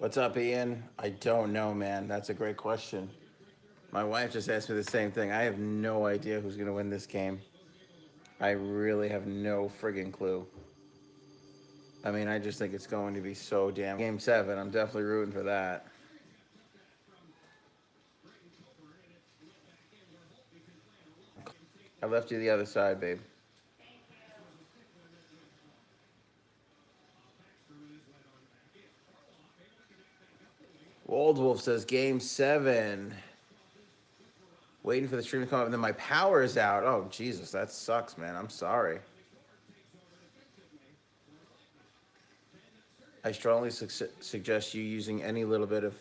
What's up, Ian? I don't know, man. That's a great question. My wife just asked me the same thing. I have no idea who's going to win this game. I really have no friggin' clue. I mean, I just think it's going to be so damn. Game 7, I'm definitely rooting for that. I left you the other side, babe. Wold Wolf says Game 7. Waiting for the stream to come up, and then my power is out. Oh, Jesus, that sucks, man. I'm sorry. I strongly suggest you using any little bit of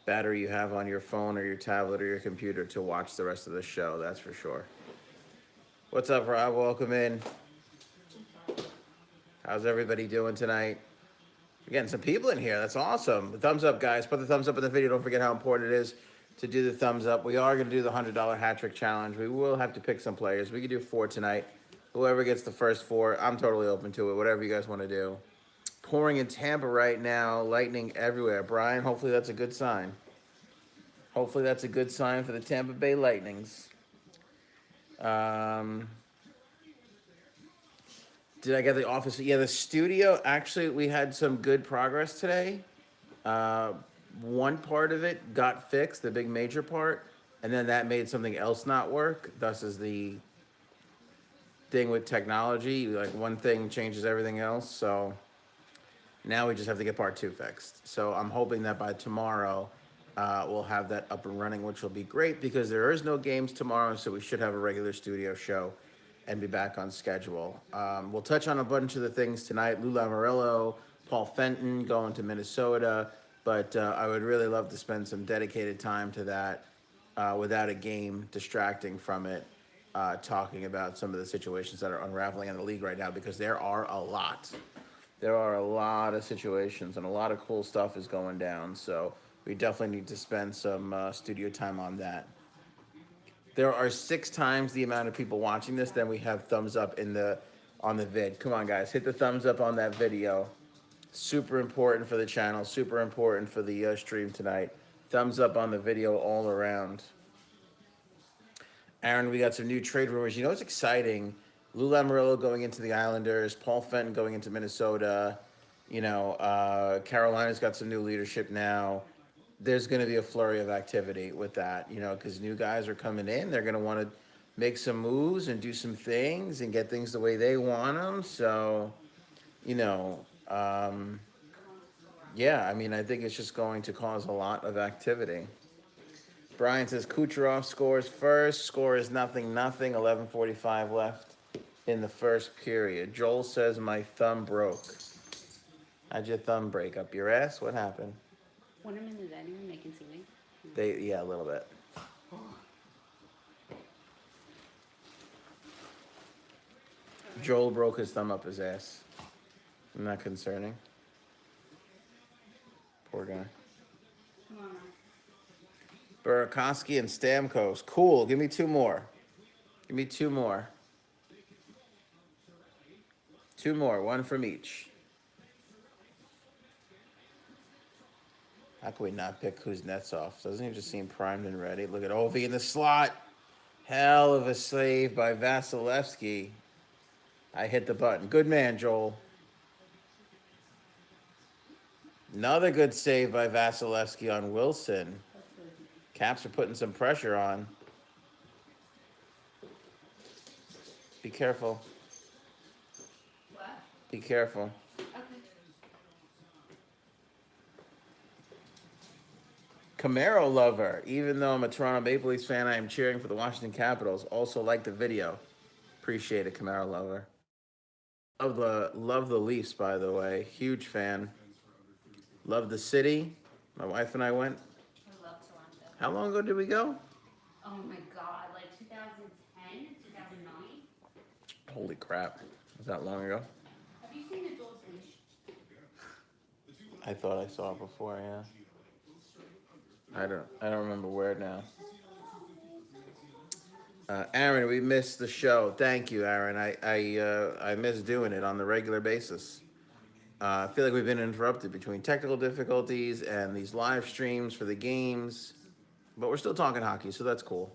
battery you have on your phone or your tablet or your computer to watch the rest of the show. That's for sure. What's up, Rob? Welcome in. How's everybody doing tonight? We're getting some people in here. That's awesome. Thumbs up, guys. Put the thumbs up in the video. Don't forget how important it is to do the thumbs up. We are going to do the $100 hat trick challenge. We will have to pick some players. We could do 4 tonight. Whoever gets the first 4, I'm totally open to it. Whatever you guys want to do. Pouring in Tampa right now. Lightning everywhere. Brian, hopefully that's a good sign. Hopefully that's a good sign for the Tampa Bay Lightnings. Did I get the office? Yeah, the studio. Actually, we had some good progress today. One part of it got fixed, the big major part, and then that made something else not work. Thus is the thing with technology. Like one thing changes everything else. So now we just have to get part 2 fixed. So I'm hoping that by tomorrow we'll have that up and running, which will be great because there is no games tomorrow, so we should have a regular studio show and be back on schedule. We'll touch on a bunch of the things tonight. Lou Lamoriello, Paul Fenton going to Minnesota, but I would really love to spend some dedicated time to that without a game distracting from it, talking about some of the situations that are unraveling in the league right now because there are a lot. There are a lot of situations and a lot of cool stuff is going down, so we definitely need to spend some studio time on that. There are 6 times the amount of people watching this than we have thumbs up on the vid. Come on, guys, hit the thumbs up on that video. Super important for the channel. Super important for the stream tonight. Thumbs up on the video all around. Aaron, we got some new trade rumors. You know what's exciting? Lou Lamoriello going into the Islanders. Paul Fenton going into Minnesota. Carolina's got some new leadership now. There's going to be a flurry of activity with that, because new guys are coming in. They're going to want to make some moves and do some things and get things the way they want them. So, yeah, I mean, I think it's just going to cause a lot of activity. Brian says Kucherov scores first. Score is 0-0. 11:45 left in the first period. Joel says my thumb broke. How'd your thumb break? Up your ass? What happened? When I'm in the dining room making see me. Yeah, a little bit. Joel broke his thumb up his ass. Not concerning. Poor guy. Come on, Burakovsky and Stamkos. Cool. Give me 2 more. Give me 2 more. 2 more. 1 from each. How can we not pick Kuznetsov? Doesn't he just seem primed and ready? Look at Ovi in the slot. Hell of a save by Vasilevsky. I hit the button. Good man, Joel. Another good save by Vasilevsky on Wilson. Caps are putting some pressure on. Be careful. What? Be careful. Okay. Camaro lover. Even though I'm a Toronto Maple Leafs fan, I am cheering for the Washington Capitals. Also like the video. Appreciate it, Camaro lover. Love the Leafs, by the way. Huge fan. Love the city. My wife and I went. I love Toronto. How long ago did we go? Oh my god, like 2010, 2009? Holy crap. Was that long ago? Have you seen the Joel's Leash? I thought I saw it before, yeah. I don't remember where now. Aaron, we missed the show. Thank you, Aaron. I miss doing it on the regular basis. I feel like we've been interrupted between technical difficulties and these live streams for the games, but we're still talking hockey, so that's cool.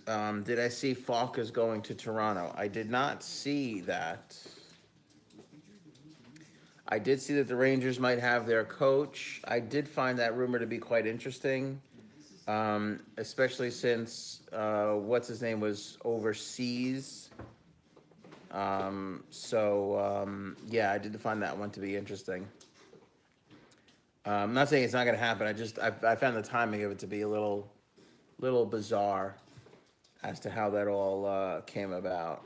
Did I see Falk is going to Toronto? I did not see that. I did see that the Rangers might have their coach. I did find that rumor to be quite interesting, especially since what's his name was overseas. Yeah, I did find that one to be interesting. I'm not saying it's not going to happen. I found the timing of it to be a little bizarre as to how that all came about.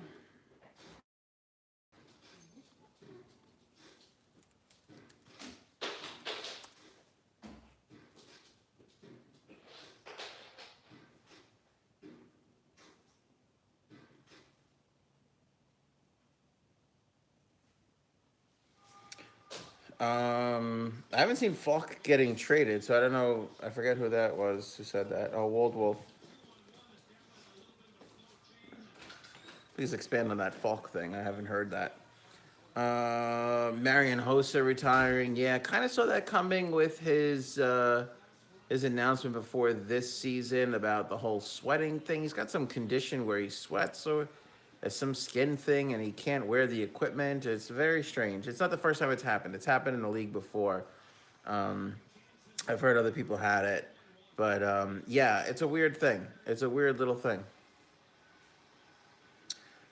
I haven't seen Falk getting traded, so I don't know. I forget who that was who said that. Oh, Wold Wolf. Please expand on that Falk thing. I haven't heard that. Marian Hossa retiring. Yeah, kind of saw that coming with his announcement before this season about the whole sweating thing. He's got some condition where he sweats or it's some skin thing and he can't wear the equipment. It's very strange. It's not the first time it's happened. It's happened in the league before. Um, I've heard other people had it, but yeah, it's a weird thing. It's a weird little thing.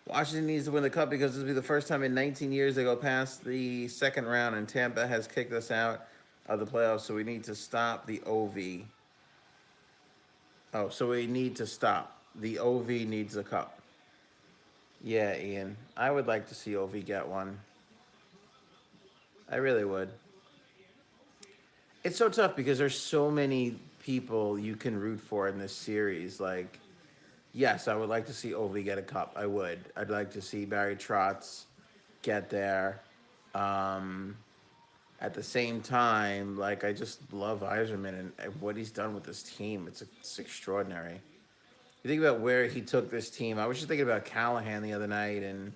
Washington needs to win the cup because this will be the first time in 19 years they go past the second round, and Tampa has kicked us out of the playoffs. So we need to stop the OV. Oh, so we need to stop. The OV needs a cup. Yeah, Ian. I would like to see OV get one. I really would. It's so tough because there's so many people you can root for in this series. Like, yes, I would like to see Ovi get a cup. I would. I'd like to see Barry Trotz get there. Um, at the same time, like I just love Eiserman and what he's done with this team. It's extraordinary. You think about where he took this team. I was just thinking about Callahan the other night and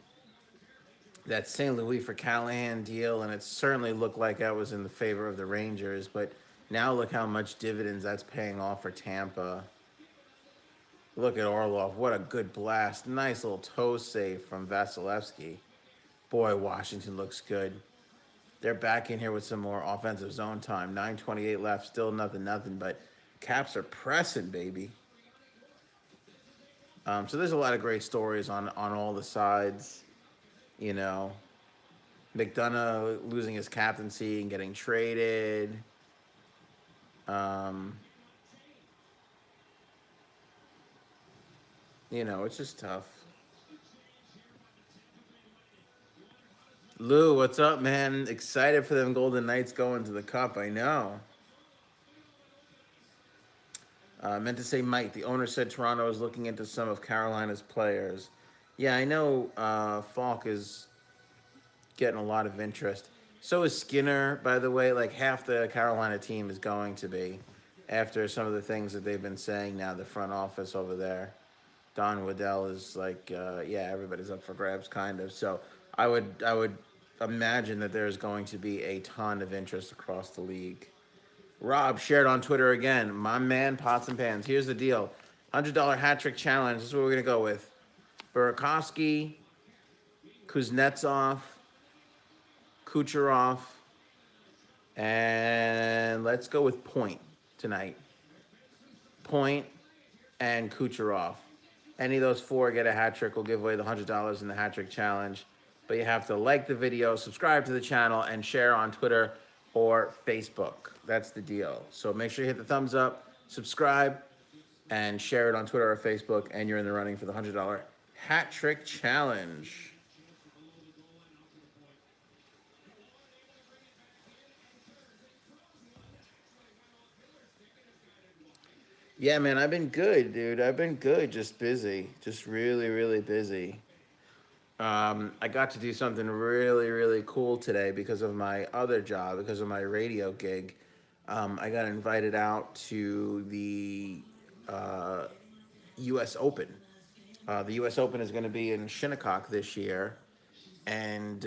that St. Louis for Callahan deal, and it certainly looked like that was in the favor of the Rangers. But now look how much dividends that's paying off for Tampa. Look at Orlov. What a good blast. Nice little toe save from Vasilevsky. Boy, Washington looks good. They're back in here with some more offensive zone time. 9:28 left. Still nothing. But Caps are pressing, baby. So there's a lot of great stories on all the sides. You know, McDonough losing his captaincy and getting traded. Um, it's just tough. Lou, what's up, man? Excited for them Golden Knights going to the Cup. I know. Meant to say Mike. The owner said Toronto is looking into some of Carolina's players. Yeah, I know Falk is getting a lot of interest. So is Skinner, by the way. Like half the Carolina team is going to be after some of the things that they've been saying now, the front office over there. Don Waddell is like, yeah, everybody's up for grabs, kind of. So I would imagine that there's going to be a ton of interest across the league. Rob shared on Twitter again. My man, Pots and Pans. Here's the deal: $100 hat trick challenge. This is what we're gonna go with: Burakovsky, Kuznetsov, Kucherov, and let's go with Point tonight. Point and Kucherov. Any of those four get a hat trick. We'll give away the $100 in the hat trick challenge. But you have to like the video, subscribe to the channel, and share on Twitter or Facebook. That's the deal. So make sure you hit the thumbs up, subscribe, and share it on Twitter or Facebook, and you're in the running for the $100 hat trick challenge. Yeah, man, I've been good, dude. I've been good, just busy, just really, really busy. I got to do something really, really cool today because of my other job, because of my radio gig. I got invited out to the uh, U.S. Open. The U.S. Open is going to be in Shinnecock this year. and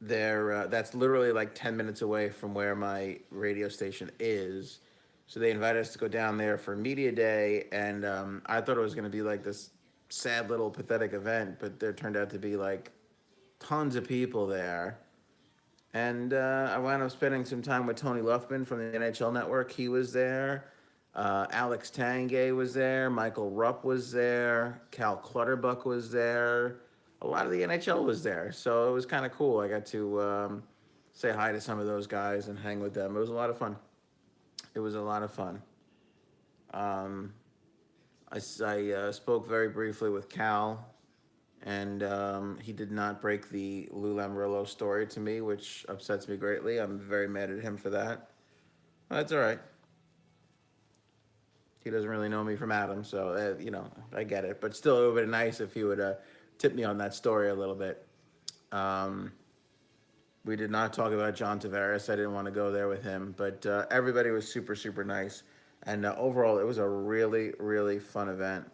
that's literally like 10 minutes away from where my radio station is. So they invited us to go down there for media day, and I thought it was going to be like this sad little pathetic event, but there turned out to be like tons of people there. And I wound up spending some time with Tony Luffman from the NHL Network. He was there. Alex Tanguay was there. Michael Rupp was there. Cal Clutterbuck was there. A lot of the NHL was there. So it was kind of cool. I got to say hi to some of those guys and hang with them. It was a lot of fun. It was a lot of fun. Um, I spoke very briefly with Cal, and he did not break the Lou Lamoriello story to me, which upsets me greatly. I'm very mad at him for that. That's all right. He doesn't really know me from Adam, so I get it. But still, it would have been nice if he would tip me on that story a little bit. Um, we did not talk about John Tavares. I didn't want to go there with him, but everybody was super, super nice. And overall, it was a really, really fun event.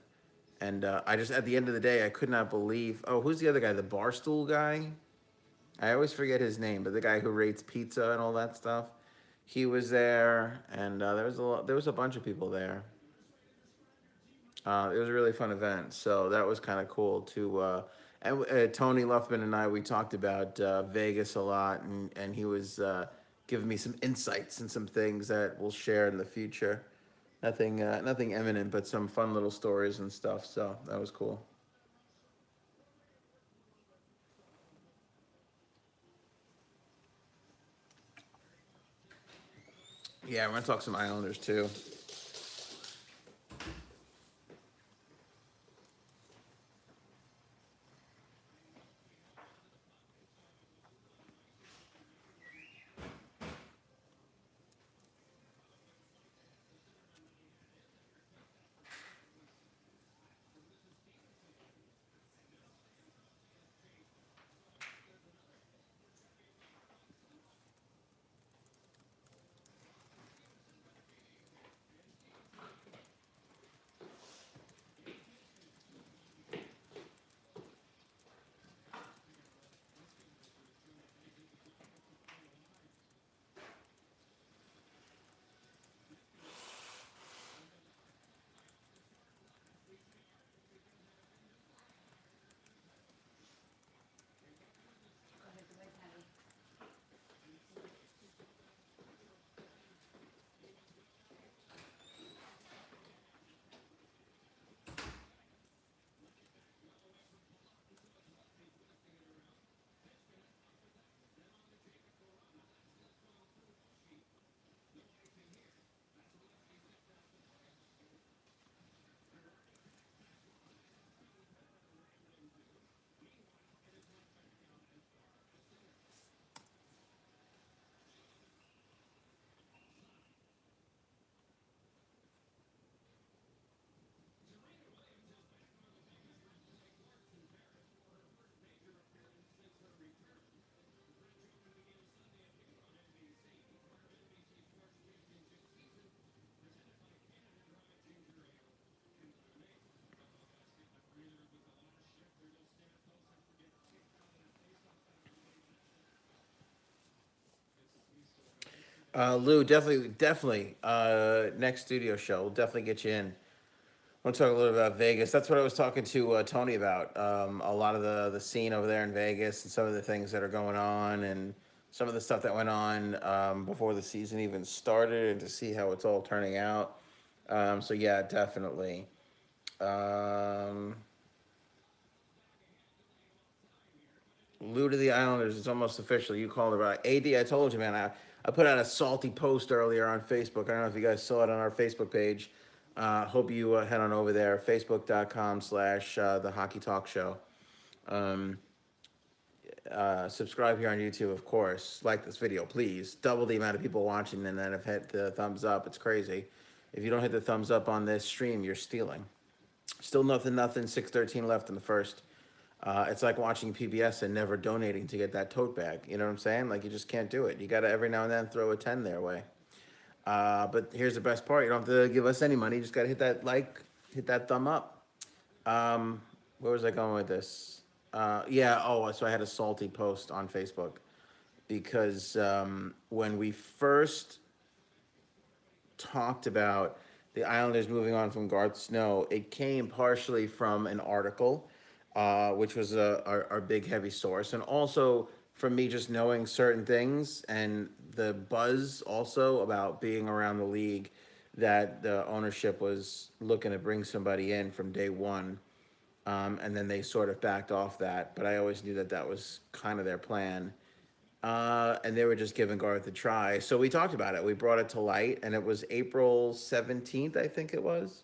And I just, at the end of the day, I could not believe. Oh, who's the other guy? The Barstool guy? I always forget his name, but the guy who rates pizza and all that stuff. He was there, and there was a bunch of people there. It was a really fun event, so that was kind of cool to. And Tony Luffman and I, we talked about Vegas a lot, and he was giving me some insights and some things that we'll share in the future. Nothing eminent, but some fun little stories and stuff. So that was cool. Yeah, we're gonna talk some Islanders too. Lou, definitely. Next studio show, we'll definitely get you in. I want to talk a little about Vegas. That's what I was talking to Tony about. A lot of the scene over there in Vegas and some of the things that are going on and some of the stuff that went on before the season even started and to see how it's all turning out. So yeah, definitely. Um, Lou to the Islanders. It's almost official. You called it right. AD, I told you, man. I put out a salty post earlier on Facebook. I don't know if you guys saw it on our Facebook page. Hope you head on over there, facebook.com/, the Hockey Talk Show. Um, Subscribe here on YouTube, of course. Like this video, please. Double the amount of people watching and then have hit the thumbs up. It's crazy. If you don't hit the thumbs up on this stream, you're stealing. Still nothing, nothing. 6:13 left in the first. It's like watching PBS and never donating to get that tote bag. You know what I'm saying? Like you just can't do it. You got to every now and then throw a 10 their way. But here's the best part: you don't have to give us any money. You just got to hit that like, hit that thumb up. Where was I going with this? Yeah. Oh, so I had a salty post on Facebook because when we first talked about the Islanders moving on from Garth Snow, it came partially from an article, which was our big heavy source, and also from me just knowing certain things and the buzz also about being around the league that the ownership was looking to bring somebody in from day one. And then they sort of backed off that, but I always knew that that was kind of their plan. And they were just giving Garth a try. So we talked about it. We brought it to light, and it was April 17th, I think it was.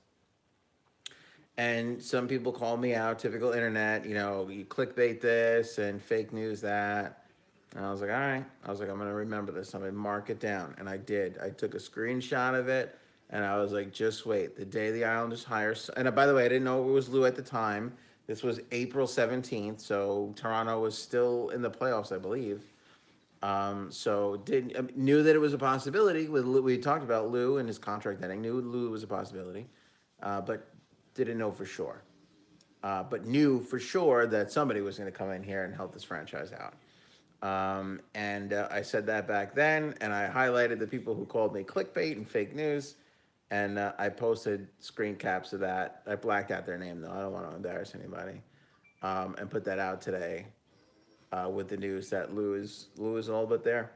And some people called me out, typical internet, you clickbait this and fake news that. And I was like, all right. I was like, I'm going to remember this. I'm going to mark it down. And I did. I took a screenshot of it, and I was like, just wait. The day the Islanders hire. And by the way, I didn't know it was Lou at the time. This was April 17th, so Toronto was still in the playoffs, I believe. So didn't knew that it was a possibility. With Lou, we talked about Lou and his contract ending. Knew Lou was a possibility, but didn't know for sure. But knew for sure that somebody was going to come in here and help this franchise out. And I said that back then, and I highlighted the people who called me clickbait and fake news, and I posted screen caps of that. I blacked out their name though. I don't want to embarrass anybody, and put that out today with the news that Lou is all but there.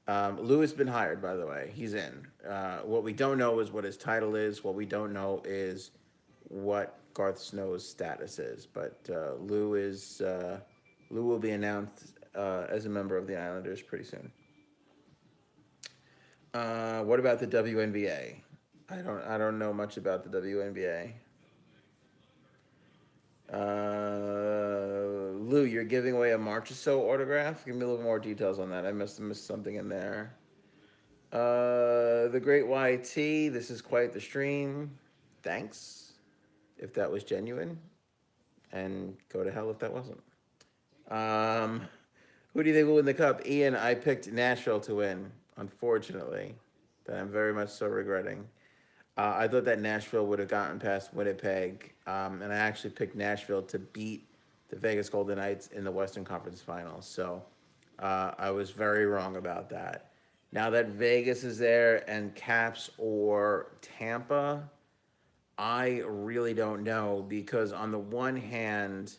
Lou has been hired, by the way. He's in. What we don't know is what his title is. What we don't know is what Garth Snow's status is. But Lou will be announced as a member of the Islanders pretty soon. What about the WNBA? I don't know much about the WNBA. Lou, you're giving away a March or so autograph. Give me a little more details on that. I must have missed something in there. The Great YT. This is quite the stream. Thanks, if that was genuine, and go to hell if that wasn't. Um, who do you think will win the cup? Ian, I picked Nashville to win. Unfortunately, that I'm very much so regretting. I thought that Nashville would have gotten past Winnipeg, and I actually picked Nashville to beat the Vegas Golden Knights in the Western Conference Finals. So I was very wrong about that. Now that Vegas is there and Caps or Tampa, I really don't know because on the one hand,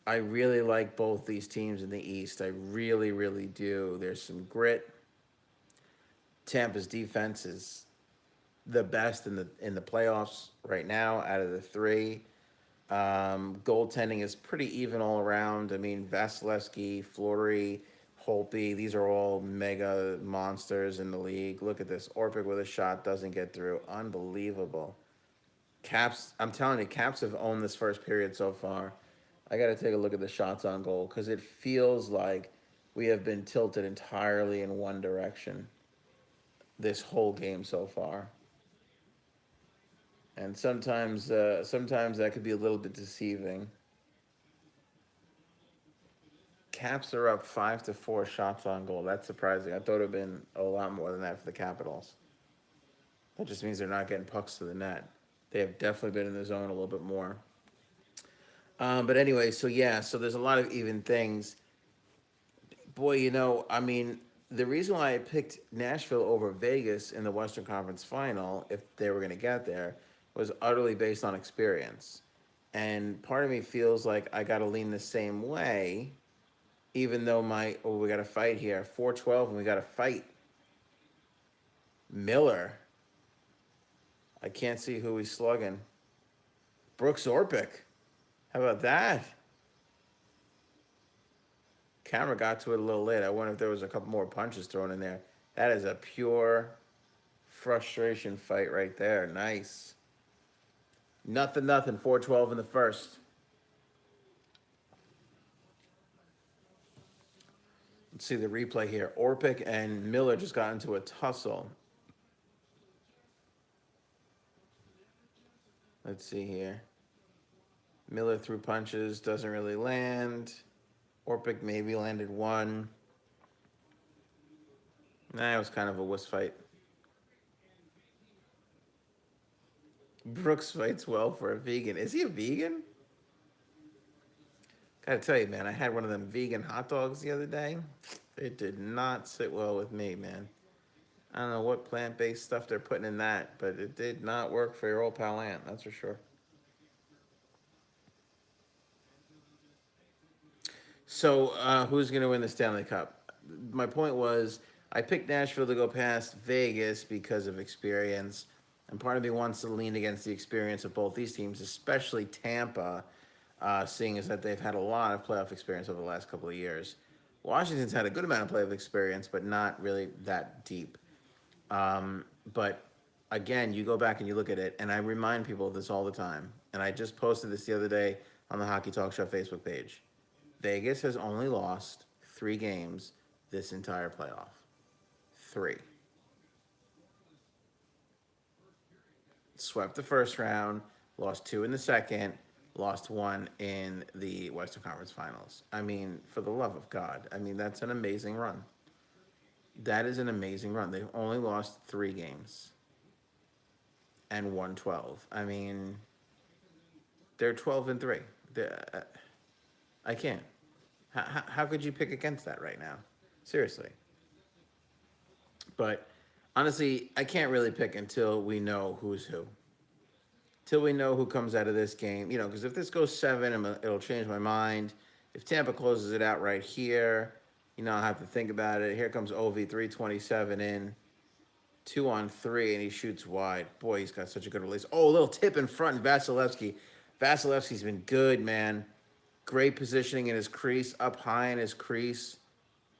I really like both these teams in the East. I really, really do. There's some grit. Tampa's defense is the best in the playoffs right now out of the three. Goaltending is pretty even all around. I mean, Vasilevsky, Fleury, Holtby, these are all mega monsters in the league. Look at this. Orpik with a shot doesn't get through. Unbelievable. Caps, I'm telling you, Caps have owned this first period so far. I got to take a look at the shots on goal because it feels like we have been tilted entirely in one direction this whole game so far. And sometimes that could be a little bit deceiving. Caps are up 5-4 shots on goal. That's surprising. I thought it would have been a lot more than that for the Capitals. That just means they're not getting pucks to the net. They have definitely been in the zone a little bit more. But anyway, so yeah, so there's a lot of even things. Boy, I mean, the reason why I picked Nashville over Vegas in the Western Conference Final, if they were going to get there, was utterly based on experience. And part of me feels like I got to lean the same way, even though we got to fight here. 412, and we got to fight. Miller. I can't see who he's slugging. Brooks Orpik. How about that? Camera got to it a little late. I wonder if there was a couple more punches thrown in there. That is a pure frustration fight right there. Nice. Nothing. 412 in the first. Let's see the replay here. Orpik and Miller just got into a tussle. Let's see here. Miller threw punches, doesn't really land. Orpik maybe landed one. Nah, it was kind of a wuss fight. Brooks fights well for a vegan. Is he a vegan? Gotta tell you, man, I had one of them vegan hot dogs the other day. It did not sit well with me, man. I don't know what plant-based stuff they're putting in that, but it did not work for your old pal Ant, that's for sure. So, who's going to win the Stanley Cup? My point was, I picked Nashville to go past Vegas because of experience, and part of me wants to lean against the experience of both these teams, especially Tampa, seeing as that they've had a lot of playoff experience over the last couple of years. Washington's had a good amount of playoff experience, but not really that deep. But again, you go back and you look at it, and I remind people of this all the time. And I just posted this the other day on the Hockey Talk Show Facebook page. Vegas has only lost 3 games this entire playoff. 3. Swept the first round, lost 2 in the second, lost 1 in the Western Conference Finals. I mean, for the love of God. I mean, that's an amazing run. That is an amazing run. They've only lost 3 games and won 12. I mean, they're 12-3. I can't. How could you pick against that right now? Seriously. But honestly, I can't really pick until we know who's who. Till we know who comes out of this game. You know, because if this goes 7, it'll change my mind. If Tampa closes it out right here, you know, I'll have to think about it. Here comes Ovi, 327 in. 2-on-3, and he shoots wide. Boy, he's got such a good release. Oh, a little tip in front, Vasilevsky. Vasilevsky's been good, man. Great positioning in his crease, up high in his crease.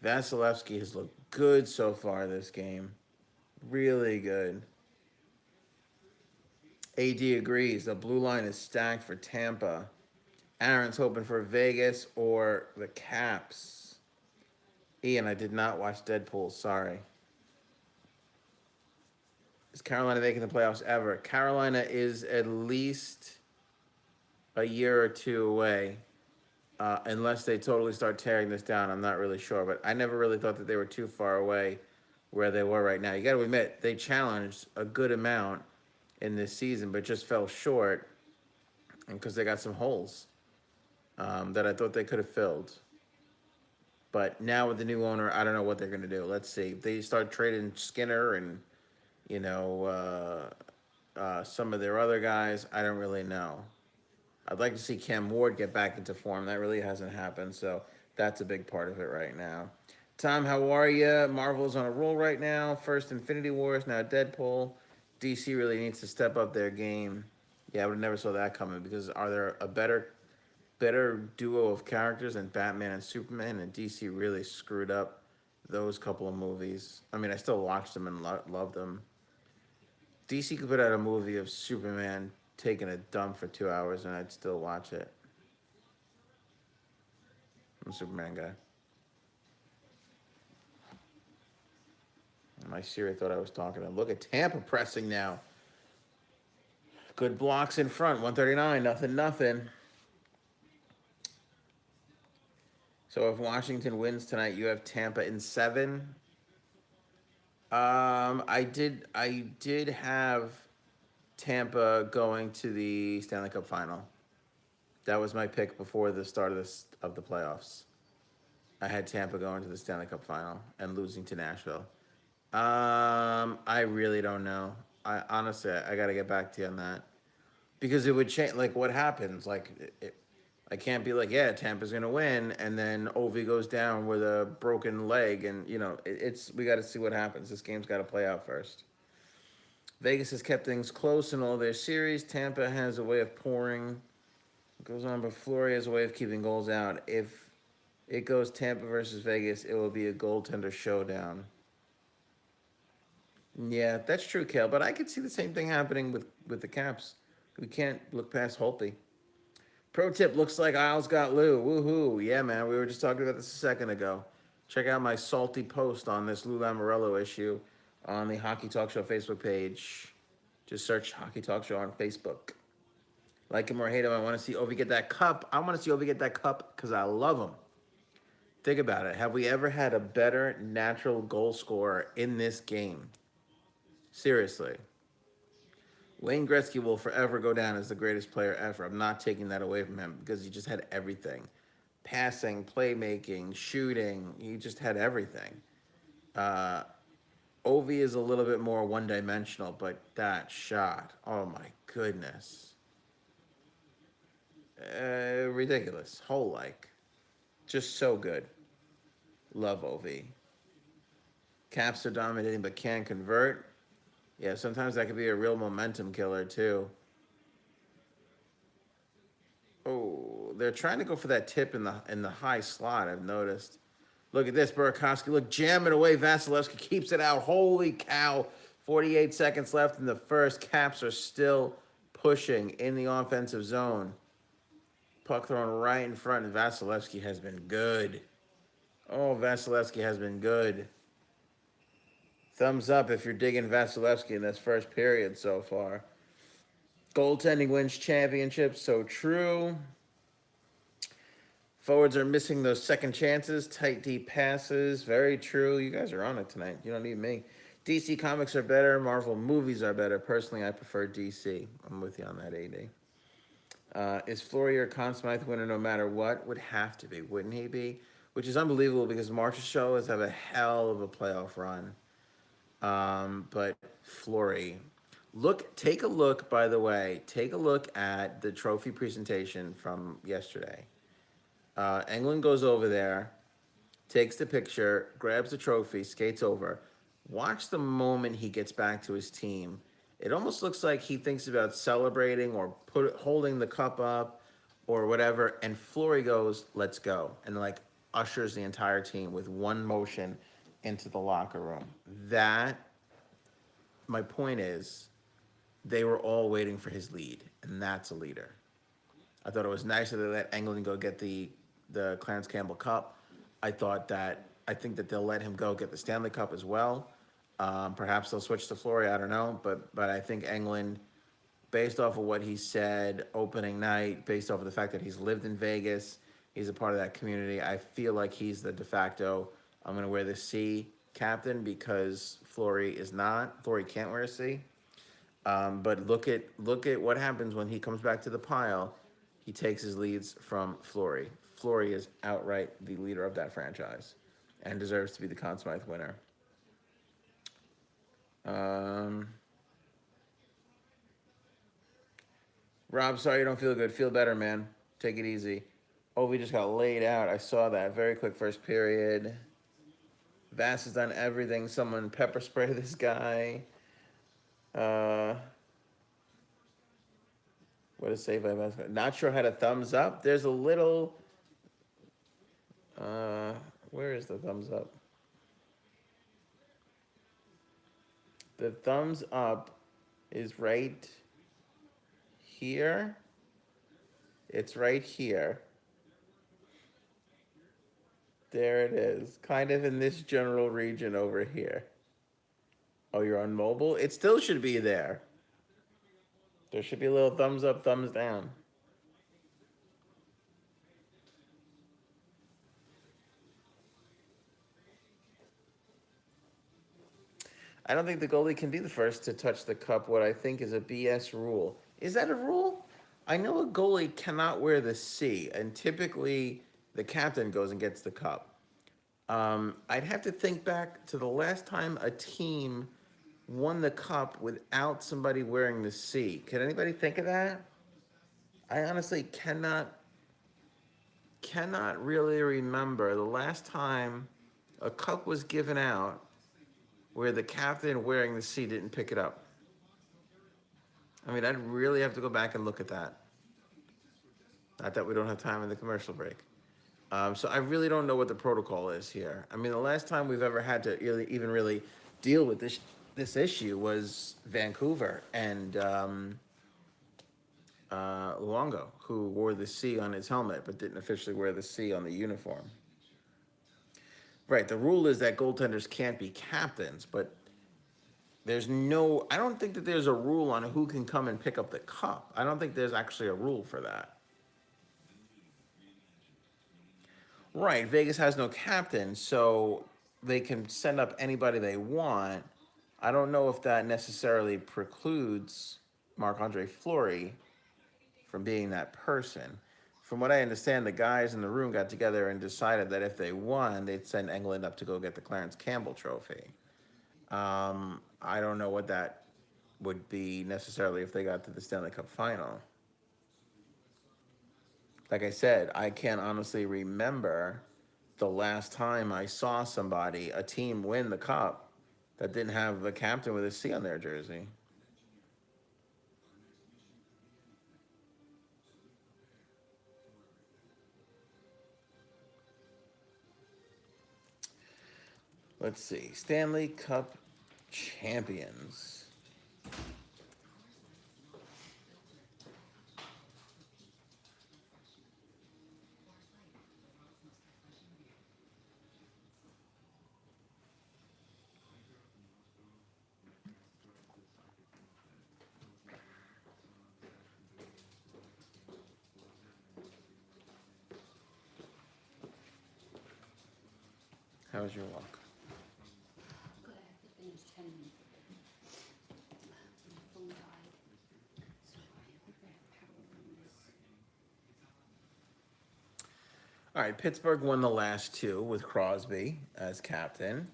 Vasilevsky has looked good so far this game. Really good. AD agrees. The blue line is stacked for Tampa. Aaron's hoping for Vegas or the Caps. Ian, I did not watch Deadpool. Sorry. Is Carolina making the playoffs ever? Carolina is at least a year or 2 away. Unless they totally start tearing this down, I'm not really sure. But I never really thought that they were too far away where they were right now. You got to admit, they challenged a good amount in this season, but just fell short because they got some holes that I thought they could have filled. But now with the new owner, I don't know what they're going to do. Let's see. If they start trading Skinner and, you know, some of their other guys, I don't really know. I'd like to see Cam Ward get back into form. That really hasn't happened, so that's a big part of it right now. Tom, how are you? Marvel's on a roll right now. First Infinity Wars, now Deadpool. DC really needs to step up their game. Yeah, I would have never saw that coming because are there a better duo of characters than Batman and Superman? And DC really screwed up those couple of movies. I mean, I still watched them and loved them. DC could put out a movie of Superman taking a dump for 2 hours and I'd still watch it. I'm a Superman guy. My Siri thought I was talking to him. Look at Tampa pressing now. Good blocks in front. 139, nothing. So if Washington wins tonight, you have Tampa in 7. I did have Tampa going to the Stanley Cup Final. That was my pick before the start of the playoffs. I had Tampa going to the Stanley Cup Final and losing to Nashville. I really don't know. I honestly, I got to get back to you on that because it would change. Like, what happens? Like, I can't be like, yeah, Tampa's gonna win, and then Ovi goes down with a broken leg, and you know, we got to see what happens. This game's got to play out first. Vegas has kept things close in all their series. Tampa has a way of pouring. It goes on, but Fleury has a way of keeping goals out. If it goes Tampa versus Vegas, it will be a goaltender showdown. Yeah, that's true, Kale. But I could see the same thing happening with the Caps. We can't look past Holtby. Pro tip, looks like Isles got Lou. Woohoo. Yeah, man, we were just talking about this a second ago. Check out my salty post on this Lou Lamoriello issue on the Hockey Talk Show Facebook page. Just search Hockey Talk Show on Facebook. Like him or hate him, I want to see Ovi get that cup. I want to see Ovi get that cup because I love him. Think about it. Have we ever had a better natural goal scorer in this game? Seriously. Wayne Gretzky will forever go down as the greatest player ever. I'm not taking that away from him because he just had everything. passing, playmaking, shooting. He just had everything. Uh, Ovi is a little bit more one dimensional, but that shot, oh my goodness. Ridiculous. Whole like. Just so good. Love Ovi. Caps are dominating but can't convert. Yeah, sometimes that could be a real momentum killer too. Oh, they're trying to go for that tip in the high slot. I've noticed. Look at this, Burakovsky. Look, jamming away. Vasilevsky keeps it out. Holy cow! 48 seconds left in the first. Caps are still pushing in the offensive zone. Puck thrown right in front. And Vasilevsky has been good. Oh, Vasilevsky has been good. Thumbs up if you're digging Vasilevsky in this first period so far. Goaltending wins championships. So true. Forwards are missing those second chances, tight, deep passes. Very true. You guys are on it tonight. You don't need me. DC comics are better. Marvel movies are better. Personally, I prefer DC. I'm with you on that, AD. Is Fleury or Conn Smythe winner no matter what? Would have to be, wouldn't he be? Which is unbelievable because Marchessault has have a hell of a playoff run. But Fleury. Take a look, by the way. Take a look at the trophy presentation from yesterday. Englund goes over there, takes the picture, grabs the trophy, skates over. Watch the moment he gets back to his team. It almost looks like he thinks about celebrating or holding the cup up or whatever. And Fleury goes, "Let's go," and like ushers the entire team with one motion into the locker room. That, my point is, they were all waiting for his lead, and that's a leader. I thought it was nice that they let Englund go get the Clarence Campbell Cup. I think that they'll let him go get the Stanley Cup as well. Perhaps they'll switch to Fleury. I don't know, but I think Englund, based off of what he said opening night, based off of the fact that he's lived in Vegas, he's a part of that community. I feel like he's the de facto. I'm going to wear the C captain because Fleury is not. Fleury can't wear a C. But look at what happens when he comes back to the pile. He takes his leads from Fleury. Fleury is outright the leader of that franchise and deserves to be the Conn Smythe winner. Rob, sorry you don't feel good. Feel better, man. Take it easy. Ovi just got laid out. I saw that. Very quick first period. Vass has done everything. Someone pepper spray this guy. What a save by Vass. Not sure how to thumbs up. There's a little... where is the thumbs up? The thumbs up is right here. It's right here. There it is. Kind of in this general region over here. Oh, you're on mobile? It still should be there. There should be a little thumbs up, thumbs down. I don't think the goalie can be the first to touch the cup, what I think is a BS rule. Is that a rule? I know a goalie cannot wear the C, and typically the captain goes and gets the cup. I'd have to think back to the last time a team won the cup without somebody wearing the C. Can anybody think of that? I honestly cannot really remember the last time a cup was given out where the captain wearing the C didn't pick it up. I mean, I'd really have to go back and look at that. Not that we don't have time in the commercial break. So I really don't know what the protocol is here. I mean, the last time we've ever had to even really deal with this issue was Vancouver and Luongo, who wore the C on his helmet but didn't officially wear the C on the uniform. Right, the rule is that goaltenders can't be captains, but I don't think that there's a rule on who can come and pick up the cup. I don't think there's actually a rule for that. Right, Vegas has no captain, so they can send up anybody they want. I don't know if that necessarily precludes Marc-Andre Fleury from being that person. from what I understand, the guys in the room got together and decided that if they won, they'd send England up to go get the Clarence Campbell Trophy. I don't know what that would be necessarily if they got to the Stanley Cup final. Like I said, I can't honestly remember the last time I saw somebody, a team, win the cup that didn't have a captain with a C on their jersey. Let's see. Stanley Cup champions. How was your walk? Good, I have to finish 10 minutes. My phone died. So I hope I have power on this. All right, Pittsburgh won the last two with Crosby as captain.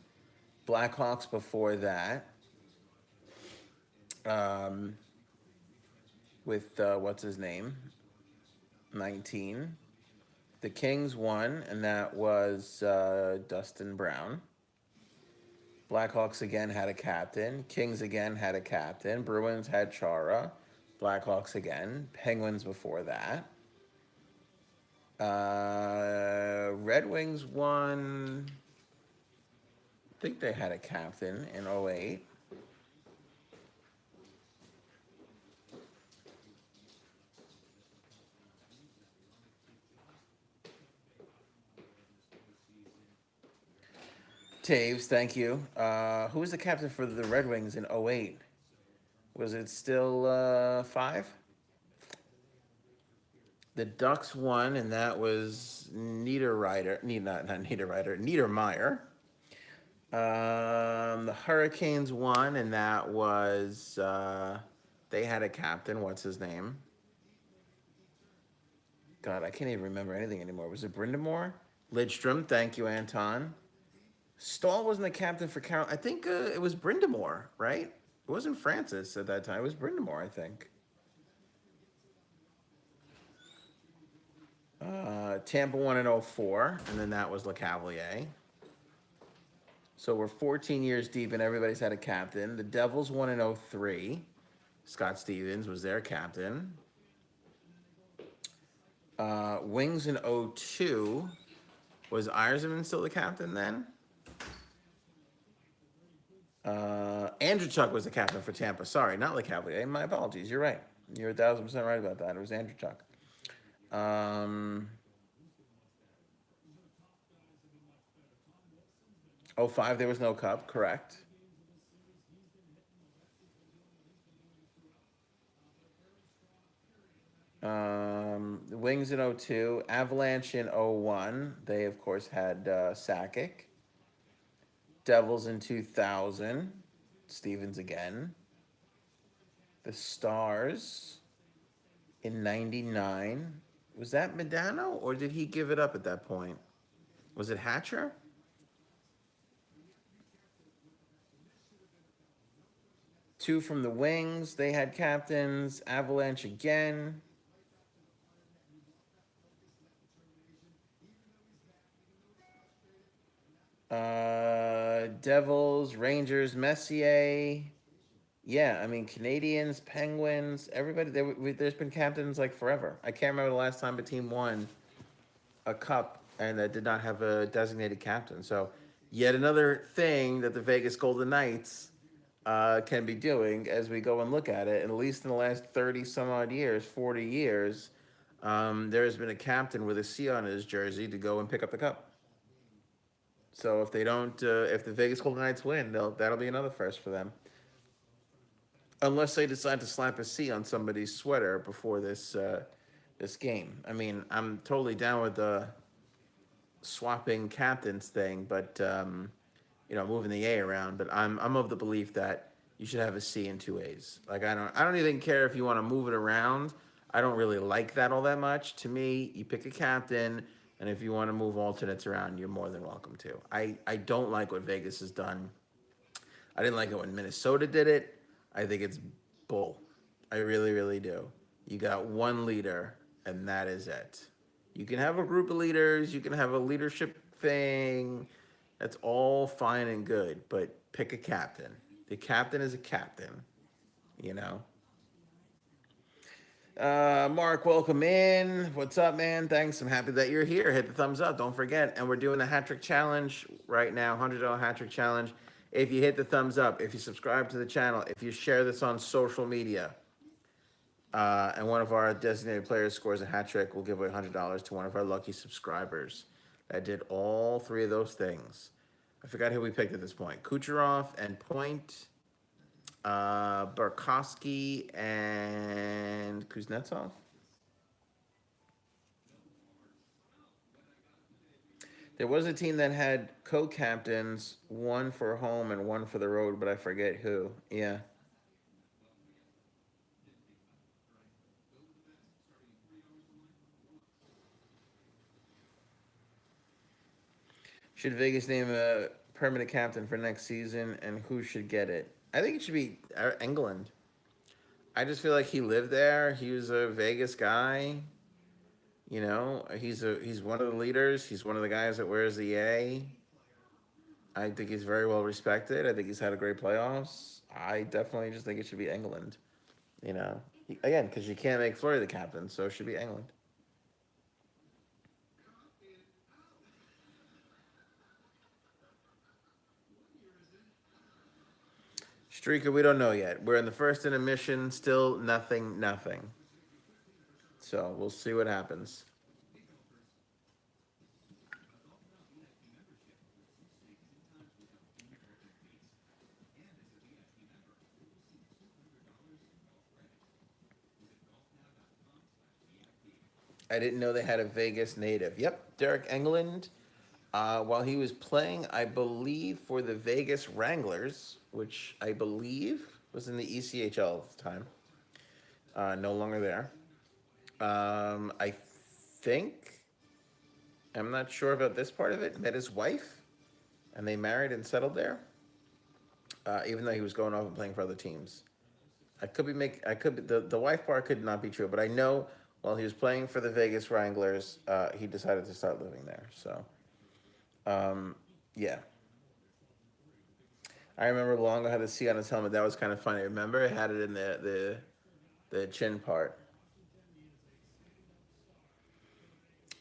Blackhawks before that, um, with what's his name, 19. The Kings won, and that was Dustin Brown. Blackhawks again had a captain. Kings again had a captain. Bruins had Chara. Blackhawks again. Penguins before that. Red Wings won. I think they had a captain in 08. Taves, thank you. Who was the captain for the Red Wings in 08? Was it still 5? The Ducks won, and that was Niederreiter. Not Niederreiter. Niedermeyer. The Hurricanes won, and that was they had a captain. What's his name? God, I can't even remember anything anymore. Was it Brindamore? Lidstrom. Thank you, Anton. Stahl wasn't the captain for Carol. I think it was Brindamore, right? It wasn't Francis at that time. It was Brindamore, I think. Tampa won in 04, and then that was LeCavalier. So we're 14 years deep, and everybody's had a captain. The Devils won in 03. Scott Stevens was their captain. Wings in 02. Was Yzerman still the captain then? Andrew Chuck was the captain for Tampa. Sorry, not LeCavalier. My apologies. You're right. You're 1,000% right about that. It was Andrew Chuck. 05, there was no cup. Correct. The Wings in 02. Avalanche in 01. They, of course, had Sakic. Devils in 2000. Stevens again. The Stars in 99. Was that Medano, or did he give it up at that point? Was it Hatcher? Two from the Wings. They had captains. Avalanche again. Devils, Rangers, Messier. Yeah, I mean, Canadians, Penguins, everybody. There's been captains like forever. I can't remember the last time a team won a cup and that did not have a designated captain. So, yet another thing that the Vegas Golden Knights can be doing as we go and look at it. And at least in the last 30 some odd years, 40 years, there has been a captain with a C on his jersey to go and pick up the cup. So if they don't, if the Vegas Golden Knights win, that'll be another first for them. Unless they decide to slap a C on somebody's sweater before this game. I mean, I'm totally down with the swapping captains thing, but moving the A around. But I'm of the belief that you should have a C and two A's. Like I don't even care if you want to move it around. I don't really like that all that much. To me, you pick a captain, and if you want to move alternates around, you're more than welcome to. I don't like what Vegas has done. I didn't like it when Minnesota did it. I think it's bull. I really, really do. You got one leader, and that is it. You can have a group of leaders, you can have a leadership thing. That's all fine and good, but pick a captain. The captain is a captain, you know? Mark, welcome in. What's up, man? Thanks. I'm happy that you're here. Hit the thumbs up. Don't forget. And we're doing the hat trick challenge right now, $100 hat trick challenge. If you hit the thumbs up, if you subscribe to the channel, if you share this on social media, and one of our designated players scores a hat trick, we'll give away $100 to one of our lucky subscribers that did all three of those things. I forgot who we picked at this point. Kucherov and Point, Barkowski and Kuznetsov. There was a team that had co-captains, one for home and one for the road, but I forget who. Yeah. Should Vegas name a permanent captain for next season, and who should get it? I think it should be England. I just feel like he lived there. He was a Vegas guy. You know, he's one of the leaders. He's one of the guys that wears the A. I think he's very well respected. I think he's had a great playoffs. I definitely just think it should be England. You know, again, because you can't make Fleury the captain, so it should be England. Streaker, we don't know yet. We're in the first intermission, still nothing, nothing. So we'll see what happens. I didn't know they had a Vegas native. Yep, Derek England. While he was playing, I believe, for the Vegas Wranglers, which I believe was in the ECHL at the time. No longer there. I think, I'm not sure about this part of it, met his wife, and they married and settled there, even though he was going off and playing for other teams. The wife part could not be true, but I know while he was playing for the Vegas Wranglers, he decided to start living there. So, yeah. I remember Longo had the C on his helmet. That was kind of funny. Remember, it had it in the chin part.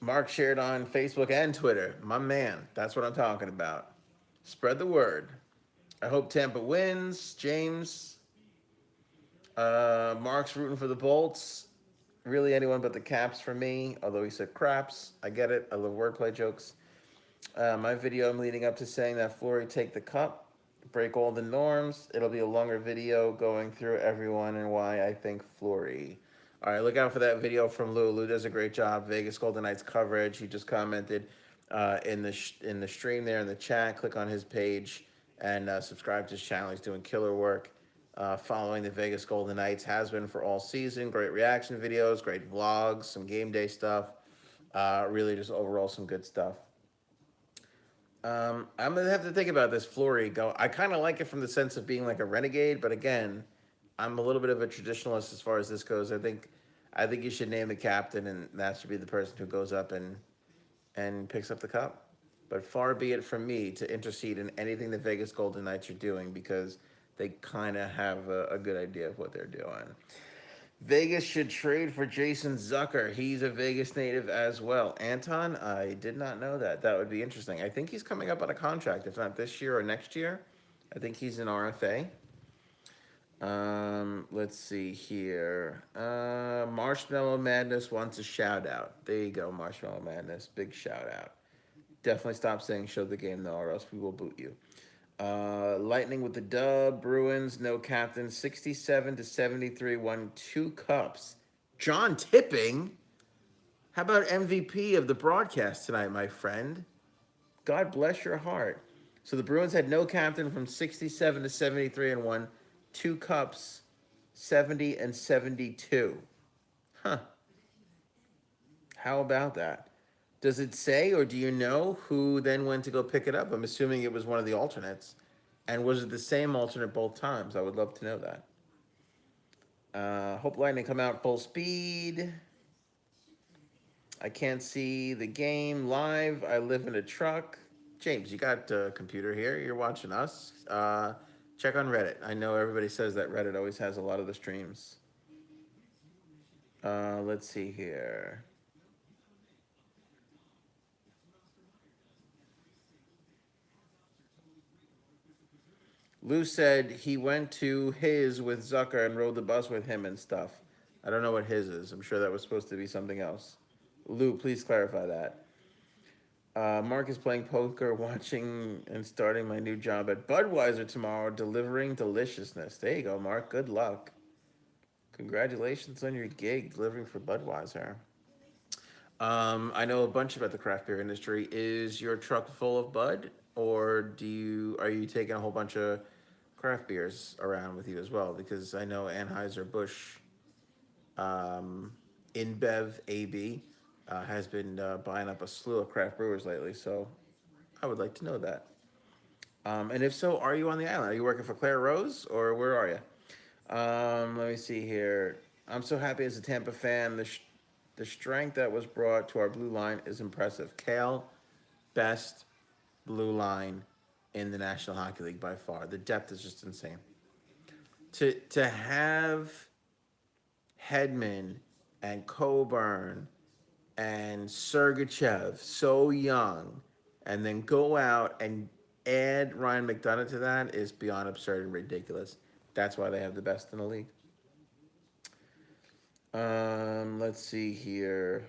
Mark shared on Facebook and Twitter. My man, that's what I'm talking about. Spread the word. I hope Tampa wins. James. Mark's rooting for the Bolts. Really, anyone but the Caps for me. Although he said craps. I get it. I love wordplay jokes. My video I'm leading up to saying that Fleury take the cup, break all the norms. It'll be a longer video going through everyone and why I think Fleury. All right, look out for that video from Lou. Lou does a great job. Vegas Golden Knights coverage. He just commented in the stream there in the chat. Click on his page and subscribe to his channel. He's doing killer work. Following the Vegas Golden Knights has been for all season. Great reaction videos, great vlogs, some game day stuff. Really just overall some good stuff. I'm gonna have to think about this Fleury go. I kind of like it from the sense of being like a renegade, but again, I'm a little bit of a traditionalist as far as this goes. I think you should name the captain, and that should be the person who goes up and picks up the cup. But far be it from me to intercede in anything the Vegas Golden Knights are doing because they kind of have a good idea of what they're doing. Vegas should trade for Jason Zucker. He's a Vegas native as well. Anton, I did not know that. That would be interesting. I think he's coming up on a contract, if not this year or next year. I think he's an RFA. Let's see here. Marshmallow Madness wants a shout out. There you go, Marshmallow Madness. Big shout out. Definitely stop saying show the game though, or else we will boot you. Lightning with the dub. Bruins, no captain. 67-73, won 2 cups. John Tipping? How about MVP of the broadcast tonight, my friend? God bless your heart. So the Bruins had no captain from 67-73 and won 2 cups, 70 and 72. Huh. How about that? Does it say, or do you know who then went to go pick it up? I'm assuming it was one of the alternates. And was it the same alternate both times? I would love to know that. Hope Lightning come out full speed. I can't see the game live. I live in a truck. James, you got a computer here. You're watching us. Check on Reddit. I know everybody says that Reddit always has a lot of the streams. Let's see here. Lou said he went to his with Zucker and rode the bus with him and stuff. I don't know what his is. I'm sure that was supposed to be something else. Lou, please clarify that. Mark is playing poker, watching, and starting my new job at Budweiser tomorrow, delivering deliciousness. There you go, Mark. Good luck. Congratulations on your gig delivering for Budweiser. I know a bunch about the craft beer industry. Is your truck full of Bud, or are you taking a whole bunch of craft beers around with you as well? Because I know Anheuser Busch, um, InBev AB, has been buying up a slew of craft brewers lately. So I would like to know that. And if so, are you on the island? Are you working for Claire Rose, or where are you? Let me see here. I'm so happy as a Tampa fan. The strength that was brought to our blue line is impressive. Kale, best blue line in the National Hockey League by far. The depth is just insane. To have Hedman and Coburn and Sergachev so young, and then go out and add Ryan McDonough to that is beyond absurd and ridiculous. That's why they have the best in the league. Let's see here.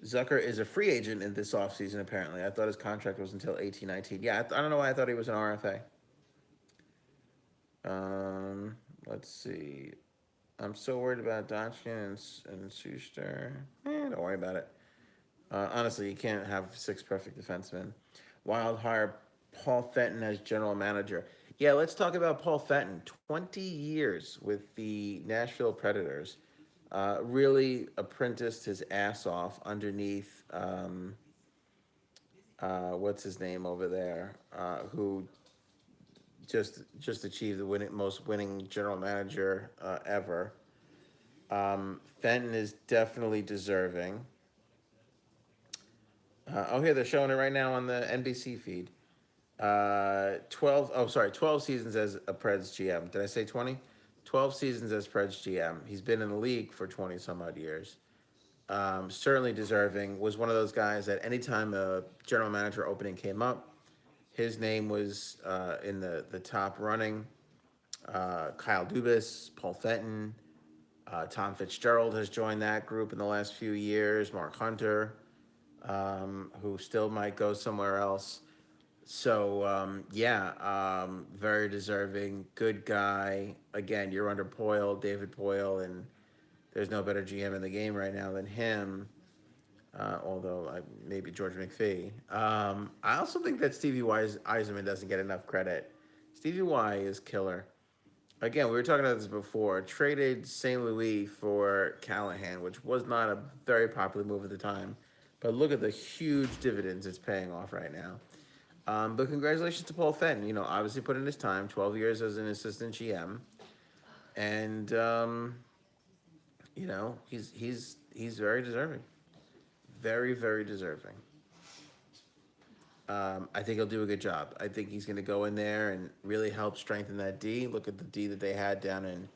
Zucker is a free agent in this offseason, apparently. I thought his contract was until 18-19. Yeah, I don't know why I thought he was an RFA. Let's see. I'm so worried about Dotchin and Schuster. Don't worry about it. Honestly, you can't have six perfect defensemen. Wild hire Paul Fenton as general manager. Yeah, let's talk about Paul Fenton. 20 years with the Nashville Predators. Really apprenticed his ass off underneath, what's his name over there, who just achieved the most winning general manager ever. Fenton is definitely deserving. Oh, here they're showing it right now on the NBC feed. 12. Oh, sorry, 12 seasons as a Preds GM. Did I say 20? 12 seasons as Preds GM. He's been in the league for 20 some odd years. Certainly deserving. Was one of those guys that anytime a general manager opening came up, his name was in the top running. Kyle Dubas, Paul Fenton, Tom Fitzgerald has joined that group in the last few years. Mark Hunter, who still might go somewhere else. So yeah, very deserving, good guy. Again, you're under Poyle, David Poyle, and there's no better GM in the game right now than him. Although maybe George McPhee. I also think that Stevie Yzerman doesn't get enough credit. Stevie Y is killer. Again, we were talking about this before. Traded St. Louis for Callahan, which was not a very popular move at the time. But look at the huge dividends it's paying off right now. But congratulations to Paul Fenton. Obviously put in his time, 12 years as an assistant GM. And, he's very deserving. Very, very deserving. I think he'll do a good job. I think he's going to go in there and really help strengthen that D. Look at the D that they had down in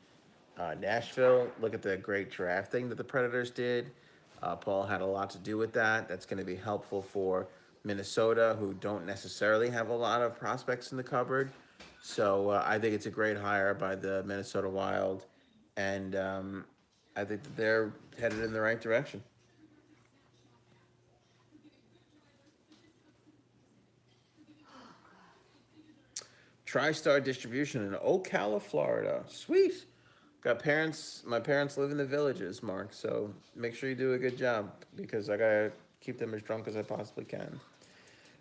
Nashville. Look at the great drafting that the Predators did. Paul had a lot to do with that. That's going to be helpful for Minnesota, who don't necessarily have a lot of prospects in the cupboard. So I think it's a great hire by the Minnesota Wild. And I think that they're headed in the right direction. TriStar Distribution in Ocala, Florida. Sweet. Got parents. My parents live in the Villages, Mark. So make sure you do a good job because I gotta keep them as drunk as I possibly can.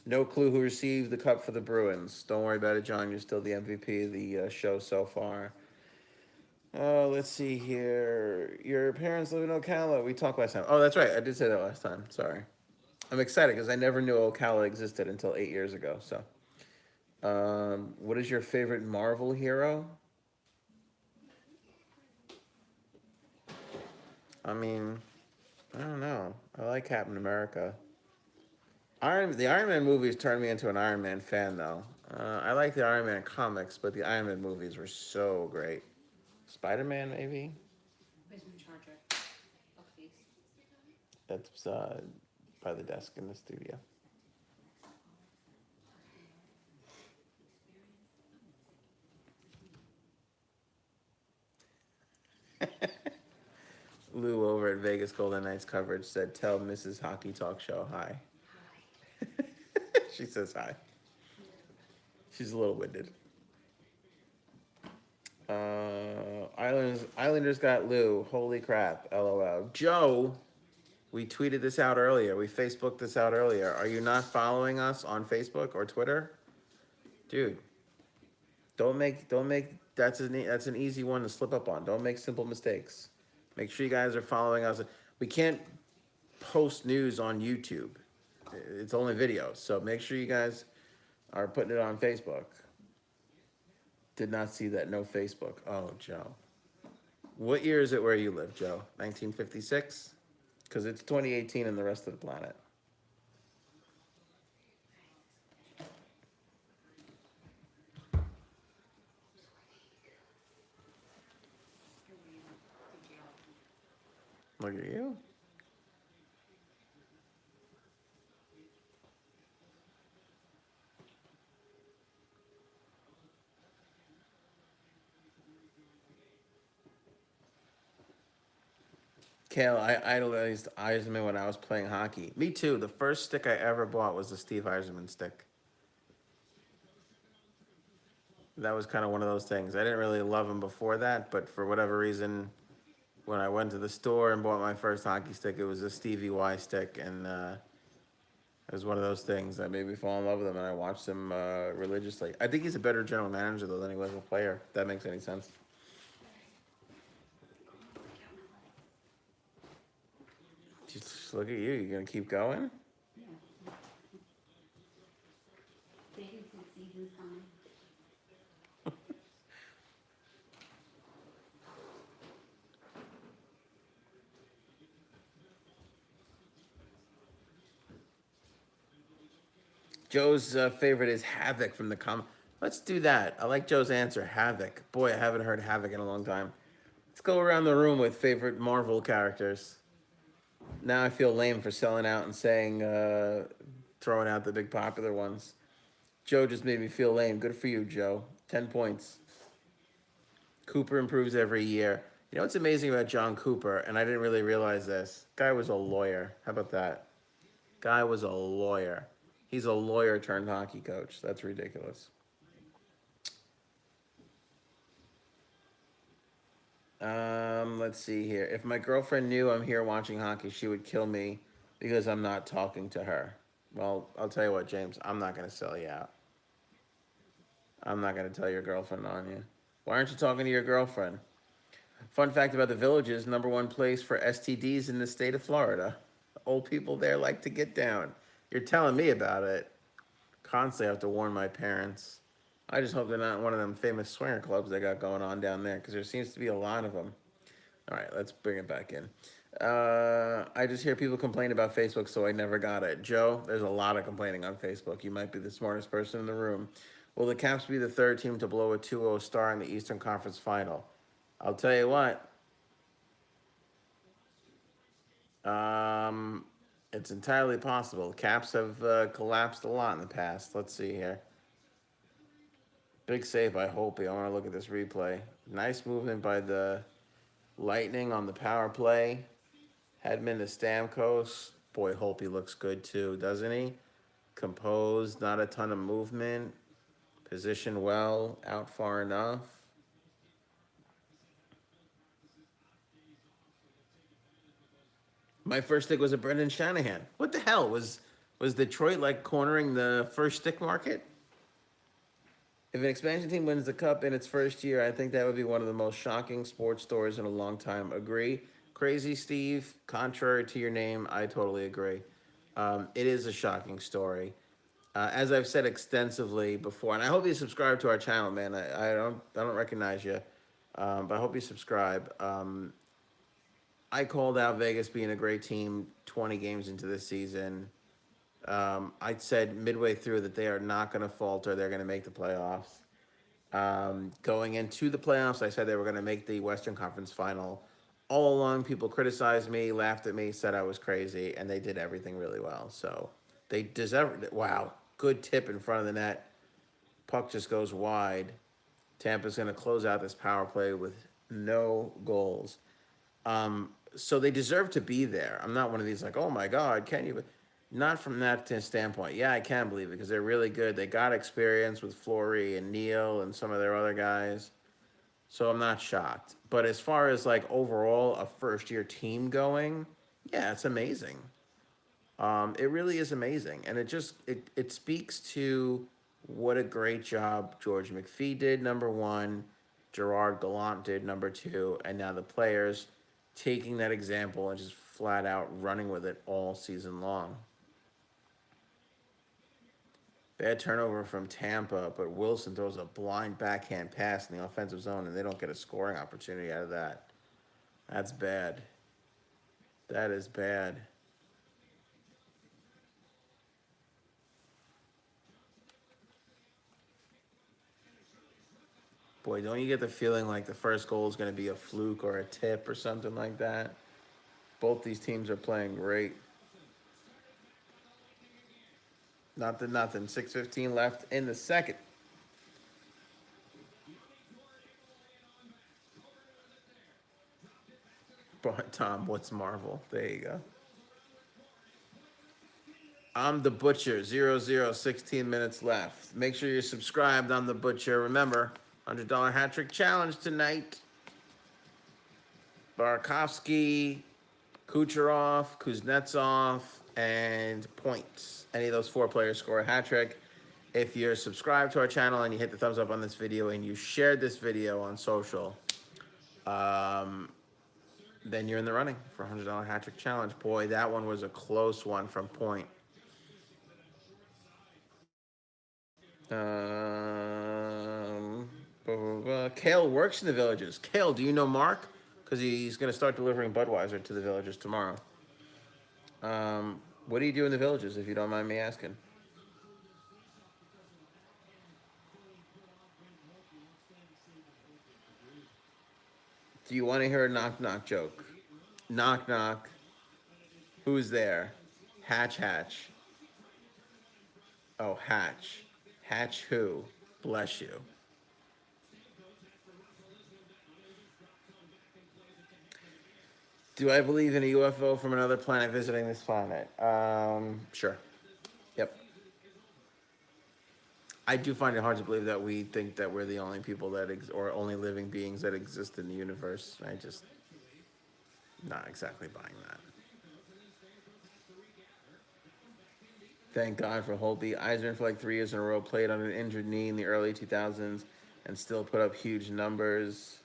No clue who received the cup for the Bruins. Don't worry about it, John. You're still the MVP of the show so far. Let's see here. Your parents live in Ocala. We talked last time. Oh, that's right. I did say that last time. Sorry. I'm excited because I never knew Ocala existed until 8 years ago. So, what is your favorite Marvel hero? I mean, I don't know. I like Captain America. The Iron Man movies turned me into an Iron Man fan, though. I like the Iron Man comics, but the Iron Man movies were so great. Spider Man, maybe. Where's my charger? Oh, please. That's by the desk in the studio. Lou over at Vegas Golden Knights coverage said, "Tell Mrs. Hockey Talk Show hi." Hi. She says hi. She's a little winded. Islanders got Lou. Holy crap! LOL. Joe, we tweeted this out earlier. We Facebooked this out earlier. Are you not following us on Facebook or Twitter, dude? Don't make that's an easy one to slip up on. Don't make simple mistakes. Make sure you guys are following us. We can't post news on YouTube. It's only videos. So make sure you guys are putting it on Facebook. Did not see that. No Facebook. Oh, Joe. What year is it where you live, Joe? 1956? Because it's 2018 in the rest of the planet. Look at you. Kale, I idolized Eiserman when I was playing hockey. Me too. The first stick I ever bought was the Steve Eiserman stick. That was kind of one of those things. I didn't really love him before that, but for whatever reason, when I went to the store and bought my first hockey stick, it was a Stevie Y stick, and it was one of those things that made me fall in love with him, and I watched him religiously. I think he's a better general manager though than he was a player. If that makes any sense. Just look at you. You gonna keep going? Yeah. Bathing suit season's coming. Joe's favorite is Havoc from the comic. Let's do that. I like Joe's answer. Havoc. Boy, I haven't heard Havoc in a long time. Let's go around the room with favorite Marvel characters. Now I feel lame for selling out and saying, throwing out the big popular ones. Joe just made me feel lame. Good for you, Joe. 10 points. Cooper improves every year. You know what's amazing about John Cooper, and I didn't really realize this? Guy was a lawyer. How about that? Guy was a lawyer. He's a lawyer turned hockey coach. That's ridiculous. Let's see here. If my girlfriend knew I'm here watching hockey, she would kill me because I'm not talking to her. Well, I'll tell you what, James. I'm not gonna sell you out. I'm not gonna tell your girlfriend on you. Why aren't you talking to your girlfriend? Fun fact about the Village is number one place for STDs in the state of Florida. Old people there like to get down. You're telling me about it. Constantly have to warn my parents. I just hope they're not one of them famous swinger clubs they got going on down there, because there seems to be a lot of them. All right, let's bring it back in. I just hear people complain about Facebook, so I never got it. Joe, there's a lot of complaining on Facebook. You might be the smartest person in the room. Will the Caps be the third team to blow a 2-0 star in the Eastern Conference Final? I'll tell you what. Um, it's entirely possible. Caps have collapsed a lot in the past. Let's see here. Big save by Holtby. I want to look at this replay. Nice movement by the Lightning on the power play. Hedman to Stamkos. Boy, Holtby looks good too, doesn't he? Composed, not a ton of movement. Positioned well, out far enough. My first stick was a Brendan Shanahan. What the hell was Detroit like cornering the first stick market? If an expansion team wins the cup in its first year, I think that would be one of the most shocking sports stories in a long time. Agree? Crazy Steve, contrary to your name, I totally agree. It is a shocking story. As I've said extensively before, and I hope you subscribe to our channel, man. I don't recognize you, but I hope you subscribe. I called out Vegas being a great team 20 games into this season. I said midway through that they are not going to falter. They're going to make the playoffs. Going into the playoffs, I said they were going to make the Western Conference final. All along, people criticized me, laughed at me, said I was crazy, and they did everything really well. So they deserved it. Wow, good tip in front of the net. Puck just goes wide. Tampa's going to close out this power play with no goals. So they deserve to be there. I'm not one of these like, oh my God, can you? But not from that standpoint. Yeah, I can believe it because they're really good. They got experience with Flory and Neal and some of their other guys. So I'm not shocked. But as far as like overall a first year team going, yeah, it's amazing. It really is amazing, and it speaks to what a great job George McPhee did. Number one, Gerard Gallant did. Number two, and now the players taking that example and just flat out running with it all season long. Bad turnover from Tampa, but Wilson throws a blind backhand pass in the offensive zone, and they don't get a scoring opportunity out of that. That's bad. That is bad. Boy, don't you get the feeling like the first goal is going to be a fluke or a tip or something like that? Both these teams are playing great. Nothing, nothing. 6:15 left in the second. But Tom, what's Marvel? There you go. I'm the Butcher. 16 minutes left. Make sure you're subscribed. I'm the Butcher. Remember, $100 hat trick challenge tonight. Barakovsky, Kucherov, Kuznetsov, and points. Any of those four players score a hat trick. If you're subscribed to our channel and you hit the thumbs up on this video and you shared this video on social, um, then you're in the running for $100 hat trick challenge. Boy, that one was a close one from point. Um, Kale works in the villages. Kale, do you know Mark? Because he's going to start delivering Budweiser to the villagers tomorrow. What do you do in the villages, if you don't mind me asking? Do you want to hear a knock knock joke? Knock knock. Who's there? Hatch hatch. Oh, hatch. Hatch who? Bless you. Do I believe in a UFO from another planet visiting this planet? Sure. Yep. I do find it hard to believe that we think that we're the only people that or only living beings that exist in the universe. I just not exactly buying that. Thank God for Holtby. Eisner for like 3 years in a row played on an injured knee in the early 2000s and still put up huge numbers.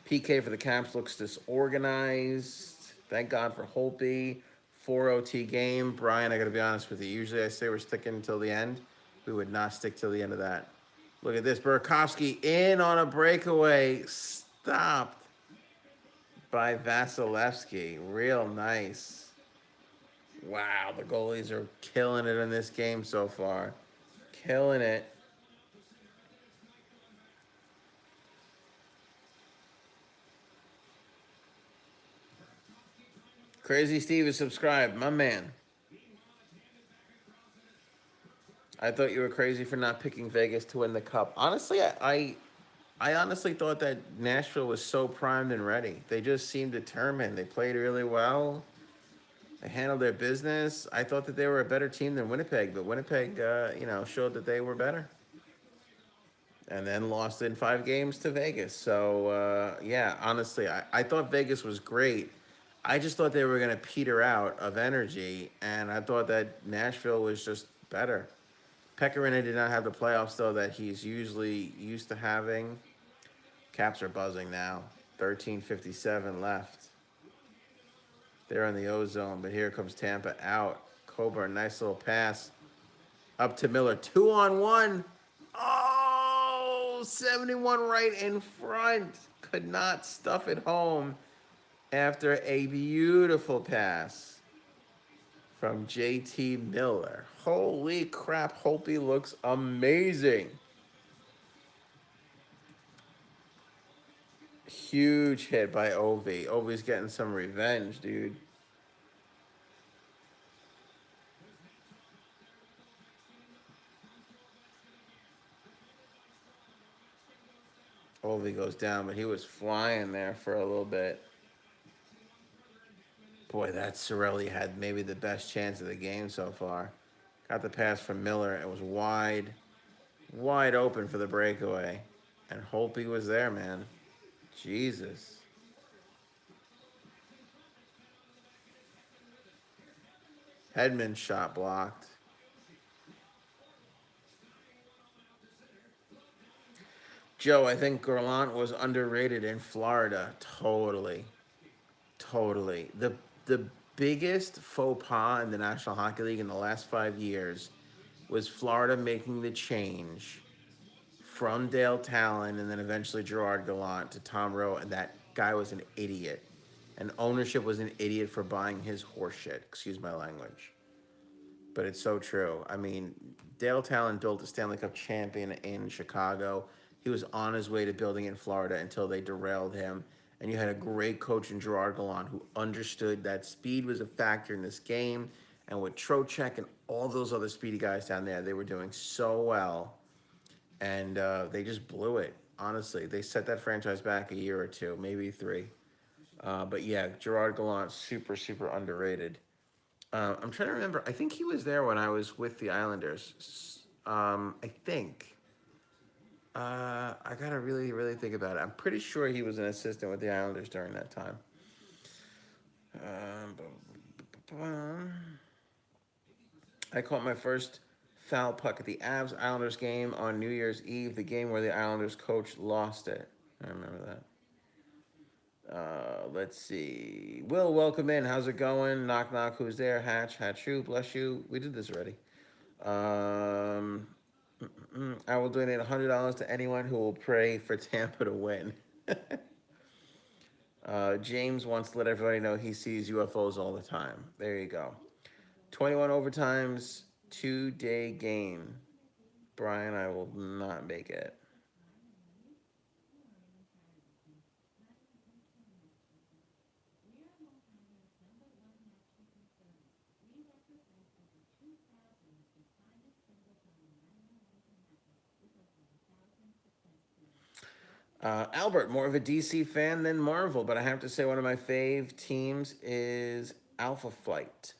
PK for the Caps looks disorganized. Thank God for Holtby. 4 OT game. Brian, I got to be honest with you. Usually I say we're sticking until the end. We would not stick till the end of that. Look at this. Burakovsky in on a breakaway. Stopped by Vasilevsky. Real nice. Wow, the goalies are killing it in this game so far. Killing it. Crazy Steve is subscribed. My man. I thought you were crazy for not picking Vegas to win the cup. Honestly, I honestly thought that Nashville was so primed and ready. They just seemed determined. They played really well. They handled their business. I thought that they were a better team than Winnipeg, but Winnipeg, showed that they were better. And then lost in 5 games to Vegas. So, yeah, honestly, I thought Vegas was great. I just thought they were going to peter out of energy, and I thought that Nashville was just better. Pecorino did not have the playoffs, though, that he's usually used to having. Caps are buzzing now. 13:57 left. They're in the O-zone, but here comes Tampa out. Coburn, nice little pass. Up to Miller. 2-on-1. Oh, 71 right in front. Could not stuff it home after a beautiful pass from JT Miller. Holy crap, Holtby looks amazing. Huge hit by Ovi. Ovi's getting some revenge, dude. Ovi goes down, but he was flying there for a little bit. Boy, that Sorelli had maybe the best chance of the game so far. Got the pass from Miller. It was wide, wide open for the breakaway. And Holtby was there, man. Jesus. Hedman shot blocked. Joe, I think Gallant was underrated in Florida. Totally. Totally. The biggest faux pas in the National Hockey League in the last 5 years was Florida making the change from Dale Talon and then eventually Gerard Gallant to Tom Rowe, and that guy was an idiot. And ownership was an idiot for buying his horseshit. Excuse my language. But it's so true. I mean, Dale Talon built a Stanley Cup champion in Chicago. He was on his way to building in Florida until they derailed him. And you had a great coach in Gerard Gallant who understood that speed was a factor in this game. And with Trocheck and all those other speedy guys down there, they were doing so well. And they just blew it, honestly. They set that franchise back a year or two, maybe three. But yeah, Gerard Gallant, super, super underrated. I'm trying to remember. I think he was there when I was with the Islanders. I think. I gotta really, really think about it. I'm pretty sure he was an assistant with the Islanders during that time. I caught my first foul puck at the Avs Islanders game on New Year's Eve, the game where the Islanders coach lost it. I remember that. Let's see. Will, welcome in. How's it going? Knock, knock. Who's there? Hatch, Hatchu, bless you. We did this already. I will donate $100 to anyone who will pray for Tampa to win. James wants to let everybody know he sees UFOs all the time. There you go. 21 overtimes, 2-day game. Brian, I will not make it. Albert, more of a DC fan than Marvel, but I have to say one of my fave teams is Alpha Flight.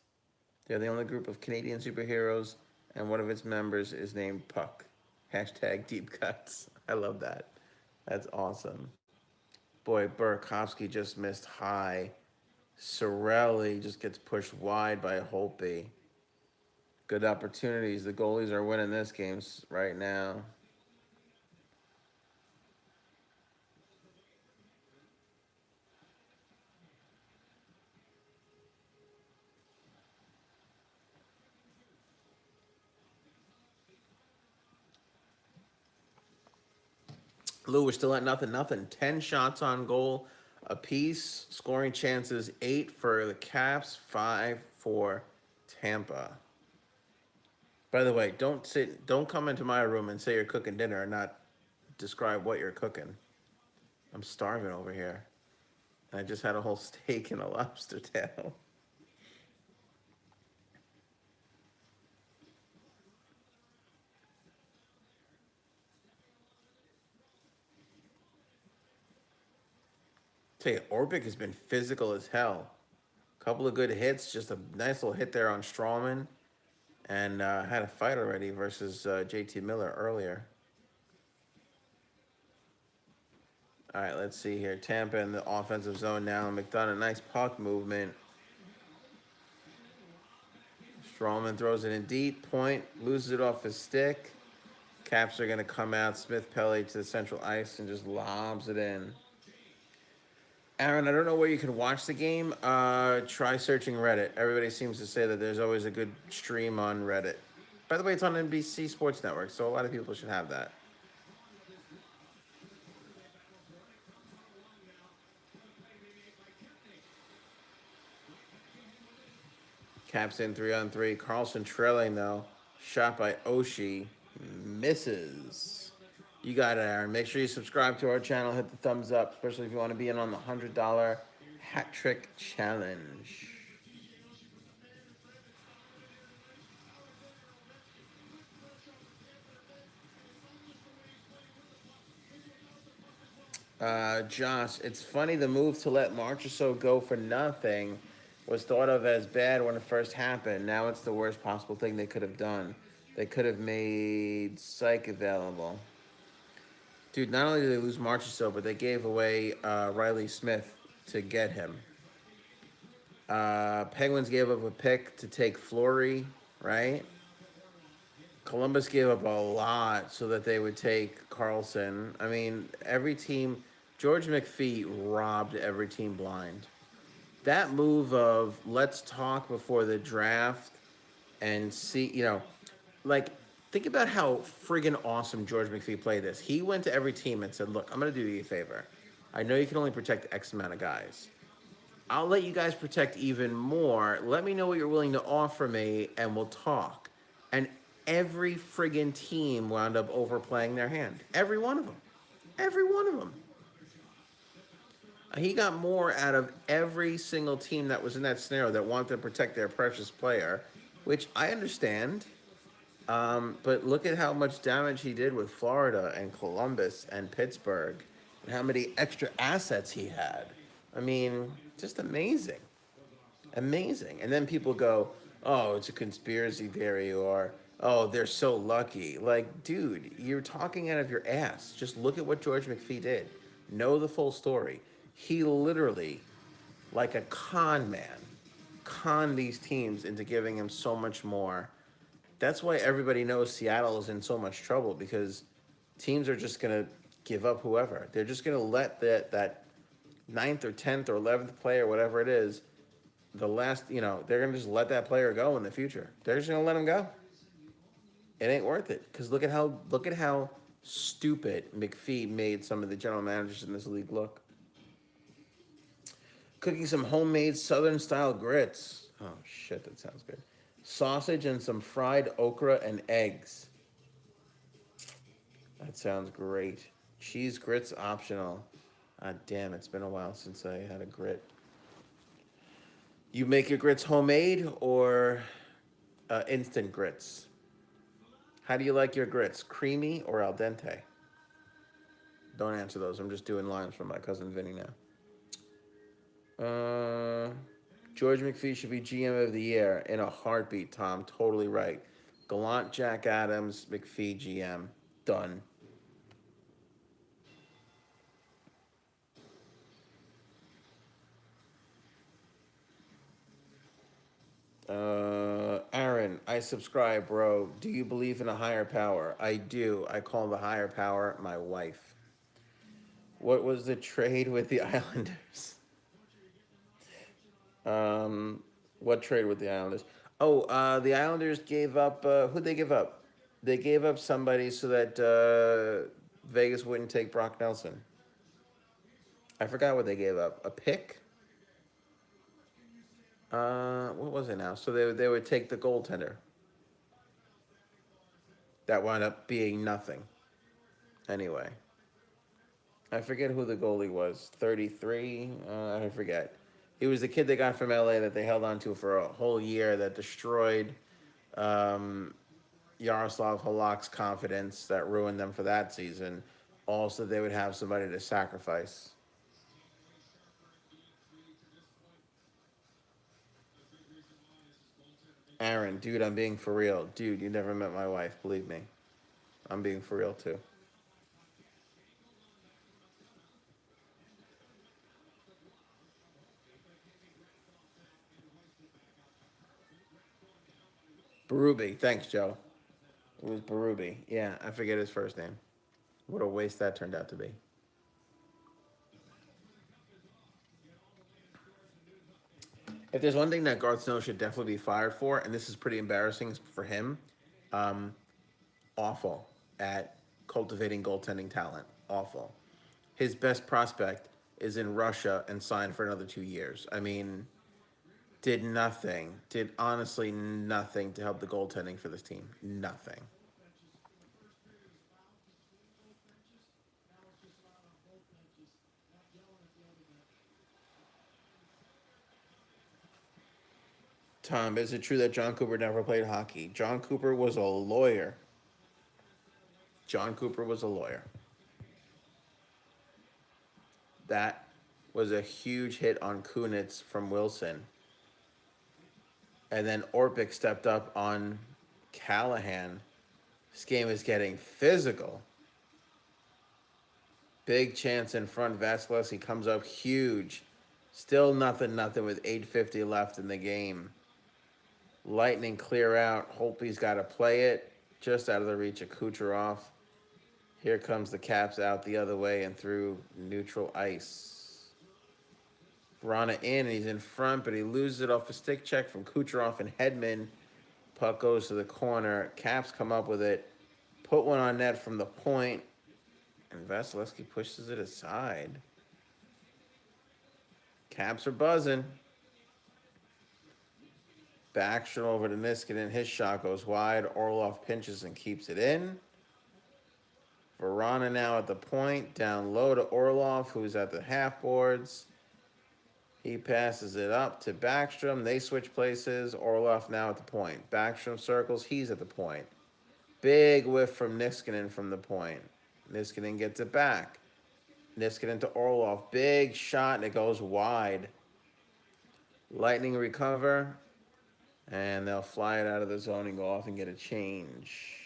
They're the only group of Canadian superheroes, and one of its members is named Puck. Hashtag deep cuts. I love that. That's awesome. Boy, Burakovsky just missed high. Sorelli just gets pushed wide by Holtby. Good opportunities. The goalies are winning this game right now. Lou, we're still at nothing. 10 shots on goal apiece. Scoring chances 8 for the Caps, 5 for Tampa. By the way, don't come into my room and say you're cooking dinner and not describe what you're cooking. I'm starving over here. And I just had a whole steak and a lobster tail. Tell you, Orpik has been physical as hell. Couple of good hits, just a nice little hit there on Strawman, and had a fight already versus JT Miller earlier. All right, let's see here. Tampa in the offensive zone now. McDonough, nice puck movement. Strawman throws it in deep. Point loses it off his stick. Caps are going to come out. Smith Pelly to the central ice and just lobs it in. Aaron, I don't know where you can watch the game. Try searching Reddit. Everybody seems to say that there's always a good stream on Reddit. By the way, it's on NBC Sports Network, so a lot of people should have that. Caps in 3-on-3. Carlson trailing, though. Shot by Oshie. Misses. You got it, Aaron. Make sure you subscribe to our channel. Hit the thumbs up, especially if you want to be in on the $100 hat trick challenge. Josh, it's funny the move to let Marchessault go for nothing was thought of as bad when it first happened. Now it's the worst possible thing they could have done. They could have made Psych available. Dude, not only did they lose Marchessault, but they gave away Riley Smith to get him. Penguins gave up a pick to take Fleury, right? Columbus gave up a lot so that they would take Carlson. I mean, every team, George McPhee robbed every team blind. That move of let's talk before the draft and see, like, think about how friggin' awesome George McPhee played this. He went to every team and said, look, I'm going to do you a favor. I know you can only protect X amount of guys. I'll let you guys protect even more. Let me know what you're willing to offer me, and we'll talk. And every friggin' team wound up overplaying their hand. Every one of them. Every one of them. He got more out of every single team that was in that scenario that wanted to protect their precious player, which I understand. But look at how much damage he did with Florida and Columbus and Pittsburgh and how many extra assets he had. I mean, just amazing. Amazing. And then people go, oh, it's a conspiracy theory, or, oh, they're so lucky. Like, dude, you're talking out of your ass. Just look at what George McPhee did. Know the full story. He literally, like a con man, conned these teams into giving him so much more. That's why everybody knows Seattle is in so much trouble, because teams are just going to give up whoever. They're just going to let that 9th or 10th or 11th player, whatever it is, they're going to just let that player go in the future. They're just going to let him go. It ain't worth it, because look at how stupid McPhee made some of the general managers in this league look. Cooking some homemade Southern-style grits. Oh, shit, that sounds good. Sausage and some fried okra and eggs. That sounds great. Cheese grits optional. Ah, damn, it's been a while since I had a grit. You make your grits homemade or instant grits? How do you like your grits? Creamy or al dente? Don't answer those. I'm just doing lines from my cousin Vinny now. George McPhee should be GM of the year in a heartbeat, Tom. Totally right. Gallant, Jack Adams, McPhee GM. Done. Aaron, I subscribe, bro. Do you believe in a higher power? I do. I call the higher power my wife. What was the trade with the Islanders? What trade with the Islanders? Oh, the Islanders gave up. Who'd they give up? They gave up somebody so that Vegas wouldn't take Brock Nelson. I forgot what they gave up. A pick? What was it now? So they would take the goaltender. That wound up being nothing. Anyway, I forget who the goalie was. 33? I forget. He was the kid they got from LA that they held on to for a whole year that destroyed Yaroslav Halak's confidence, that ruined them for that season. Also, they would have somebody to sacrifice. Aaron, dude, I'm being for real. Dude, you never met my wife, believe me. I'm being for real, too. Berube. Thanks, Joe. It was Berube. Yeah, I forget his first name. What a waste that turned out to be. If there's one thing that Garth Snow should definitely be fired for, and this is pretty embarrassing for him, um, awful at cultivating goaltending talent. Awful. His best prospect is in Russia and signed for another 2 years. I mean, did nothing. Did honestly nothing to help the goaltending for this team. Nothing. Tom, is it true that John Cooper never played hockey? John Cooper was a lawyer. John Cooper was a lawyer. That was a huge hit on Kunitz from Wilson. And then Orpik stepped up on Callahan. This game is getting physical. Big chance in front. Vasilevsky comes up huge. Still nothing with 8:50 left in the game. Lightning clear out. Holtby's got to play it. Just out of the reach of Kucherov. Here comes the Caps out the other way and through neutral ice. Vrana in, and he's in front, but he loses it off a stick check from Kucherov and Hedman. Puck goes to the corner. Caps come up with it. Put one on net from the point, and Vasilevsky pushes it aside. Caps are buzzing. Backstrom over to Niskanen. His shot goes wide. Orlov pinches and keeps it in. Vrana now at the point. Down low to Orlov, who's at the half boards. He passes it up to Backstrom. They switch places. Orlov now at the point. Backstrom circles. He's at the point. Big whiff from Niskanen from the point. Niskanen gets it back. Niskanen to Orlov. Big shot, and it goes wide. Lightning recover. And they'll fly it out of the zone and go off and get a change.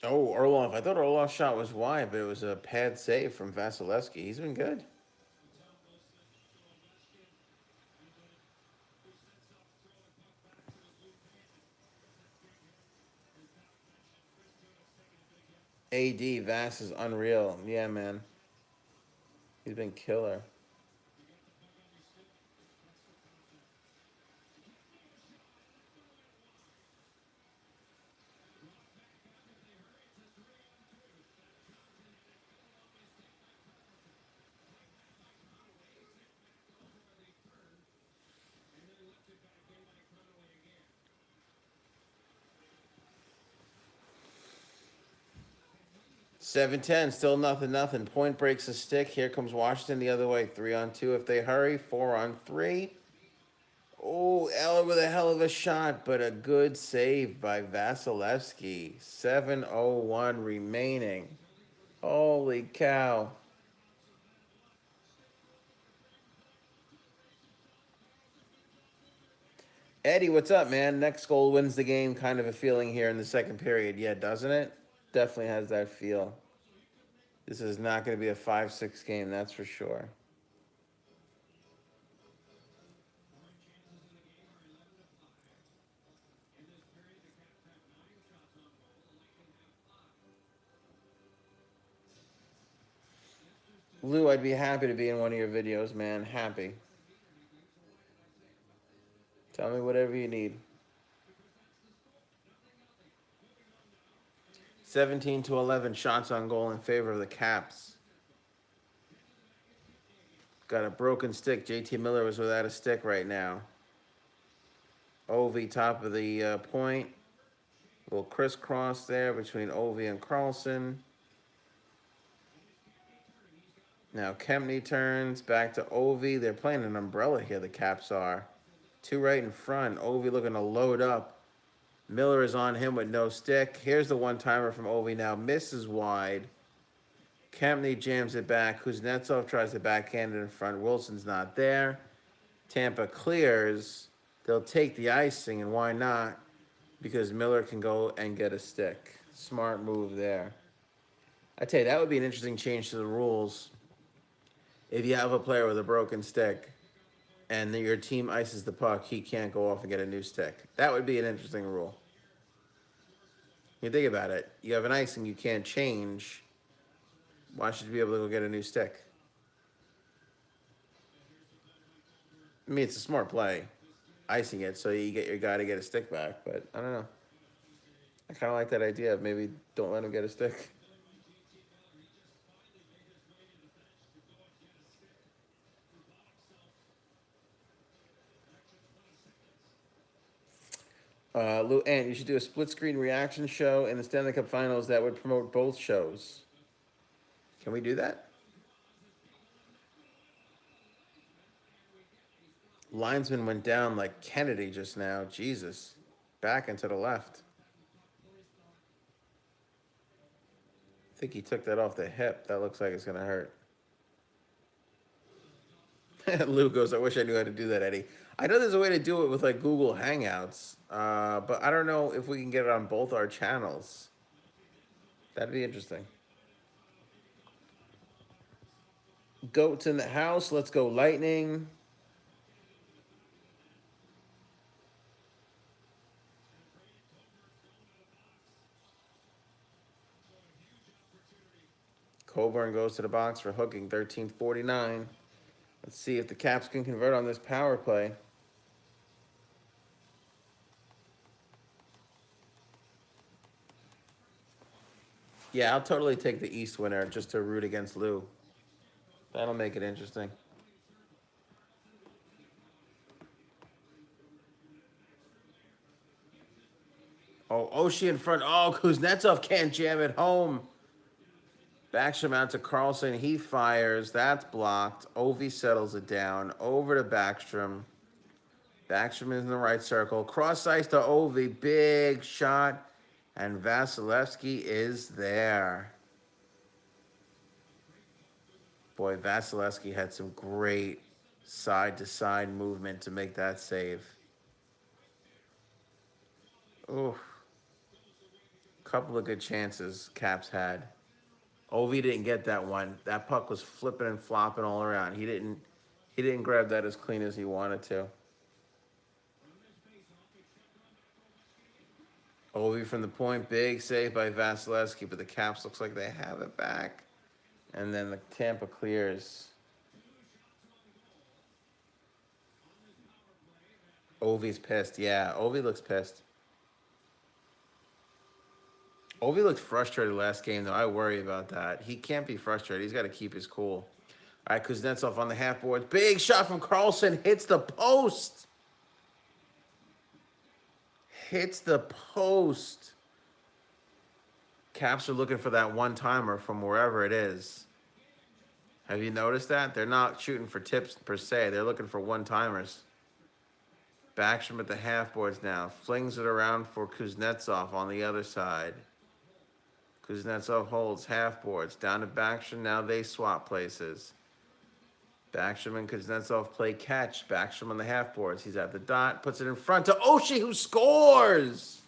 Oh, Orlov. I thought Orlov's shot was wide, but it was a pad save from Vasilevsky. He's been good. AD, Vass is unreal. Yeah, man. He's been killer. Seven ten, still nothing. Point breaks a stick. Here comes Washington the other way. 3-on-2 if they hurry. 4-on-3. Oh, Eller with a hell of a shot, but a good save by Vasilevsky. 7:01 remaining. Holy cow. Eddie, what's up, man? Next goal wins the game. Kind of a feeling here in the second period. Yeah, doesn't it? Definitely has that feel. This is not going to be a 5-6 game, that's for sure. Lou, I'd be happy to be in one of your videos, man. Happy. Tell me whatever you need. 17-11 shots on goal in favor of the Caps. Got a broken stick. JT Miller was without a stick right now. Ovi top of the point. A little crisscross there between Ovi and Carlson. Now Kempney turns back to Ovi. They're playing an umbrella here, the Caps are. Two right in front. Ovi looking to load up. Miller is on him with no stick. Here's the one-timer from Ovi now. Misses wide. Kempney jams it back. Kuznetsov tries to backhand it in front. Wilson's not there. Tampa clears. They'll take the icing, and why not? Because Miller can go and get a stick. Smart move there. I tell you, that would be an interesting change to the rules. If you have a player with a broken stick and your team ices the puck, he can't go off and get a new stick. That would be an interesting rule. You think about it. You have an icing you can't change. Why should you be able to go get a new stick? I mean, it's a smart play, icing it so you get your guy to get a stick back. But I don't know. I kind of like that idea of maybe don't let him get a stick. Lou Ant, you should do a split screen reaction show in the Stanley Cup Finals that would promote both shows. Can we do that? Linesman went down like Kennedy just now. Jesus. Back and to the left. I think he took that off the hip. That looks like it's going to hurt. Lou goes, I wish I knew how to do that, Eddie. I know there's a way to do it with like Google Hangouts, but I don't know if we can get it on both our channels. That'd be interesting. Goats in the house. Let's go Lightning. Coburn goes to the box for hooking, 13:49. Let's see if the Caps can convert on this power play. Yeah, I'll totally take the East winner just to root against Lou. That'll make it interesting. Oh, Oshie in front. Oh, Kuznetsov can't jam it home. Backstrom out to Carlson. He fires. That's blocked. Ovi settles it down. Over to Backstrom. Backstrom is in the right circle. Cross ice to Ovi. Big shot. And Vasilevsky is there. Boy, Vasilevsky had some great side-to-side movement to make that save. Ooh. Couple of good chances Caps had. Ovi didn't get that one. That puck was flipping and flopping all around. He didn't grab that as clean as he wanted to. Ovi from the point, big save by Vasilevsky, but the Caps looks like they have it back. And then the Tampa clears. Ovi's pissed. Yeah, Ovi looks pissed. Ovi looked frustrated last game, though. I worry about that. He can't be frustrated. He's got to keep his cool. All right, Kuznetsov on the half boards. Big shot from Carlson. Hits the post. Hits the post. Caps are looking for that one-timer from wherever it is. Have you noticed that? They're not shooting for tips per se. They're looking for one-timers. Backstrom at the half boards now. Flings it around for Kuznetsov on the other side. Kuznetsov holds half boards. Down to Backstrom. Now they swap places. Backstrom and Kuznetsov play catch. Backstrom on the half boards. He's at the dot. Puts it in front to Oshie, who scores!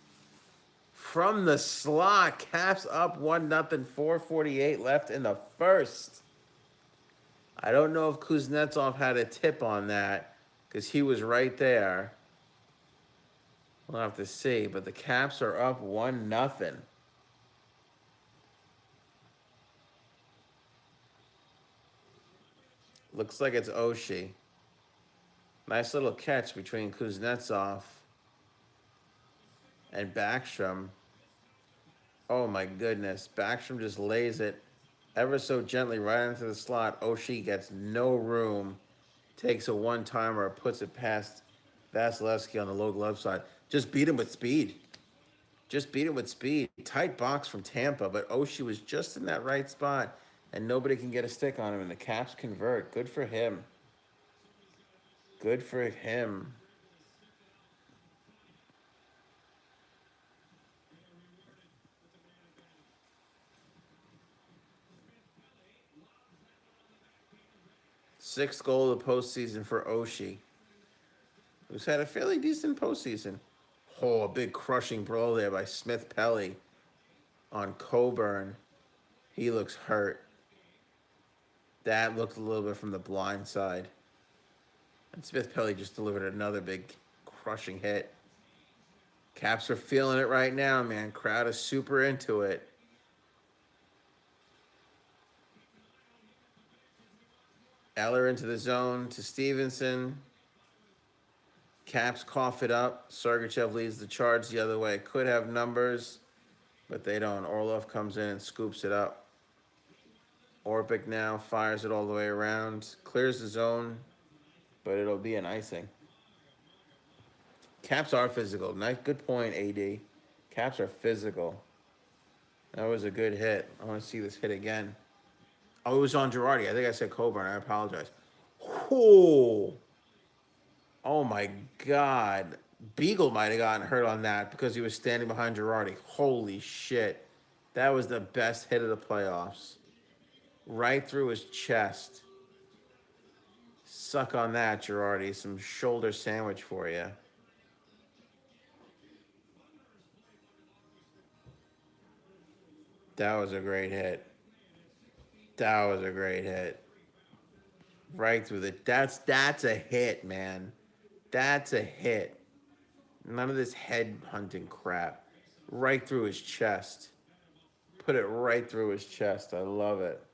From the slot. Caps up 1-0. 4:48 left in the first. I don't know if Kuznetsov had a tip on that because he was right there. We'll have to see. But the Caps are up 1-0. Looks like it's Oshie. Nice little catch between Kuznetsov and Backstrom. Oh my goodness. Backstrom just lays it ever so gently right into the slot. Oshie gets no room. Takes a one-timer, puts it past Vasilevsky on the low glove side. Just beat him with speed. Just beat him with speed. Tight box from Tampa, but Oshie was just in that right spot, and nobody can get a stick on him, and the Caps convert. Good for him. Good for him. Sixth goal of the postseason for Oshie, who's had a fairly decent postseason. Oh, a big crushing blow there by Smith Pelly on Coburn. He looks hurt. That looked a little bit from the blind side. And Smith Pelly just delivered another big crushing hit. Caps are feeling it right now, man. Crowd is super into it. Eller into the zone to Stevenson. Caps cough it up. Sergachev leads the charge the other way. Could have numbers, but they don't. Orlov comes in and scoops it up. Orpik now fires it all the way around. Clears the zone, but it'll be an icing. Caps are physical. Nice, good point, AD. Caps are physical. That was a good hit. I want to see this hit again. Oh, it was on Girardi. I think I said Coburn. I apologize. Oh, oh my God. Beagle might have gotten hurt on that because he was standing behind Girardi. Holy shit. That was the best hit of the playoffs. Right through his chest. Suck on that, Girardi. Some shoulder sandwich for you. That was a great hit. That was a great hit. Right through the. That's a hit, man. That's a hit. None of this head hunting crap. Right through his chest. Put it right through his chest. I love it.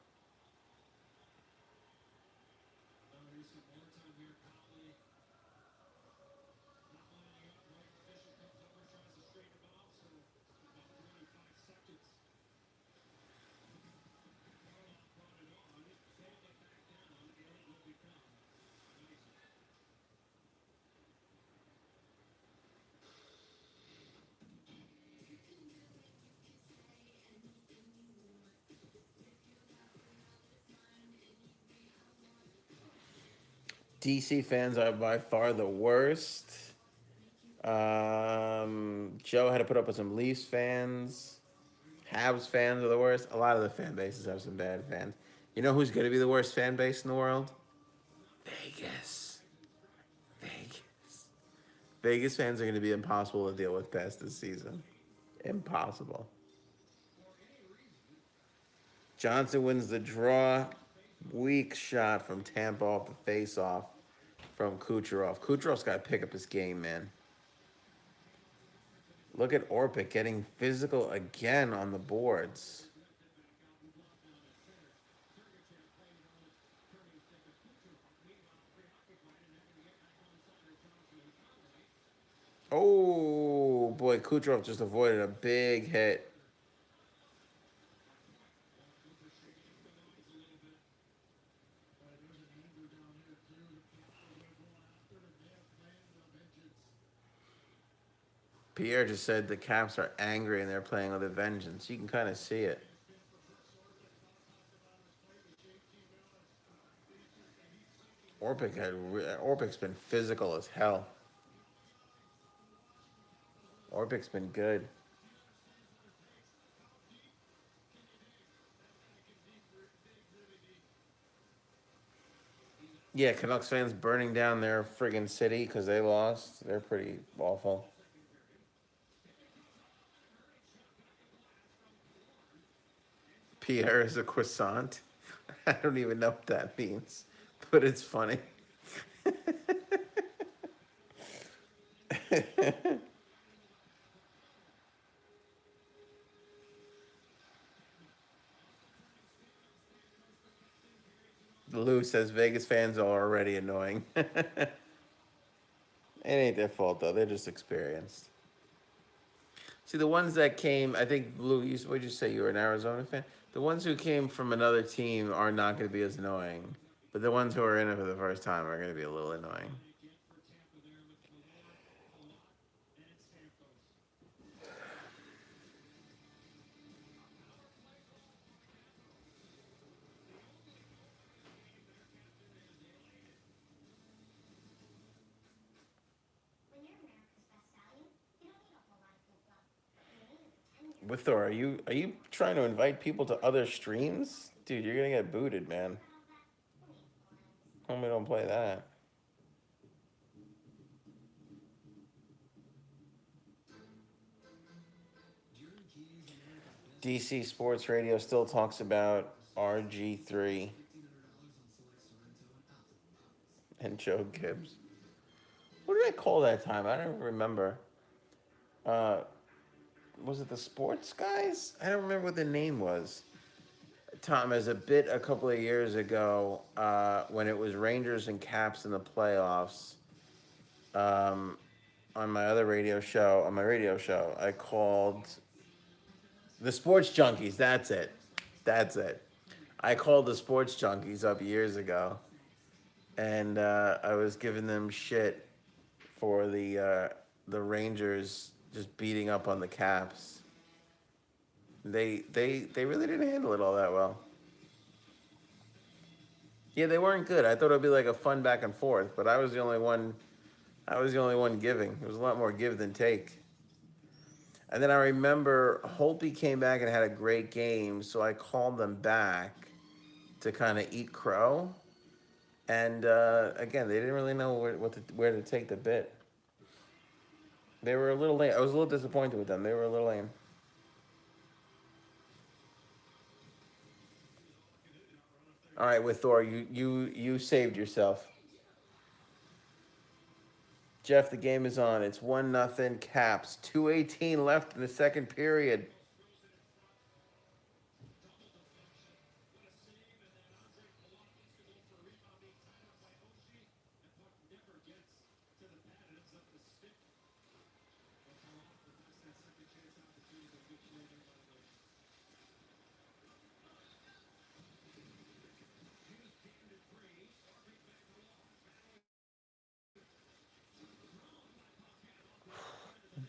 DC fans are by far the worst. Joe had to put up with some Leafs fans. Habs fans are the worst. A lot of the fan bases have some bad fans. You know who's going to be the worst fan base in the world? Vegas. Vegas. Vegas fans are going to be impossible to deal with past this season. Impossible. Johnson wins the draw. Weak shot from Tampa off the face-off from Kucherov. Kucherov's got to pick up his game, man. Look at Orpik getting physical again on the boards. Oh, boy, Kucherov just avoided a big hit. Pierre just said the Caps are angry and they're playing with a vengeance. You can kind of see it. Orpik's been physical as hell. Orpik's been good. Yeah, Canucks fans burning down their friggin' city because they lost. They're pretty awful. Pierre is a croissant. I don't even know what that means, but it's funny. Lou says Vegas fans are already annoying. It ain't their fault though; they're just experienced. See, the ones that came, I think Lou, what'd you say? You were an Arizona fan. The ones who came from another team are not going to be as annoying, but the ones who are in it for the first time are going to be a little annoying. Withor, are you trying to invite people to other streams? Dude, you're gonna get booted, man. Homie, don't play that. DC Sports Radio still talks about RG3 and Joe Gibbs. What did I call that time? I don't remember. Uh, was it the sports guys? I don't remember what the name was. Tom, as a bit a couple of years ago, when it was Rangers and Caps in the playoffs, um, on my radio show, I called the Sports Junkies. That's it. That's it. I called the Sports Junkies up years ago, and I was giving them shit for the Rangers just beating up on the Caps. They really didn't handle it all that well. Yeah, they weren't good. I thought it'd be like a fun back and forth, but I was the only one. I was the only one giving. It was a lot more give than take. And then I remember Holtby came back and had a great game, so I called them back to kind of eat crow. And again, they didn't really know where to take the bit. They were a little lame. I was a little disappointed with them. They were a little lame. All right, with Thor, you saved yourself. Jeff, the game is on. It's 1-0 Caps. 2:18 left in the second period.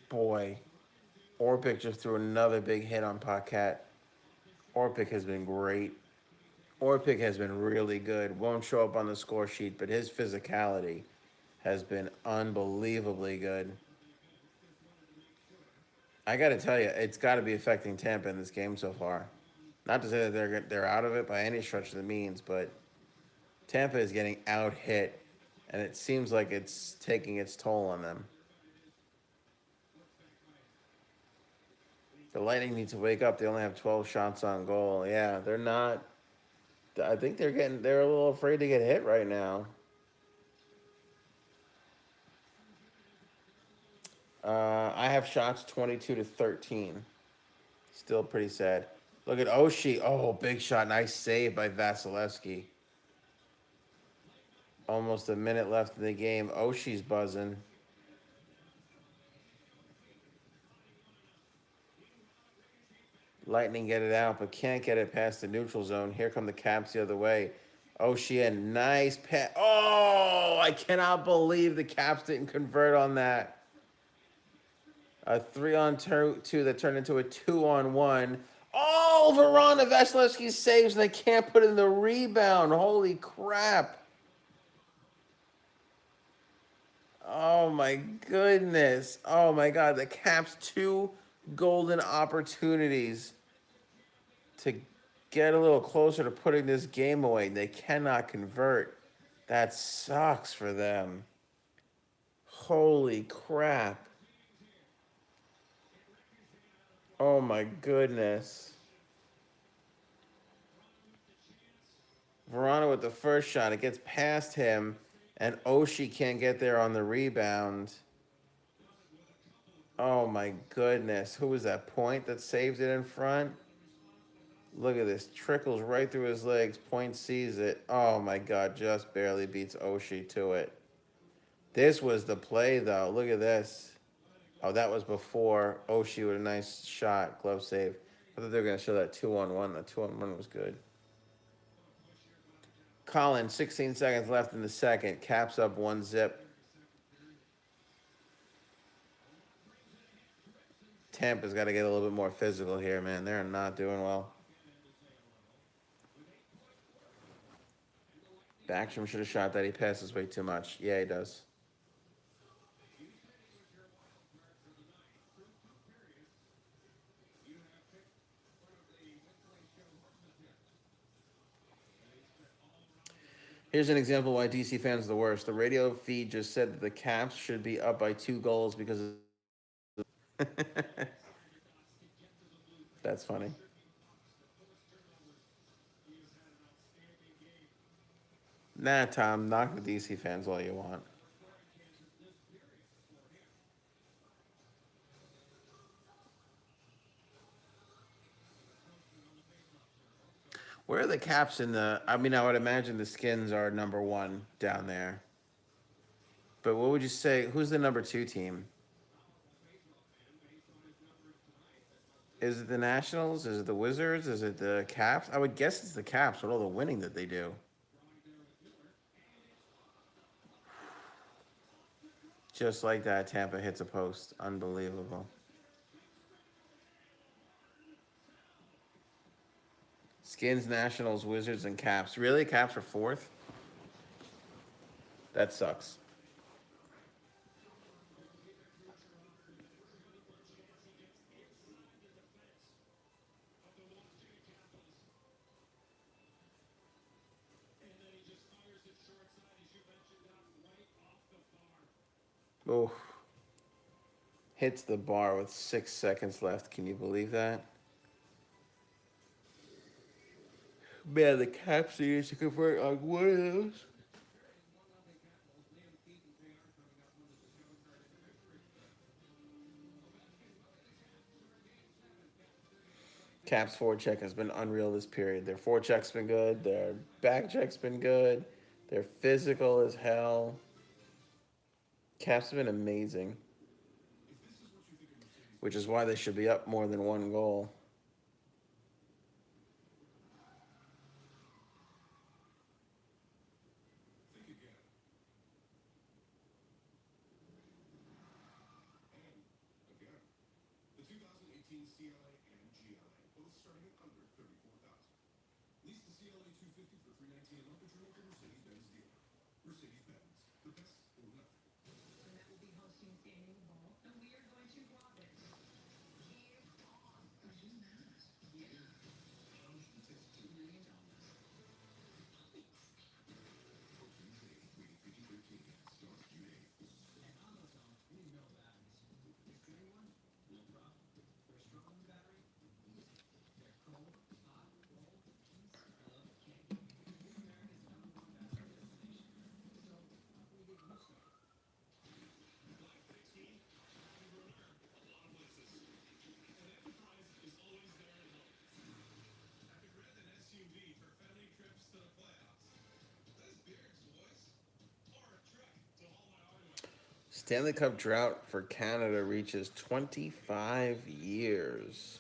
Boy, Orpik just threw another big hit on Paquette. Orpik has been great. Orpik has been really good. Won't show up on the score sheet, but his physicality has been unbelievably good. I got to tell you, it's got to be affecting Tampa in this game so far. Not to say that they're out of it by any stretch of the means, but Tampa is getting out hit, and it seems like it's taking its toll on them. The Lightning need to wake up. They only have 12 shots on goal. Yeah, they're not. I think they're a little afraid to get hit right now. I have shots 22-13. Still pretty sad. Look at Oshie. Oh, big shot. Nice save by Vasilevsky. Almost a minute left in the game. Oshie's buzzing. Lightning get it out, but can't get it past the neutral zone. Here come the Caps the other way. Oshie, nice pass. Oh, I cannot believe the Caps didn't convert on that. A 3-on-2 that turned into a 2-on-1. Oh, Verona Vasilevsky saves, and they can't put in the rebound. Holy crap. Oh, my goodness. Oh, my God. The Caps 2 golden opportunities to get a little closer to putting this game away. They cannot convert. That sucks for them. Holy crap. Oh my goodness. Verona with the first shot. It gets past him, and Oshie can't get there on the rebound. Oh my goodness. Who was that Point that saved it in front? Look at this. Trickles right through his legs. Point sees it. Oh my God. Just barely beats Oshie to it. This was the play, though. Look at this. Oh, that was before Oshie with a nice shot. Glove save. I thought they were going to show that 2-on-1. The 2-on-1 was good. Collins, 16 seconds left in the second. Caps up 1-0. Tampa's got to get a little bit more physical here, man. They're not doing well. Backstrom should have shot that. He passes way too much. Yeah, he does. Here's an example why DC fans are the worst. The radio feed just said that the Caps should be up by 2 goals because of. That's funny. Nah, Tom, knock the DC fans all you want. Where are the Caps in the? I mean, I would imagine the Skins are number one down there. But what would you say? Who's the number two team? Is it the Nationals? Is it the Wizards? Is it the Caps? I would guess it's the Caps with all the winning that they do. Just like that, Tampa hits a post. Unbelievable. Skins, Nationals, Wizards, and Caps. Really? Caps are fourth? That sucks. Oh, hits the bar with 6 seconds left. Can you believe that? Man, the Caps need to convert on one of those. Caps forecheck has been unreal this period. Their forecheck's been good. Their back check's been good. They're physical as hell. Caps have been amazing, which is why they should be up more than 1 goal. Stanley Cup drought for Canada reaches 25 years.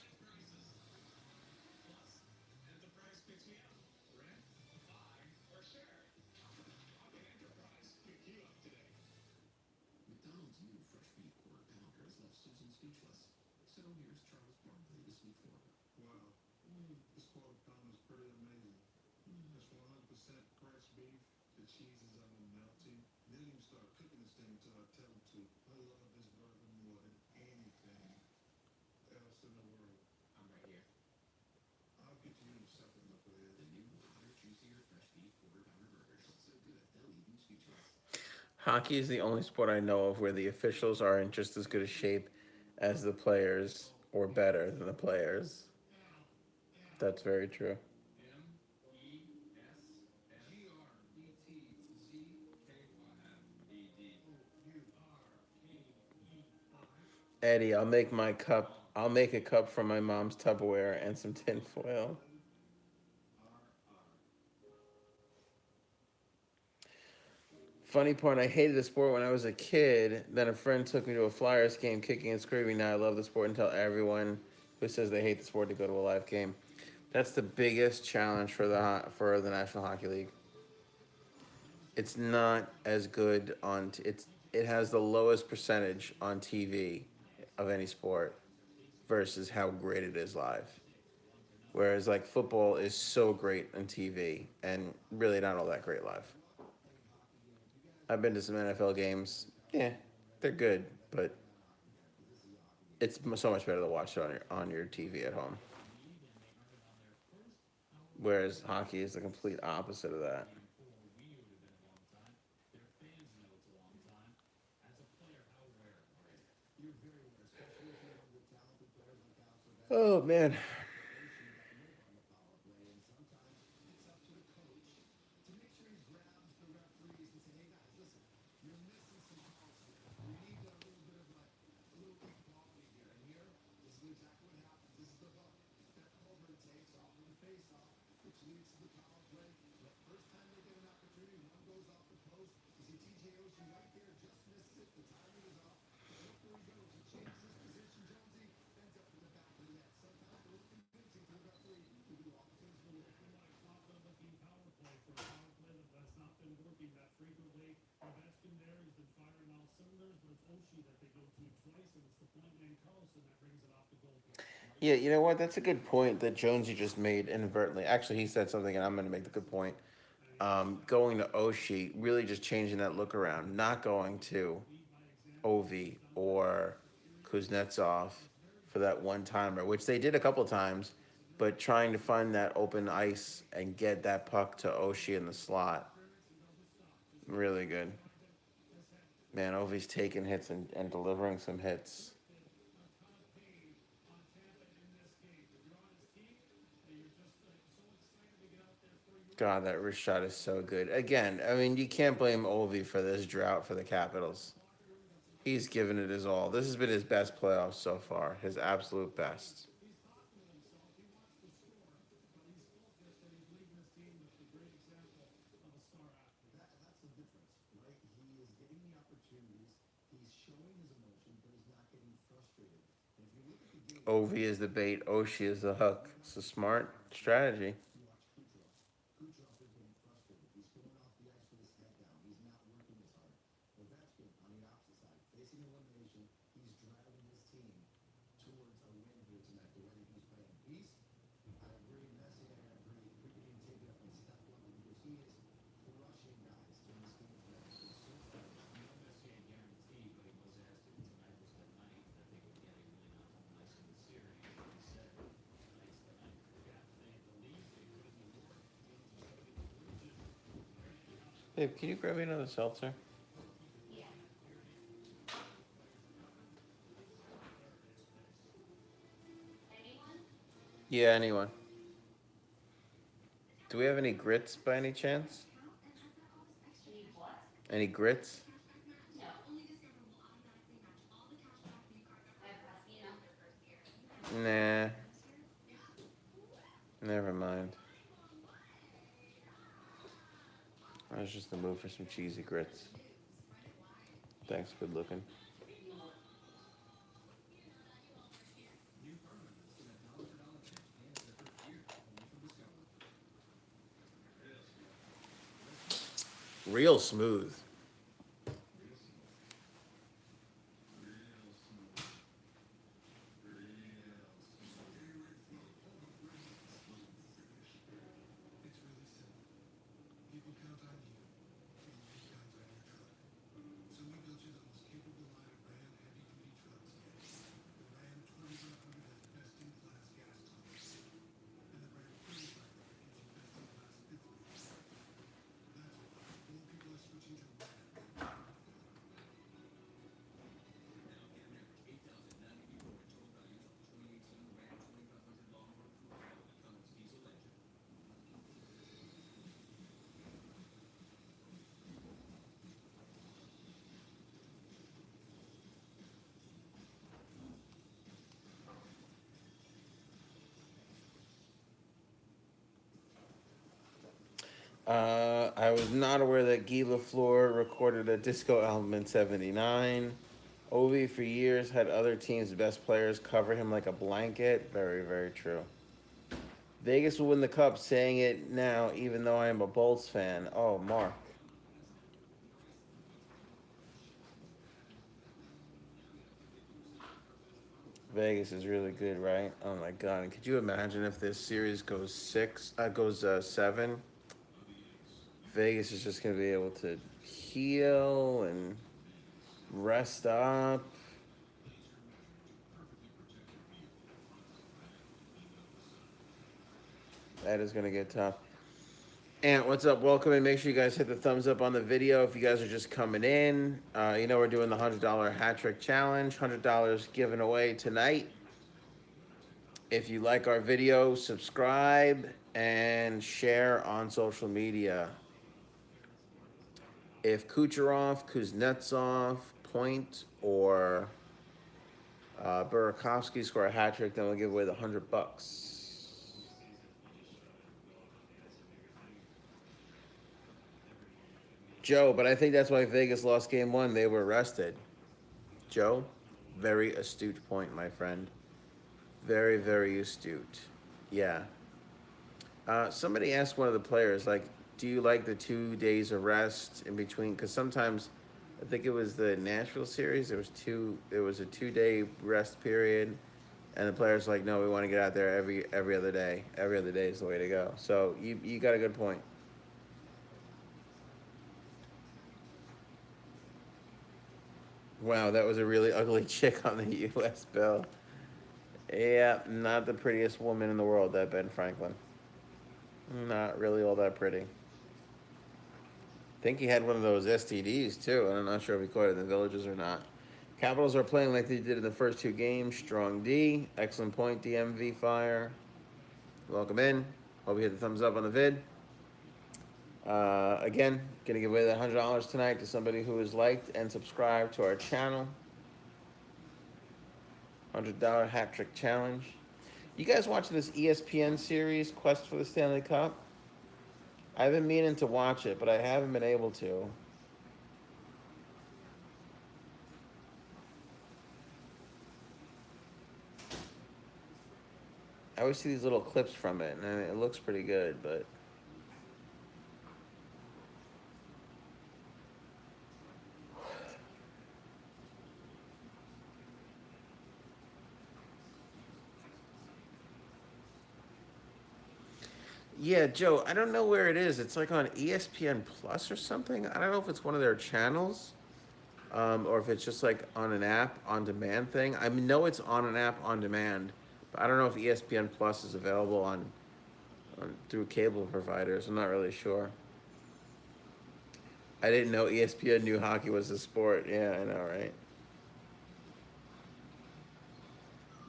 Hockey is the only sport I know of where the officials are in just as good a shape as the players or better than the players. That's very true. Eddie, I'll make my cup. I'll make a cup from my mom's Tupperware and some tin foil. Funny part, I hated the sport when I was a kid. Then a friend took me to a Flyers game, kicking and screaming. Now I love the sport and tell everyone who says they hate the sport to go to a live game. That's the biggest challenge for the National Hockey League. It's not as good on. It has the lowest percentage on TV of any sport versus how great it is live. Whereas like football is so great on TV and really not all that great live. I've been to some NFL games. Yeah, they're good, but it's so much better to watch it on your TV at home. Whereas hockey is the complete opposite of that. Oh man. Yeah, you know what? That's a good point that Jonesy just made inadvertently. Actually, he said something, and I'm going to make the good point. Going to Oshie, really just changing that look around, not going to Ovi or Kuznetsov for that one timer, which they did a couple times, but trying to find that open ice and get that puck to Oshie in the slot, really good. Man, Ovi's taking hits and delivering some hits. God, that wrist shot is so good. Again, I mean, you can't blame Ovi for this drought for the Capitals. He's given it his all. This has been his best playoffs so far, his absolute best. Ovi is the bait, Oshie is the hook. It's a smart strategy. Babe, can you grab me another seltzer? Yeah. Anyone? Yeah, anyone. Do we have any grits by any chance? Need what? Any grits? No. I have Pasino. Nah, never mind. I was just in the mood for some cheesy grits. Thanks, good looking. Real smooth. I was not aware that Guy Lafleur recorded a disco album in '79. Ovi for years had other teams' best players cover him like a blanket. Very, very true. Vegas will win the cup, saying it now, even though I am a Bolts fan. Oh, Mark. Vegas is really good, right? Oh my god! And could you imagine if this series goes seven? Vegas is just gonna be able to heal and rest up. That is gonna get tough. Ant, what's up? Welcome, and make sure you guys hit the thumbs up on the video if you guys are just coming in. You know we're doing the $100 hat trick challenge. $100 given away tonight. If you like our video, subscribe and share on social media. If Kucherov, Kuznetsov, Point, or Burakovsky score a hat trick, then we'll give away the $100. Joe, but I think that's why Vegas lost game one. They were rested. Joe, very astute point, my friend. Very, very astute. Yeah. Somebody asked one of the players, like, do you like the 2 days of rest in between? Because sometimes, I think it was the Nashville series. There was a 2 day rest period, and the players like, no, we want to get out there every other day. Every other day is the way to go. So you got a good point. Wow, that was a really ugly chick on the U.S. bill. Yeah, not the prettiest woman in the world, that Ben Franklin. Not really all that pretty. Think he had one of those STDs too. I'm not sure if he caught it in the Villages or not. Capitals are playing like they did in the first two games. Strong D. Excellent point, DMV Fire. Welcome in. Hope you hit the thumbs up on the vid. Again, gonna give away that $100 tonight to somebody who has liked and subscribed to our channel. $100 hat trick challenge. You guys watching this ESPN series, Quest for the Stanley Cup? I've been meaning to watch it, but I haven't been able to. I always see these little clips from it, and it looks pretty good, but yeah, Joe, I don't know where it is. It's like on ESPN Plus or something. I don't know if it's one of their channels, or if it's just like on an app on demand thing. I know it's on an app on demand, but I don't know if ESPN Plus is available on through cable providers. I'm not really sure. I didn't know ESPN knew hockey was a sport. Yeah, I know, right?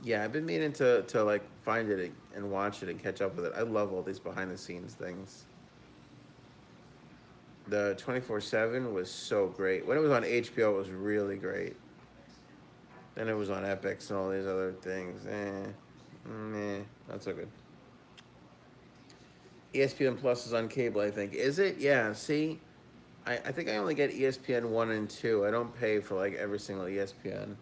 Yeah, I've been meaning to like find it and watch it and catch up with it. I love all these behind the scenes things. The 24/7 was so great. When it was on HBO, it was really great. Then it was on Epics and all these other things. Not so good. ESPN Plus is on cable, I think. Is it? Yeah. See, I think I only get ESPN one and two. I don't pay for like every single ESPN.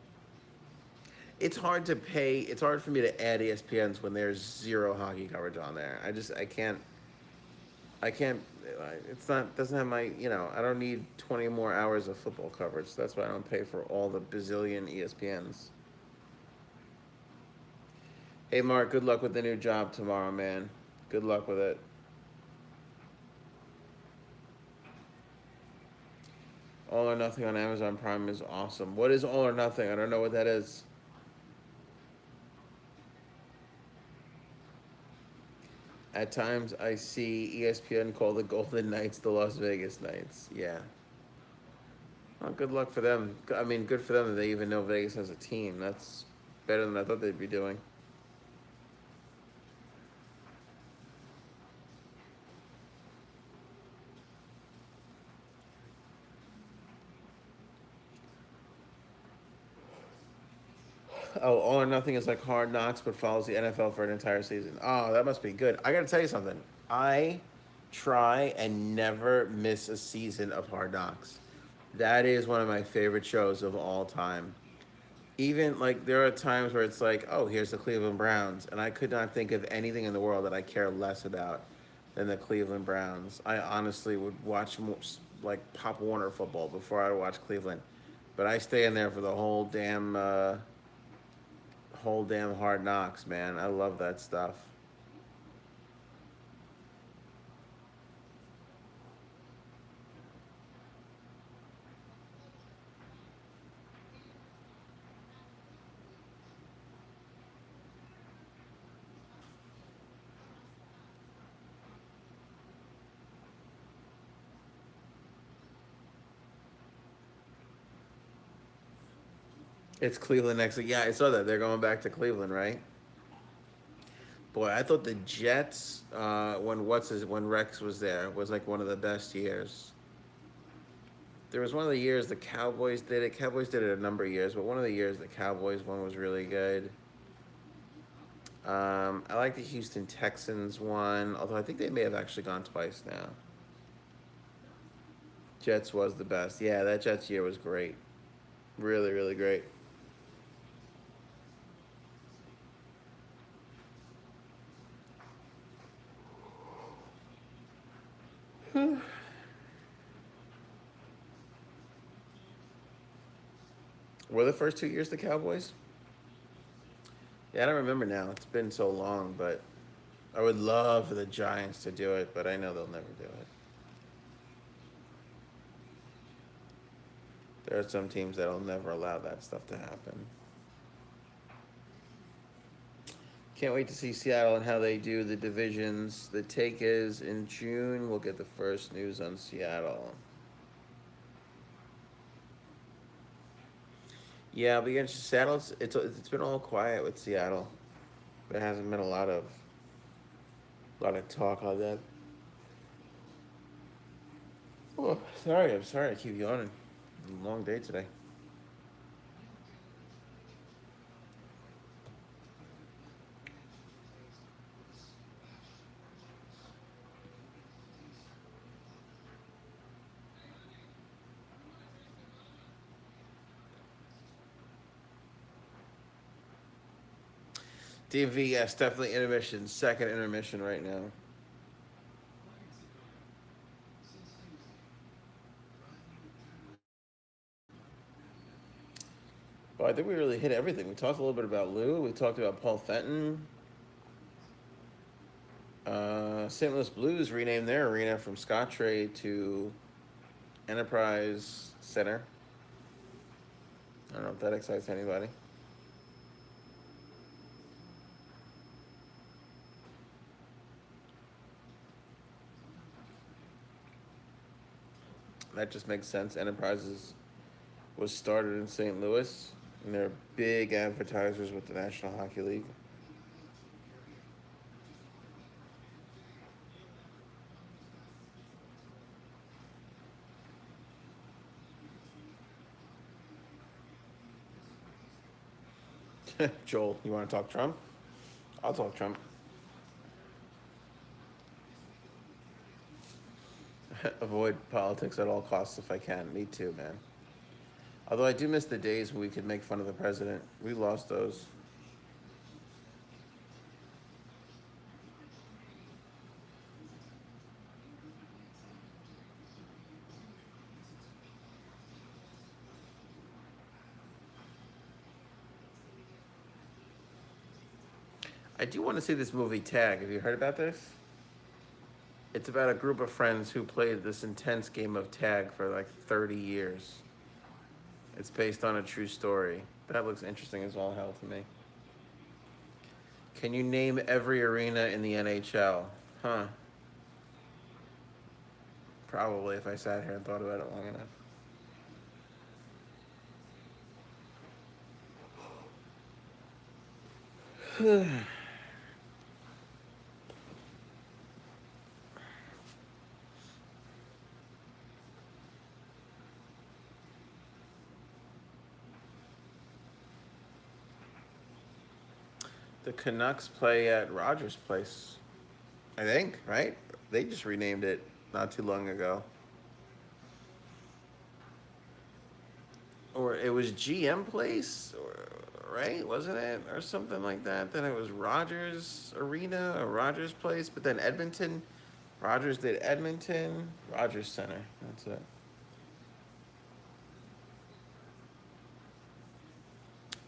It's hard to pay. It's hard for me to add ESPNs when there's zero hockey coverage on there. I can't. I can't. It's not. Doesn't have my. I don't need 20 more hours of football coverage. So that's why I don't pay for all the bazillion ESPNs. Hey, Mark. Good luck with the new job tomorrow, man. Good luck with it. All or Nothing on Amazon Prime is awesome. What is All or Nothing? I don't know what that is. At times, I see ESPN call the Golden Knights the Las Vegas Knights. Yeah. Well, good luck for them. I mean, good for them that they even know Vegas has a team. That's better than I thought they'd be doing. Oh, All or Nothing is like Hard Knocks, but follows the NFL for an entire season. Oh, that must be good. I got to tell you something. I try and never miss a season of Hard Knocks. That is one of my favorite shows of all time. Even like there are times where it's like, oh, here's the Cleveland Browns, and I could not think of anything in the world that I care less about than the Cleveland Browns. I honestly would watch more, like Pop Warner football before I would watch Cleveland, but I stay in there for the whole damn Hard Knocks, man. I love that stuff. It's Cleveland next week. Yeah, I saw that they're going back to Cleveland, right? Boy, I thought the Jets, when Rex was there, was like one of the best years. There was one of the years the Cowboys did it. Cowboys did it a number of years, but one of the years the Cowboys one was really good. I like the Houston Texans one, although I think they may have actually gone twice now. Jets was the best. Yeah, that Jets year was great. Really, really great. Were the first 2 years the Cowboys? Yeah, I don't remember now. It's been so long, but I would love for the Giants to do it, but I know they'll never do it. There are some teams that'll never allow that stuff to happen. Can't wait to see Seattle and how they do the divisions. The take is in June. We'll get the first news on Seattle. Yeah, but against Seattle, it's been all quiet with Seattle. There hasn't been a lot of talk on that. Oh, sorry. I'm sorry. I keep yawning. Long day today. DV, yes, definitely intermission. Second intermission right now. Well, I think we really hit everything. We talked a little bit about Lou. We talked about Paul Fenton. St. Louis Blues renamed their arena from Scottrade to Enterprise Center. I don't know if that excites anybody. That just makes sense. Enterprises was started in St. Louis, and they're big advertisers with the National Hockey League. Joel, you want to talk Trump? I'll talk Trump. Avoid politics at all costs if I can. Me too, man. Although I do miss the days when we could make fun of the president. We lost those. I do want to see this movie Tag. Have you heard about this? It's about a group of friends who played this intense game of tag for like 30 years. It's based on a true story. That looks interesting as all hell to me. Can you name every arena in the NHL? Huh. Probably if I sat here and thought about it long enough. The Canucks play at Rogers Place, I think, right? They just renamed it not too long ago. Or it was GM Place, right? Wasn't it? Or something like that. Then it was Rogers Arena or Rogers Place. But then Edmonton, Rogers did Edmonton, Rogers Center. That's it.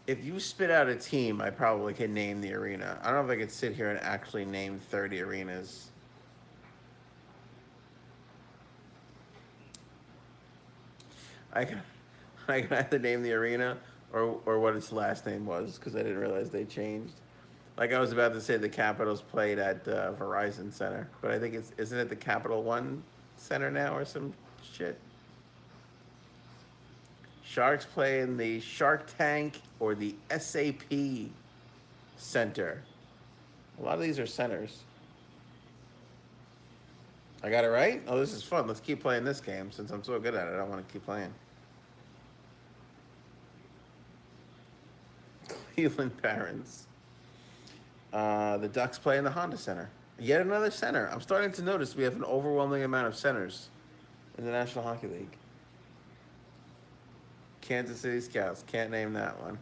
If you spit out a team, I probably can name the arena. I don't know if I could sit here and actually name 30 arenas. I can, I can either name the arena or what its last name was because I didn't realize they changed. Like I was about to say, the Capitals played at Verizon Center, but I think isn't it the Capital One Center now or some shit? Sharks play in the Shark Tank or the SAP Center. A lot of these are centers. I got it right? Oh, this is fun. Let's keep playing this game since I'm so good at it. I want to keep playing. Cleveland Barons. The Ducks play in the Honda Center. Yet another center. I'm starting to notice we have an overwhelming amount of centers in the National Hockey League. Kansas City Scouts. Can't name that one.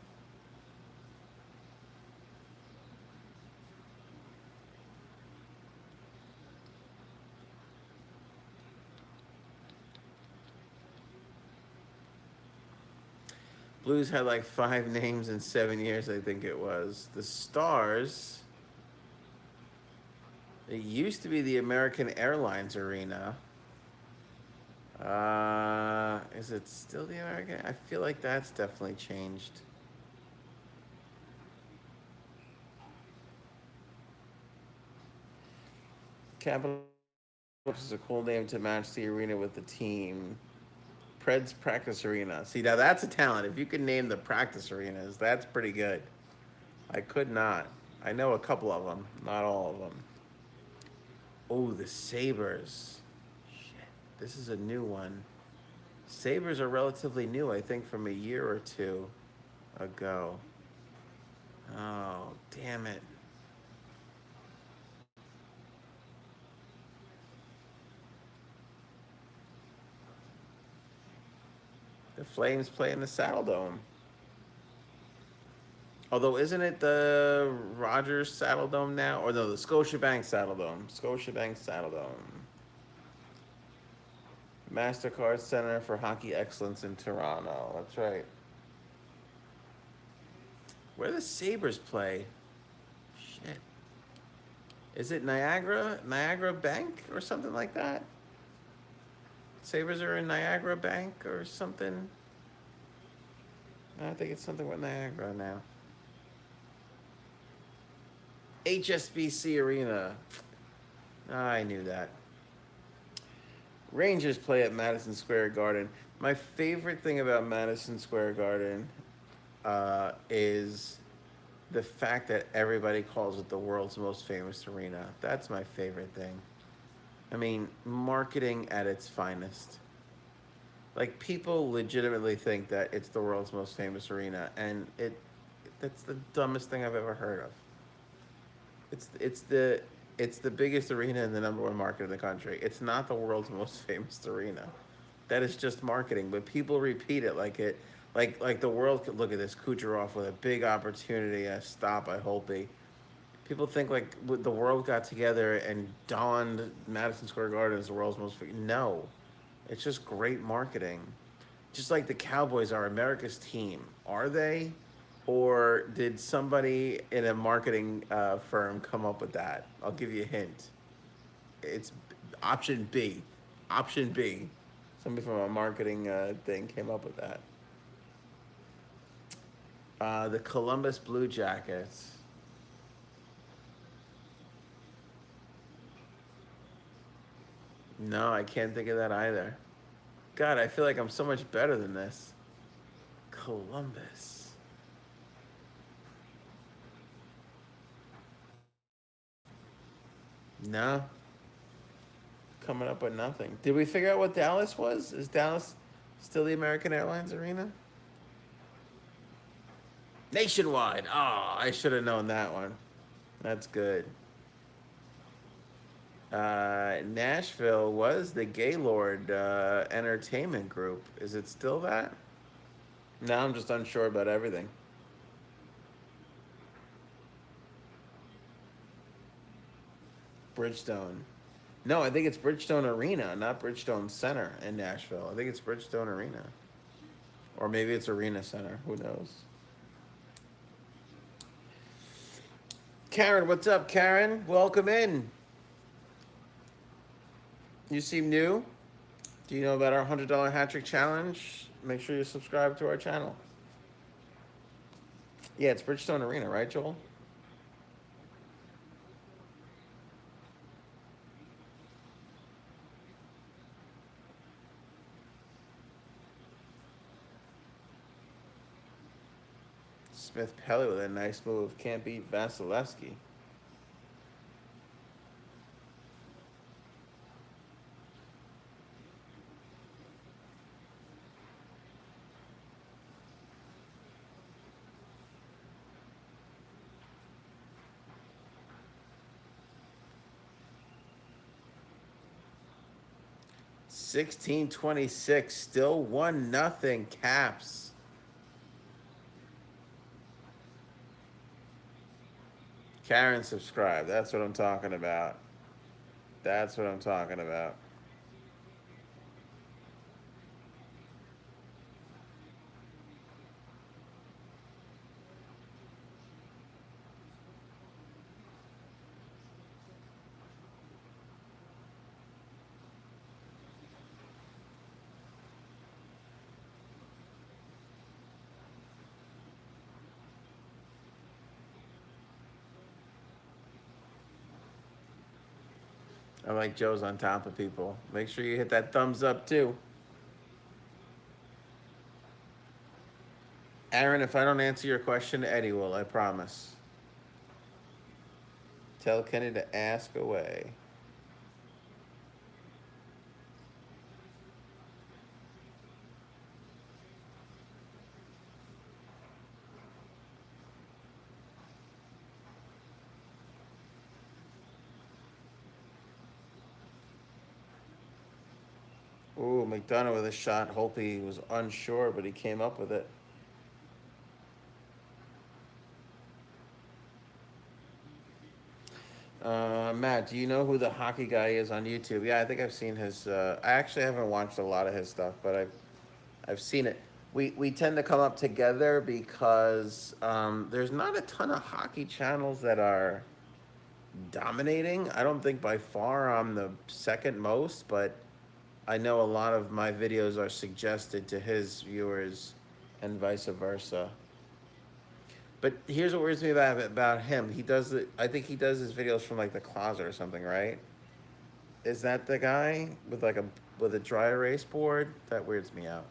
Blues had like 5 names in 7 years, I think it was. The Stars. It used to be the American Airlines Arena. Is it still the American? I feel like that's definitely changed. Capital is a cool name to match the arena with the team. Preds Practice Arena. See, now that's a talent. If you can name the practice arenas, that's pretty good. I could not. I know a couple of them, not all of them. Oh, the Sabres. Shit, this is a new one. Sabres are relatively new, I think, from a year or two ago. Oh, damn it. The Flames play in the Saddle Dome. Although, isn't it the Rogers Saddle Dome now? Or no, the Scotiabank Saddle Dome. Scotiabank Saddle Dome. MasterCard Center for Hockey Excellence in Toronto. That's right. Where do the Sabres play? Shit. Is it Niagara? Niagara Bank or something like that? Sabres are in Niagara Bank or something? I think it's something with Niagara now. HSBC Arena. I knew that. Rangers play at Madison Square Garden. My favorite thing about Madison Square Garden is the fact that everybody calls it the world's most famous arena. That's my favorite thing. I mean, marketing at its finest. Like, people legitimately think that it's the world's most famous arena, and that's the dumbest thing I've ever heard of. It's the biggest arena in the #1 market in the country. It's not the world's most famous arena. That is just marketing, but people repeat it like the world could look at this Kucherov with a big opportunity, a stop. I hope he. People think like the world got together and donned Madison Square Garden as the world's most. No, it's just great marketing. Just like the Cowboys are America's team, are they? Or did somebody in a marketing firm come up with that? I'll give you a hint. It's option B. Option B. Somebody from a marketing thing came up with that. The Columbus Blue Jackets. No, I can't think of that either. God, I feel like I'm so much better than this. Columbus. No, coming up with nothing. Did we figure out what Dallas was? Is Dallas still the American Airlines Arena? Nationwide. Oh, I should have known that one. That's good. Nashville was the Gaylord Entertainment Group. Is it still that? Now I'm just unsure about everything. Bridgestone. No, I think it's Bridgestone Arena, not Bridgestone Center in Nashville. I think it's Bridgestone Arena. Or maybe it's Arena Center. Who knows? Karen, what's up, Karen? Welcome in. You seem new. Do you know about our $100 hat trick challenge? Make sure you subscribe to our channel. Yeah, it's Bridgestone Arena, right, Joel? Smith Pelly with a nice move. Can't beat Vasilevsky. 16-26, still 1-0 Caps. Karen subscribe. That's what I'm talking about. That's what I'm talking about. I like Joe's on top of people. Make sure you hit that thumbs up too. Aaron, if I don't answer your question, Eddie will, I promise. Tell Kenny to ask away. Ooh, McDonough with a shot. Holtby was unsure, but he came up with it. Matt, do you know who the hockey guy is on YouTube? Yeah, I think I've seen his. I actually haven't watched a lot of his stuff, but I've seen it. We tend to come up together because there's not a ton of hockey channels that are dominating. I don't think by far I'm the second most, but I know a lot of my videos are suggested to his viewers and vice versa. But here's what worries me about him. He does it. I think he does his videos from like the closet or something, right? Is that the guy with like a with a dry erase board? That weirds me out.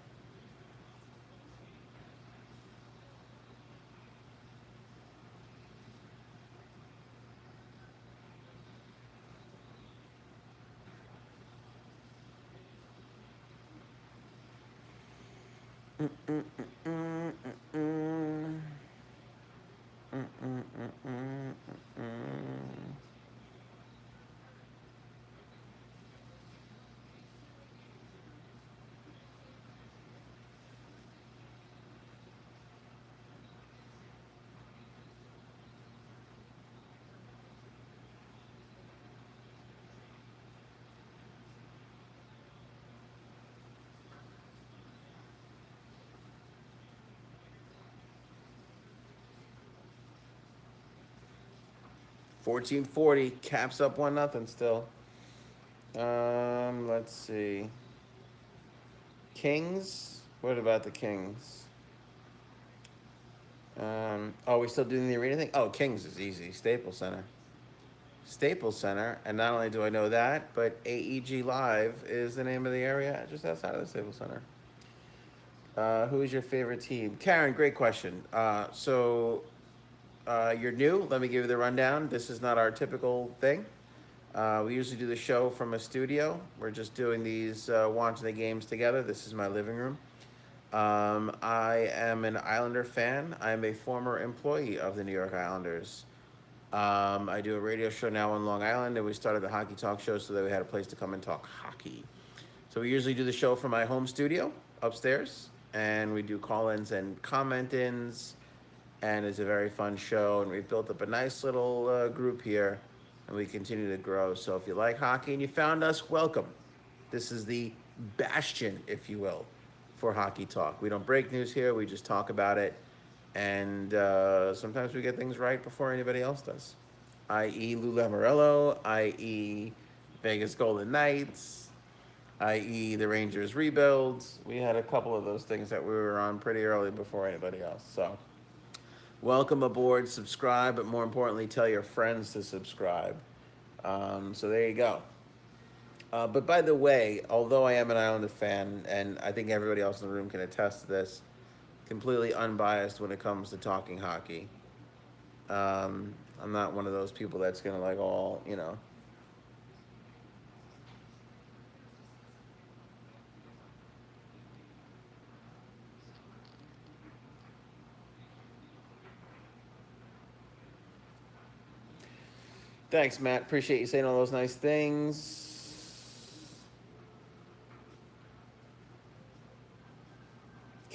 Mm, mm, mm, mm, mm, mm, mm, mm, mm, mm, mm. 1440 caps up 1-0 still. Let's see. Kings. What about the Kings? Oh, we still doing the arena thing? Oh, Kings is easy. Staples Center. Staples Center, and not only do I know that, but AEG Live is the name of the area just outside of the Staples Center. Who is your favorite team? Karen, great question. You're new. Let me give you the rundown. This is not our typical thing. We usually do the show from a studio. We're just doing these watching the games together. This is my living room. I am an Islander fan. I am a former employee of the New York Islanders. I do a radio show now on Long Island, and we started the Hockey Talk show so that we had a place to come and talk hockey. So we usually do the show from my home studio upstairs, and we do call-ins and comment-ins, and it's a very fun show, and we've built up a nice little group here, and we continue to grow. So if you like hockey and you found us, welcome. This is the bastion, if you will, for Hockey Talk. We don't break news here, we just talk about it, and sometimes we get things right before anybody else does, i.e. Lou Lamoriello, i.e. Vegas Golden Knights, i.e. the Rangers rebuilds. We had a couple of those things that we were on pretty early before anybody else. So welcome aboard, subscribe, but more importantly, tell your friends to subscribe. So there you go. But by the way, although I am an Islander fan, and I think everybody else in the room can attest to this, completely unbiased when it comes to talking hockey. I'm not one of those people that's gonna like all, you know. Thanks, Matt. Appreciate you saying all those nice things.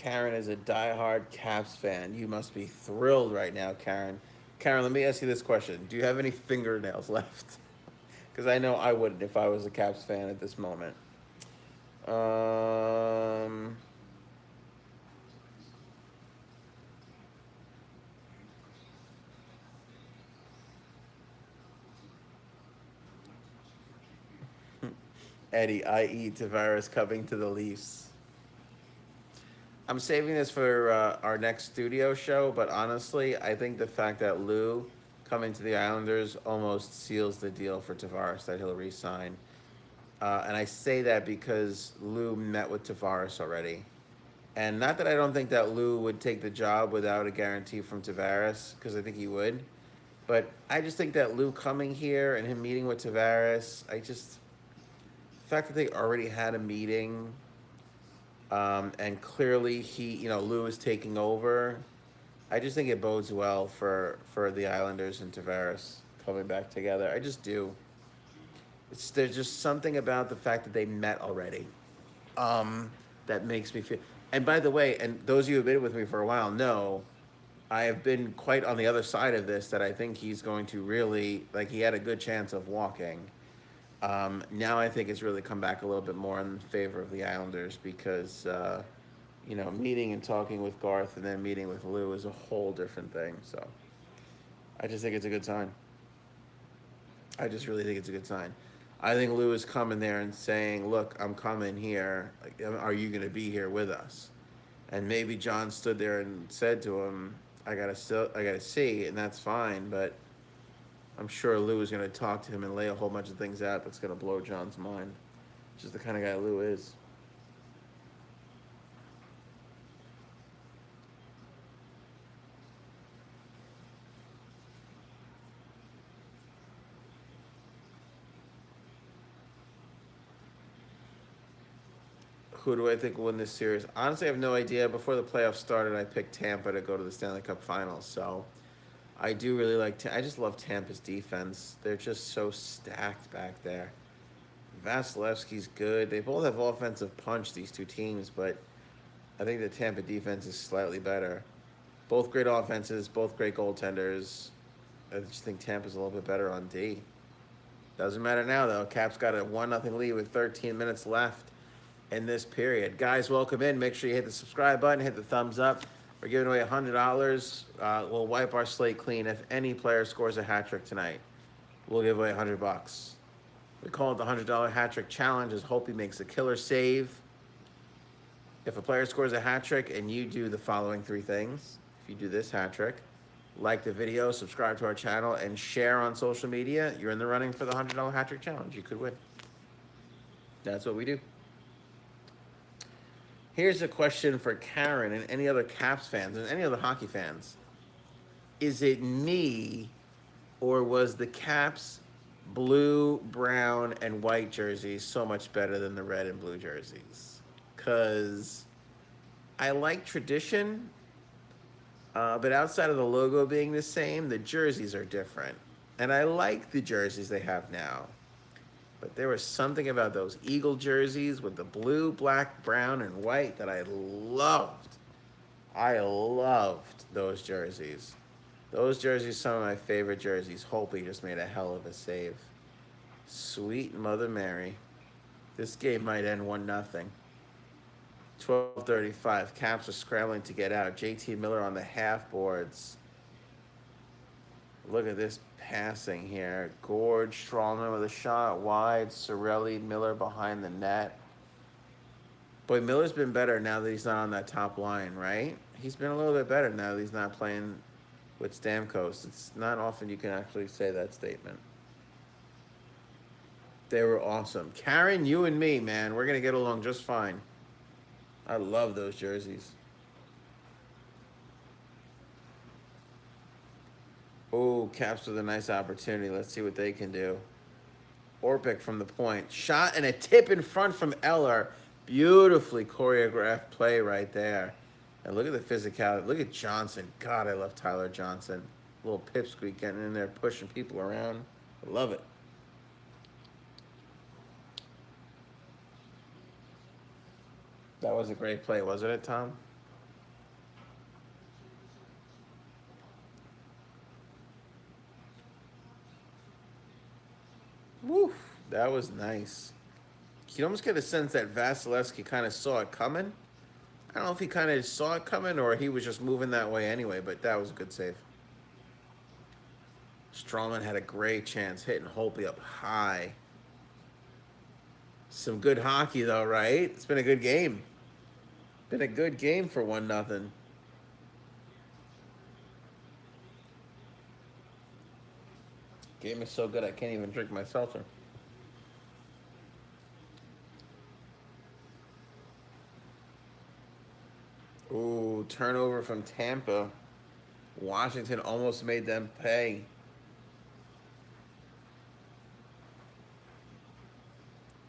Karen is a diehard Caps fan. You must be thrilled right now, Karen. Karen, let me ask you this question. Do you have any fingernails left? Because I know I wouldn't if I was a Caps fan at this moment. Um, Eddie, i.e. Tavares coming to the Leafs. I'm saving this for our next studio show, but honestly, I think the fact that Lou coming to the Islanders almost seals the deal for Tavares that he'll re-sign. And I say that because Lou met with Tavares already. And not that I don't think that Lou would take the job without a guarantee from Tavares, because I think he would. But I just think that Lou coming here and him meeting with Tavares, the fact that they already had a meeting, and clearly Lou is taking over. I just think it bodes well for the Islanders and Tavares coming back together. I just do. There's just something about the fact that they met already, that makes me feel. And by the way, and those of you who've been with me for a while know, I have been quite on the other side of this. That I think he's going to really he had a good chance of walking. Now I think it's really come back a little bit more in favor of the Islanders because, meeting and talking with Garth and then meeting with Lou is a whole different thing. So I just think it's a good sign. I just really think it's a good sign. I think Lou is coming there and saying, "Look, I'm coming here. Are you going to be here with us?" And maybe John stood there and said to him, I gotta see," and that's fine. But I'm sure Lou is going to talk to him and lay a whole bunch of things out that's going to blow John's mind. Which is the kind of guy Lou is. Who do I think will win this series? Honestly, I have no idea. Before the playoffs started, I picked Tampa to go to the Stanley Cup Finals. So I do really I just love Tampa's defense. They're just so stacked back there. Vasilevsky's good. They both have offensive punch, these two teams, but I think the Tampa defense is slightly better. Both great offenses, both great goaltenders. I just think Tampa's a little bit better on D. Doesn't matter now, though. Caps got a 1-0 lead with 13 minutes left in this period. Guys, welcome in. Make sure you hit the subscribe button, hit the thumbs up. We're giving away $100. We'll wipe our slate clean. If any player scores a hat trick tonight, we'll give away $100. We call it the $100 hat trick challenge. Is hope he makes a killer save. If a player scores a hat trick and you do the following three things, if you do this hat trick, like the video, subscribe to our channel, and share on social media, you're in the running for the $100 hat trick challenge. You could win. That's what we do. Here's a question for Karen and any other Caps fans and any other hockey fans. Is it me, or was the Caps blue, brown, and white jerseys so much better than the red and blue jerseys? Because I like tradition, but outside of the logo being the same, the jerseys are different. And I like the jerseys they have now. But there was something about those Eagle jerseys with the blue, black, brown, and white that I loved. I loved those jerseys. Those jerseys, some of my favorite jerseys. Holtby just made a hell of a save. Sweet Mother Mary. This game might end 1-0. 12:35. Caps are scrambling to get out. JT Miller on the half boards. Look at this passing here. Gorge, Strawman with a shot wide. Sorelli, Miller behind the net. Boy, Miller's been better now that he's not on that top line, right? He's been a little bit better now that he's not playing with Stamkos. It's not often you can actually say that statement. They were awesome. Karen, you and me, man, we're going to get along just fine. I love those jerseys. Oh, Caps with a nice opportunity. Let's see what they can do. Orpik from the point. Shot and a tip in front from Eller. Beautifully choreographed play right there. And look at the physicality. Look at Johnson. God, I love Tyler Johnson. A little pipsqueak getting in there, pushing people around. I love it. That was a great play, wasn't it, Tom? That was nice. You almost get a sense that Vasilevsky kind of saw it coming. I don't know if he kind of saw it coming or he was just moving that way anyway, but that was a good save. Strawman had a great chance hitting Holtby up high. Some good hockey though, right? It's been a good game. Been a good game for 1-0. Game is so good I can't even drink my seltzer. Ooh, turnover from Tampa. Washington almost made them pay.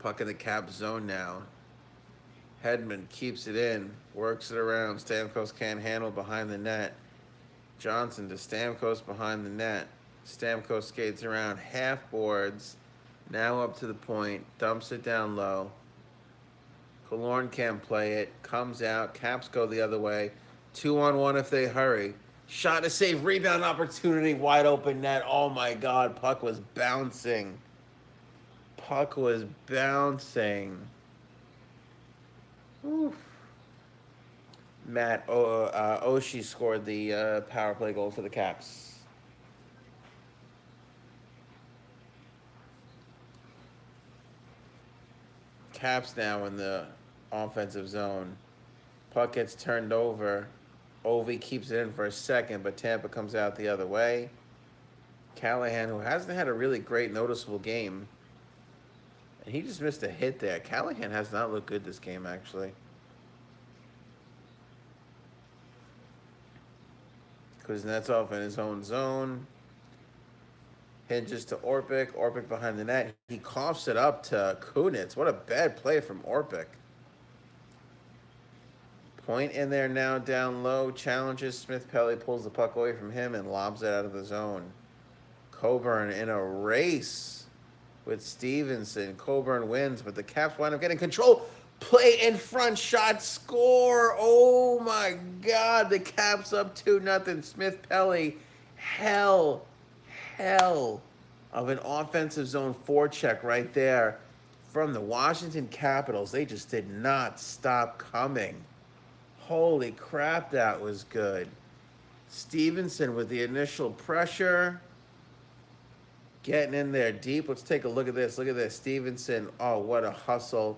Puck in the cap zone now. Hedman keeps it in, works it around. Stamkos can't handle behind the net. Johnson to Stamkos behind the net. Stamkos skates around half boards. Now up to the point, dumps it down low. Killorn can't play it, comes out, Caps go the other way. 2-on-1 if they hurry. Shot to save, rebound opportunity, wide open net. Oh my God, puck was bouncing. Puck was bouncing. Oof. Matt Oshie scored the power play goal for the Caps. Caps now in the offensive zone. Puck gets turned over. Ovi keeps it in for a second, but Tampa comes out the other way. Callahan, who hasn't had a really great noticeable game, and he just missed a hit there. Callahan has not looked good this game, actually. Kuznetsov in his own zone. Hinges to Orpik. Orpik behind the net. He coughs it up to Kunitz. What a bad play from Orpik. Point in there now down low. Challenges. Smith-Pelly pulls the puck away from him and lobs it out of the zone. Coburn in a race with Stevenson. Coburn wins, but the Caps wind up getting control. Play in front, shot, score. Oh my God, the Caps up 2-0. Smith-Pelly, hell of an offensive zone forecheck right there from the Washington Capitals. They just did not stop coming. Holy crap, that was good. Stevenson with the initial pressure. Getting in there deep. Let's take a look at this. Look at this. Stevenson. Oh, what a hustle.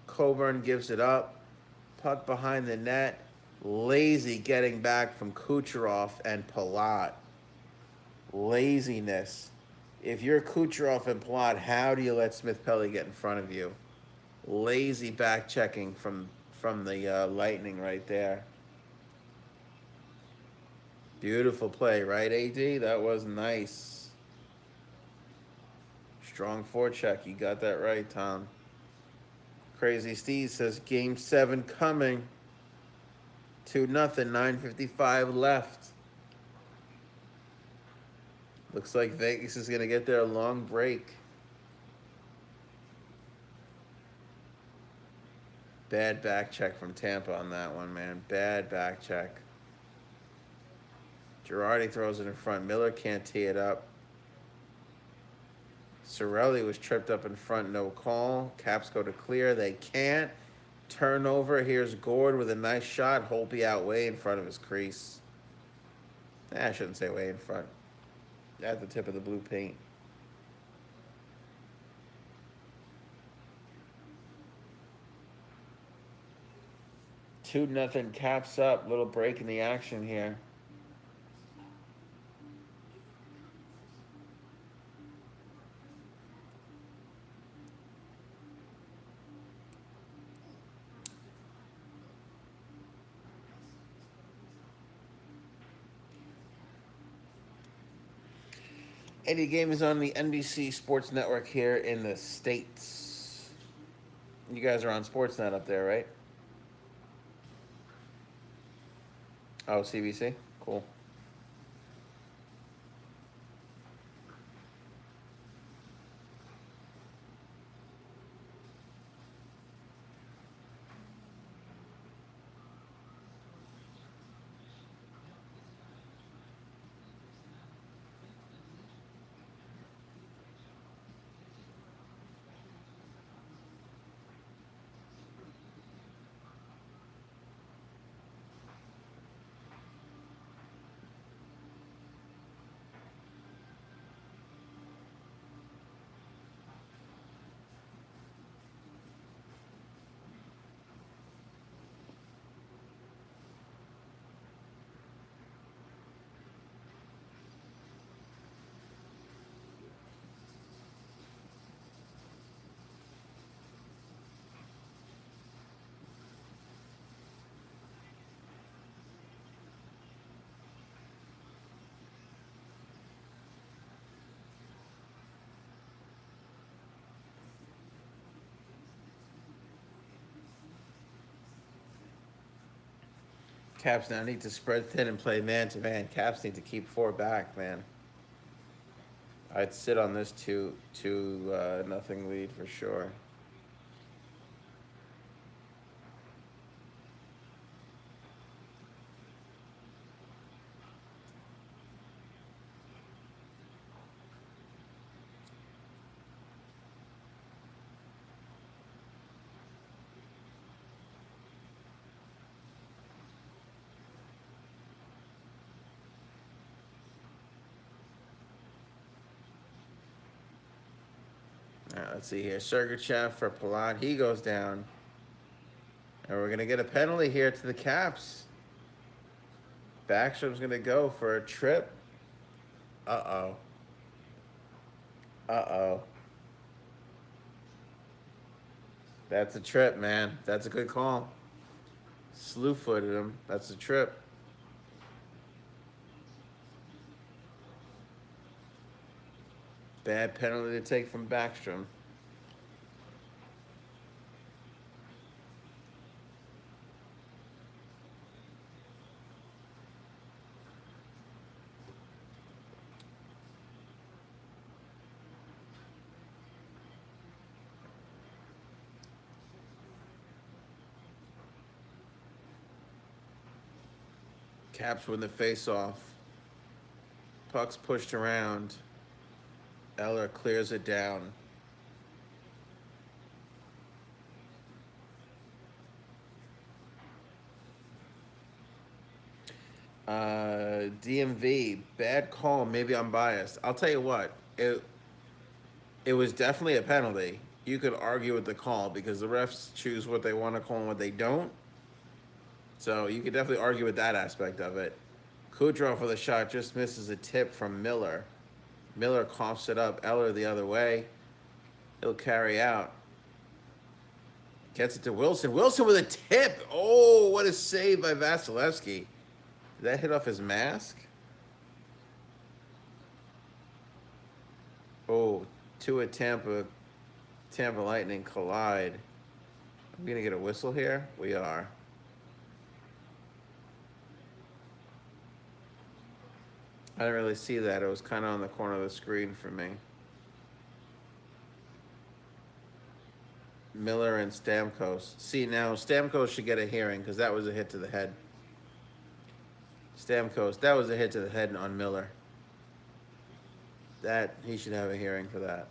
Coburn gives it up. Puck behind the net. Lazy getting back from Kucherov and Palat. Laziness. If you're Kucherov and Palat, how do you let Smith-Pelly get in front of you? Lazy back checking from the Lightning right there. Beautiful play, right, AD? That was nice. Strong forecheck. You got that right, Tom. Crazy Steve says Game 7 coming. 2-0, 9:55 left. Looks like Vegas is going to get their long break. Bad back check from Tampa on that one, man. Bad back check. Girardi throws it in front. Miller can't tee it up. Cirelli was tripped up in front, no call. Caps go to clear. They can't. Turnover. Here's Gord with a nice shot. Holtby out way in front of his crease. I shouldn't say way in front. At the tip of the blue paint. Two nothing. Caps up. Little break in the action here. Any game is on the NBC Sports Network here in the States. You guys are on Sportsnet up there, right? Oh, CBC? Cool. Caps now need to spread thin and play man-to-man. Caps need to keep 4 back, man. I'd sit on this 2-0 lead for sure. All right, let's see here. Sergachev for Palat. He goes down. And we're going to get a penalty here to the Caps. Backstrom's going to go for a trip. Uh-oh. Uh-oh. That's a trip, man. That's a good call. Slew-footed him. That's a trip. Bad penalty to take from Backstrom. Caps win the face-off. Puck's pushed around. Eller clears it down. DMV, bad call. Maybe I'm biased. I'll tell you what. It was definitely a penalty. You could argue with the call because the refs choose what they want to call and what they don't. So you could definitely argue with that aspect of it. Kudrow for the shot just misses a tip from Miller. Miller coughs it up. Eller the other way. He'll carry out. Gets it to Wilson. Wilson with a tip. Oh, what a save by Vasilevsky. Did that hit off his mask? Oh, two at Tampa. Tampa Lightning collide. Are we going to get a whistle here? We are. I didn't really see that. It was kind of on the corner of the screen for me. Miller and Stamkos. See, now Stamkos should get a hearing because that was a hit to the head. Stamkos, that was a hit to the head on Miller. That, he should have a hearing for that.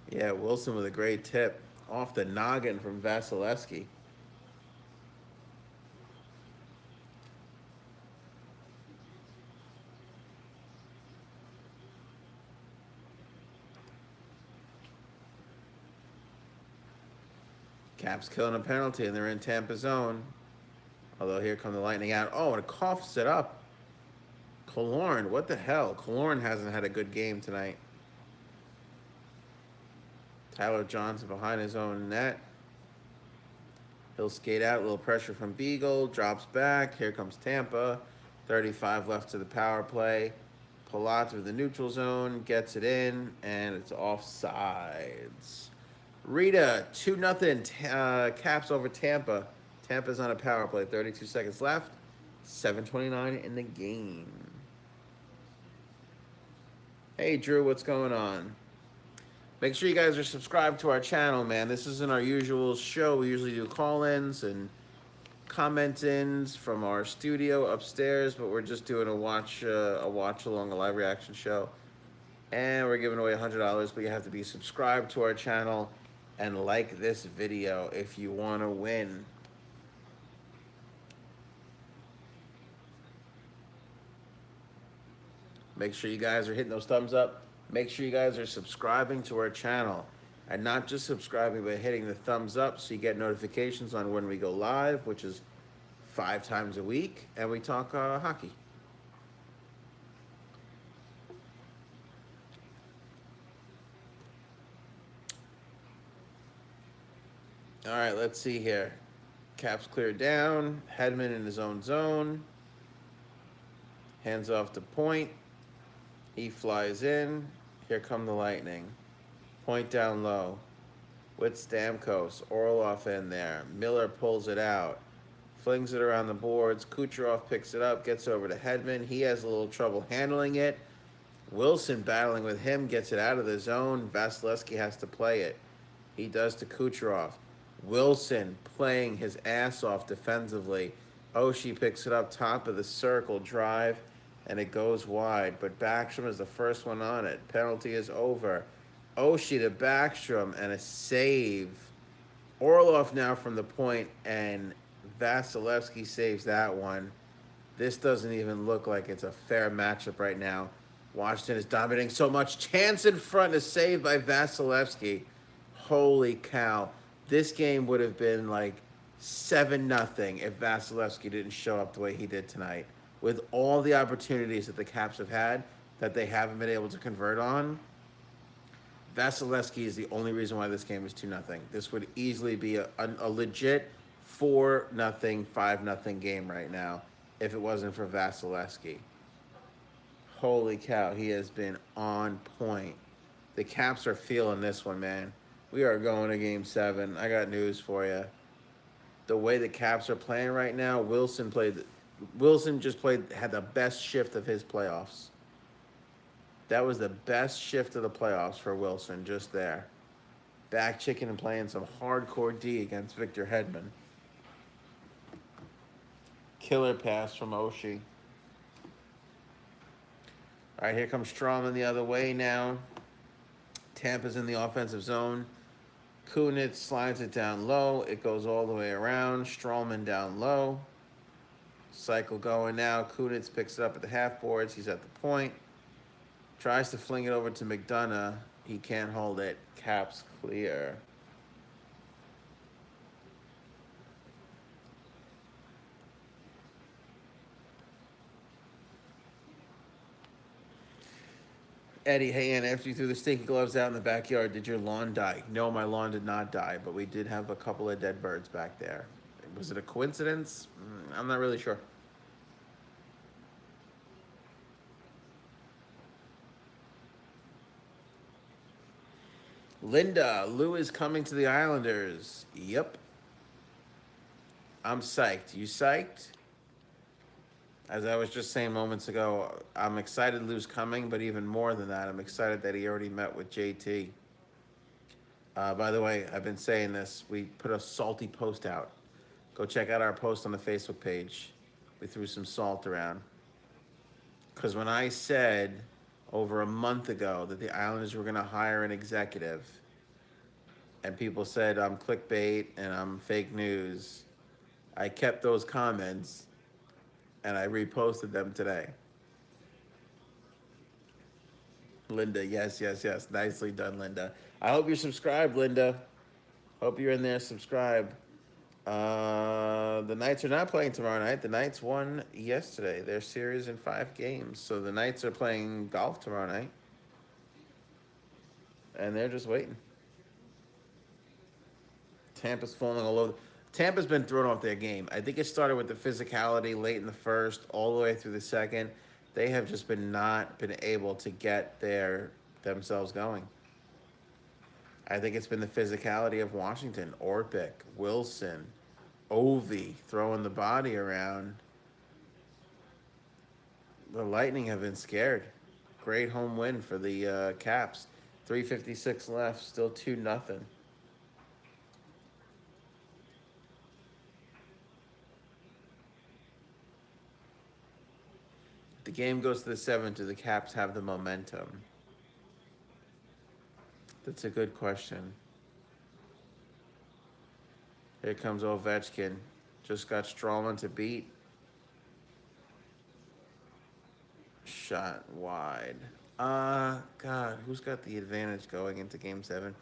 Yeah, Wilson with a great tip. Off the noggin from Vasilevsky. Caps killing a penalty, and they're in Tampa zone. Although here come the Lightning out. Oh, and it coughs it up. Killorn, what the hell? Killorn hasn't had a good game tonight. Tyler Johnson behind his own net. He'll skate out. A little pressure from Beagle. Drops back. Here comes Tampa. 35 left to the power play. Palat with the neutral zone. Gets it in, and it's offsides. Rita, 2-0. Caps over Tampa. Tampa's on a power play. 32 seconds left. 7:29 in the game. Hey, Drew, what's going on? Make sure you guys are subscribed to our channel, man. This isn't our usual show. We usually do call-ins and comment-ins from our studio upstairs, but we're just doing a watch-along, a live reaction show. And we're giving away $100, but you have to be subscribed to our channel and like this video if you want to win. Make sure you guys are hitting those thumbs up. Make sure you guys are subscribing to our channel. And not just subscribing, but hitting the thumbs up so you get notifications on when we go live, which is 5 times a week, and we talk hockey. All right, let's see here. Caps clear down. Hedman in his own zone. Hands off to Point. He flies in. Here come the Lightning. Point down low. with Stamkos. Orlov in there. Miller pulls it out. Flings it around the boards. Kucherov picks it up, gets over to Hedman. He has a little trouble handling it. Wilson battling with him, gets it out of the zone. Vasilevsky has to play it. He does to Kucherov. Wilson playing his ass off defensively. Oshie picks it up top of the circle drive, and it goes wide. But Backstrom is the first one on it. Penalty is over. Oshie to Backstrom, and a save. Orlov now from the point, and Vasilevsky saves that one. This doesn't even look like it's a fair matchup right now. Washington is dominating so much. Chance in front is saved by Vasilevsky. Holy cow. This game would have been like 7-0 if Vasilevsky didn't show up the way he did tonight. With all the opportunities that the Caps have had that they haven't been able to convert on, Vasilevsky is the only reason why this game is 2-0. This would easily be a legit 4-0, 5-0 game right now if it wasn't for Vasilevsky. Holy cow, he has been on point. The Caps are feeling this one, man. We are going to Game 7. I got news for you. The way the Caps are playing right now, Wilson had the best shift of his playoffs. That was the best shift of the playoffs for Wilson, just there. Back chicken and playing some hardcore D against Victor Hedman. Killer pass from Oshie. All right, here comes Strawman the other way now. Tampa's in the offensive zone. Kunitz slides it down low. It goes all the way around. Strawman down low. Cycle going now. Kunitz picks it up at the half boards. He's at the point. Tries to fling it over to McDonough. He can't hold it. Caps clear. Eddie, hey, Ann, after you threw the stinky gloves out in the backyard, did your lawn die? No, my lawn did not die, but we did have a couple of dead birds back there. Was it a coincidence? I'm not really sure. Linda, Lou is coming to the Islanders. Yep. I'm psyched. You psyched? As I was just saying moments ago, I'm excited Lou's coming, but even more than that, I'm excited that he already met with JT. By the way, I've been saying this. We put a salty post out. Go check out our post on the Facebook page. We threw some salt around. Because when I said over a month ago that the Islanders were going to hire an executive, and people said I'm clickbait and I'm fake news, I kept those comments and I reposted them today. Linda, yes. Nicely done, Linda. I hope you're subscribed, Linda. Hope you're in there, subscribe. The Knights are not playing tomorrow night. The Knights won yesterday. Their series in 5 games. So the Knights are playing golf tomorrow night. And they're just waiting. Tampa's falling all over. Tampa's been thrown off their game. I think it started with the physicality late in the first, all the way through the second. They have just not been able to get themselves going. I think it's been the physicality of Washington, Orpik, Wilson, Ovi throwing the body around. The Lightning have been scared. Great home win for the Caps. 3:56 left, still 2-0. The game goes to the 7th. Do the Caps have the momentum? That's a good question. Here comes Ovechkin. Just got Strawman to beat. Shot wide. God, who's got the advantage going into Game 7?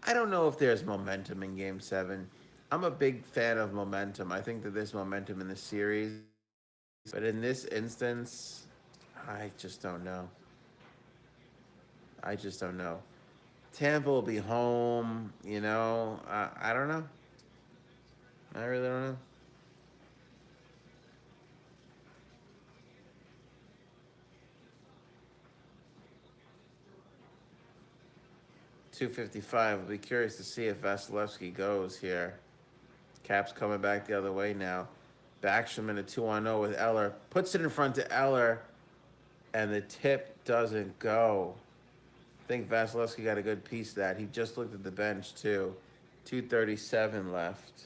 I don't know if there's momentum in Game 7. I'm a big fan of momentum. I think that there's momentum in the series. But in this instance, I just don't know. Tampa will be home, I don't know. I really don't know. 255. I'll be curious to see if Vasilevsky goes here. Cap's coming back the other way now. Backstrom in a 2-on-0 with Eller. Puts it in front to Eller, and the tip doesn't go. I think Vasilevsky got a good piece of that. He just looked at the bench, too. 2:37 left.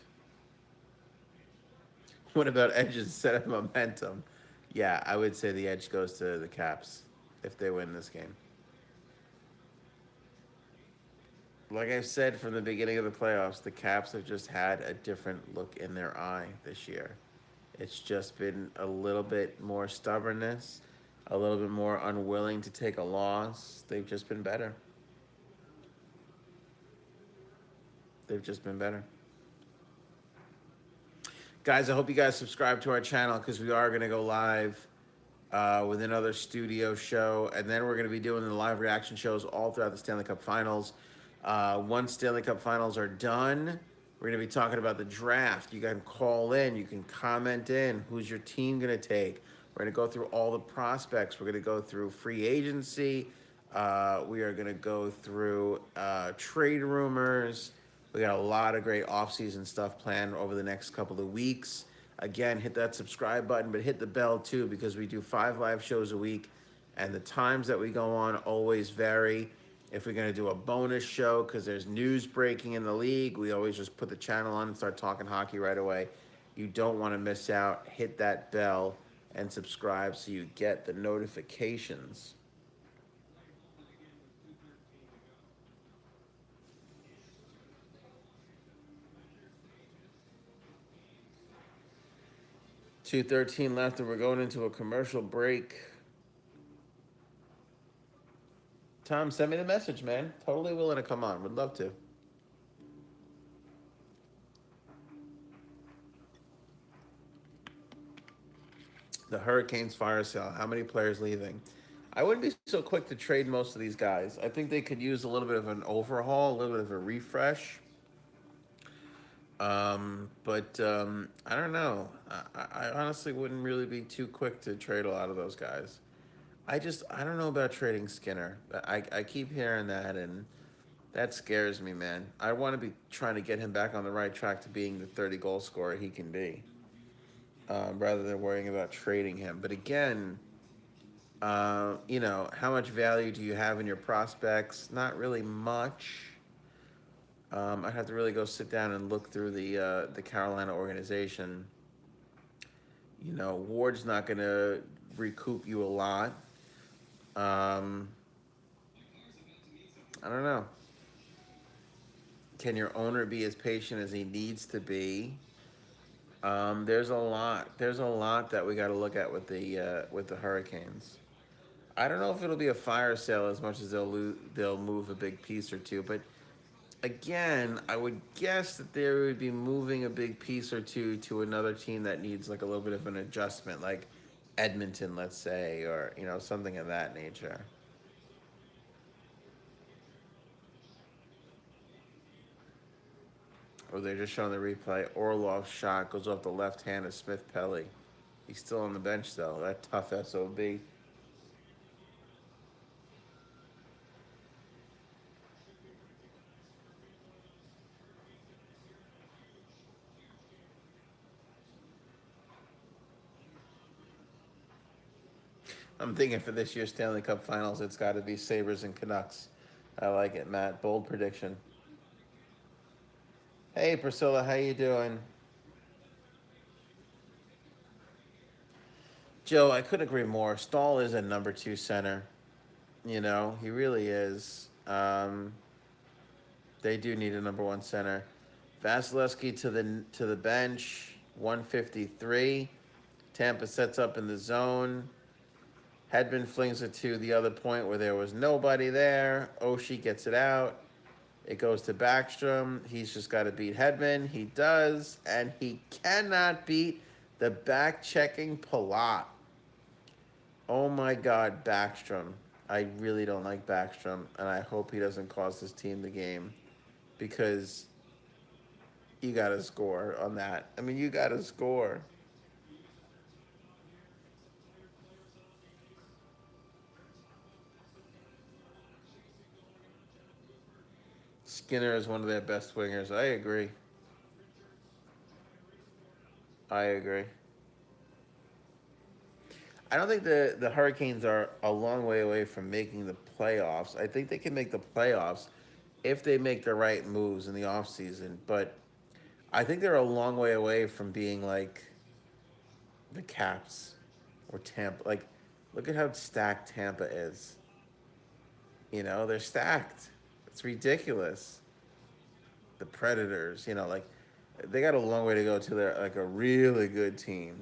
What about Edge's set of momentum? Yeah, I would say the Edge goes to the Caps if they win this game. Like I've said from the beginning of the playoffs, the Caps have just had a different look in their eye this year. It's just been a little bit more stubbornness, a little bit more unwilling to take a loss. They've just been better. They've just been better. Guys, I hope you guys subscribe to our channel because we are going to go live with another studio show. And then we're going to be doing the live reaction shows all throughout the Stanley Cup Finals. Once Stanley Cup Finals are done, we're going to be talking about the draft. You can call in. You can comment in. Who's your team going to take? We're going to go through all the prospects. We're going to go through free agency. We are going to go through trade rumors. We got a lot of great offseason stuff planned over the next couple of weeks. Again, hit that subscribe button, but hit the bell too because we do 5 live shows a week, and the times that we go on always vary. If we're going to do a bonus show because there's news breaking in the league, we always just put the channel on and start talking hockey right away. You don't want to miss out. Hit that bell and subscribe so you get the notifications. $2:13 left, and we're going into a commercial break. Tom, send me the message, man. Totally willing to come on. Would love to. The Hurricanes fire sale. How many players leaving? I wouldn't be so quick to trade most of these guys. I think they could use a little bit of an overhaul, a little bit of a refresh. I don't know. I honestly wouldn't really be too quick to trade a lot of those guys. I don't know about trading Skinner. I keep hearing that, and that scares me, man. I want to be trying to get him back on the right track to being the 30-goal scorer he can be, rather than worrying about trading him. But again, how much value do you have in your prospects? Not really much. I'd have to really go sit down and look through the Carolina organization. Ward's not going to recoup you a lot. I don't know. Can your owner be as patient as he needs to be? There's a lot. There's a lot that we got to look at with the Hurricanes. I don't know if it'll be a fire sale as much as they'll move a big piece or two, but again, I would guess that they would be moving a big piece or two to another team that needs like a little bit of an adjustment, like Edmonton, let's say, or something of that nature. Or they're just showing the replay. Orlov's shot goes off the left hand of Smith-Pelly. He's still on the bench though. That tough SOB. I'm thinking for this year's Stanley Cup Finals, it's got to be Sabres and Canucks. I like it, Matt. Bold prediction. Hey, Priscilla, how you doing? Joe, I couldn't agree more. Stahl is a number 2 center. He really is. They do need a number 1 center. Vasilevsky to the bench, 153. Tampa sets up in the zone. Hedman flings it to the other point where there was nobody there. Oshie gets it out. It goes to Backstrom. He's just got to beat Hedman. He does, and he cannot beat the back-checking Palat. Oh, my God, Backstrom. I really don't like Backstrom, and I hope he doesn't cost his team the game because you got to score on that. I mean, you got to score. Skinner is one of their best wingers. I agree. I agree. I don't think the Hurricanes are a long way away from making the playoffs. I think they can make the playoffs if they make the right moves in the offseason. But I think they're a long way away from being like the Caps or Tampa. Like, look at how stacked Tampa is. You know, they're stacked. It's ridiculous. The Predators, like they got a long way to go to they're like a really good team,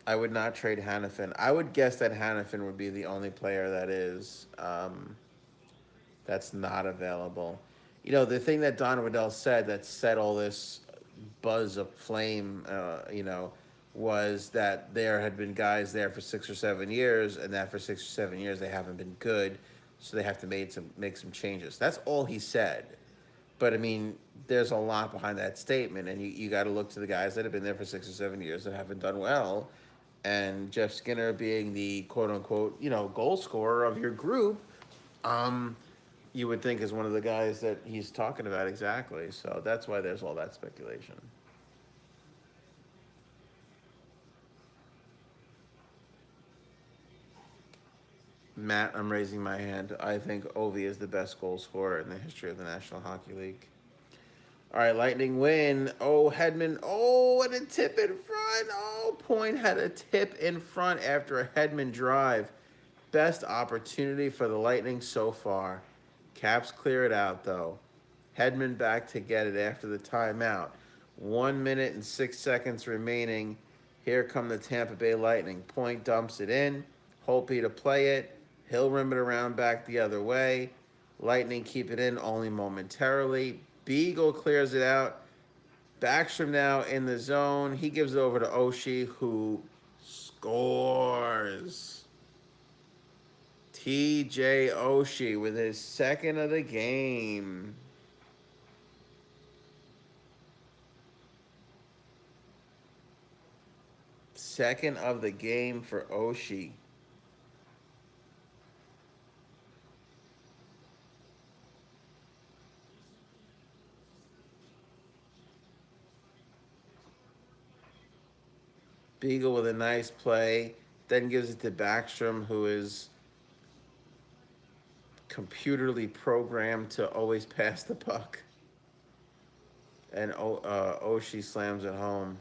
I would not trade Hannafin. I would guess that Hannafin would be the only player that's not available. The thing that Don Waddell said that set all this buzz of flame, was that there had been guys there for 6 or 7 years, and that for 6 or 7 years they haven't been good, so they have to make some changes. That's all he said. But I mean, there's a lot behind that statement, and you got to look to the guys that have been there for 6 or 7 years that haven't done well. And Jeff Skinner being the quote unquote, goal scorer of your group, um, you would think is one of the guys that he's talking about exactly. So that's why there's all that speculation. Matt, I'm raising my hand. I think Ovi is the best goal scorer in the history of the National Hockey League. All right, Lightning win. Oh, Hedman. Oh, and a tip in front. Oh, Point had a tip in front after a Hedman drive. Best opportunity for the Lightning so far. Caps clear it out, though. Hedman back to get it after the timeout. 1 minute and 6 seconds remaining. Here come the Tampa Bay Lightning. Point dumps it in. Holtby to play it. He'll rim it around back the other way. Lightning keep it in only momentarily. Beagle clears it out. Backstrom now in the zone. He gives it over to Oshie, who scores. TJ Oshie with his second of the game. Second of the game for Oshie. Beagle with a nice play, then gives it to Backstrom, who is computerly programmed to always pass the puck. And Oshie slams it home.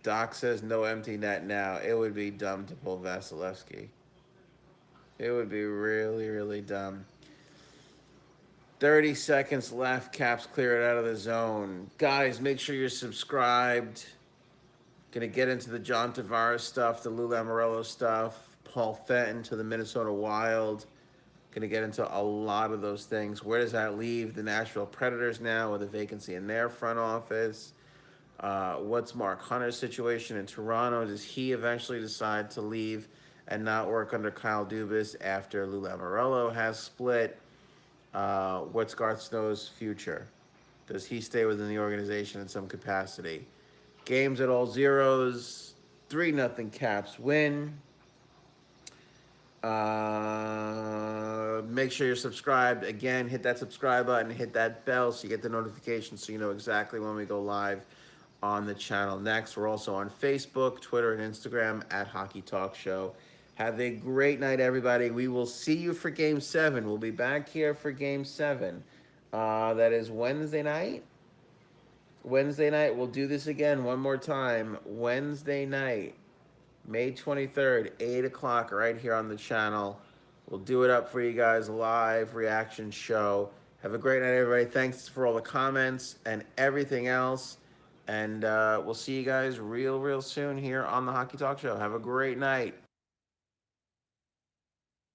Doc says no empty net now. It would be dumb to pull Vasilevsky. It would be really, really dumb. 30 seconds left. Caps clear it out of the zone. Guys, make sure you're subscribed. Gonna get into the John Tavares stuff, the Lou Lamoriello stuff, Paul Fenton to the Minnesota Wild. Gonna get into a lot of those things. Where does that leave the Nashville Predators now with a vacancy in their front office? What's Mark Hunter's situation in Toronto? Does he eventually decide to leave and not work under Kyle Dubas after Lou Lamoriello has split? What's Garth Snow's future? Does he stay within the organization in some capacity? Games at all zeros. 3-0 Caps win. Make sure you're subscribed. Again, hit that subscribe button, hit that bell so you get the notification so you know exactly when we go live on the channel next. We're also on Facebook, Twitter, and Instagram at Hockey Talk Show. Have a great night, everybody. We will see you for Game 7. We'll be back here for Game 7. That is Wednesday night. Wednesday night. We'll do this again one more time. Wednesday night, May 23rd, 8 o'clock, right here on the channel. We'll do it up for you guys, live reaction show. Have a great night, everybody. Thanks for all the comments and everything else. And we'll see you guys real soon here on the Hockey Talk Show. Have a great night.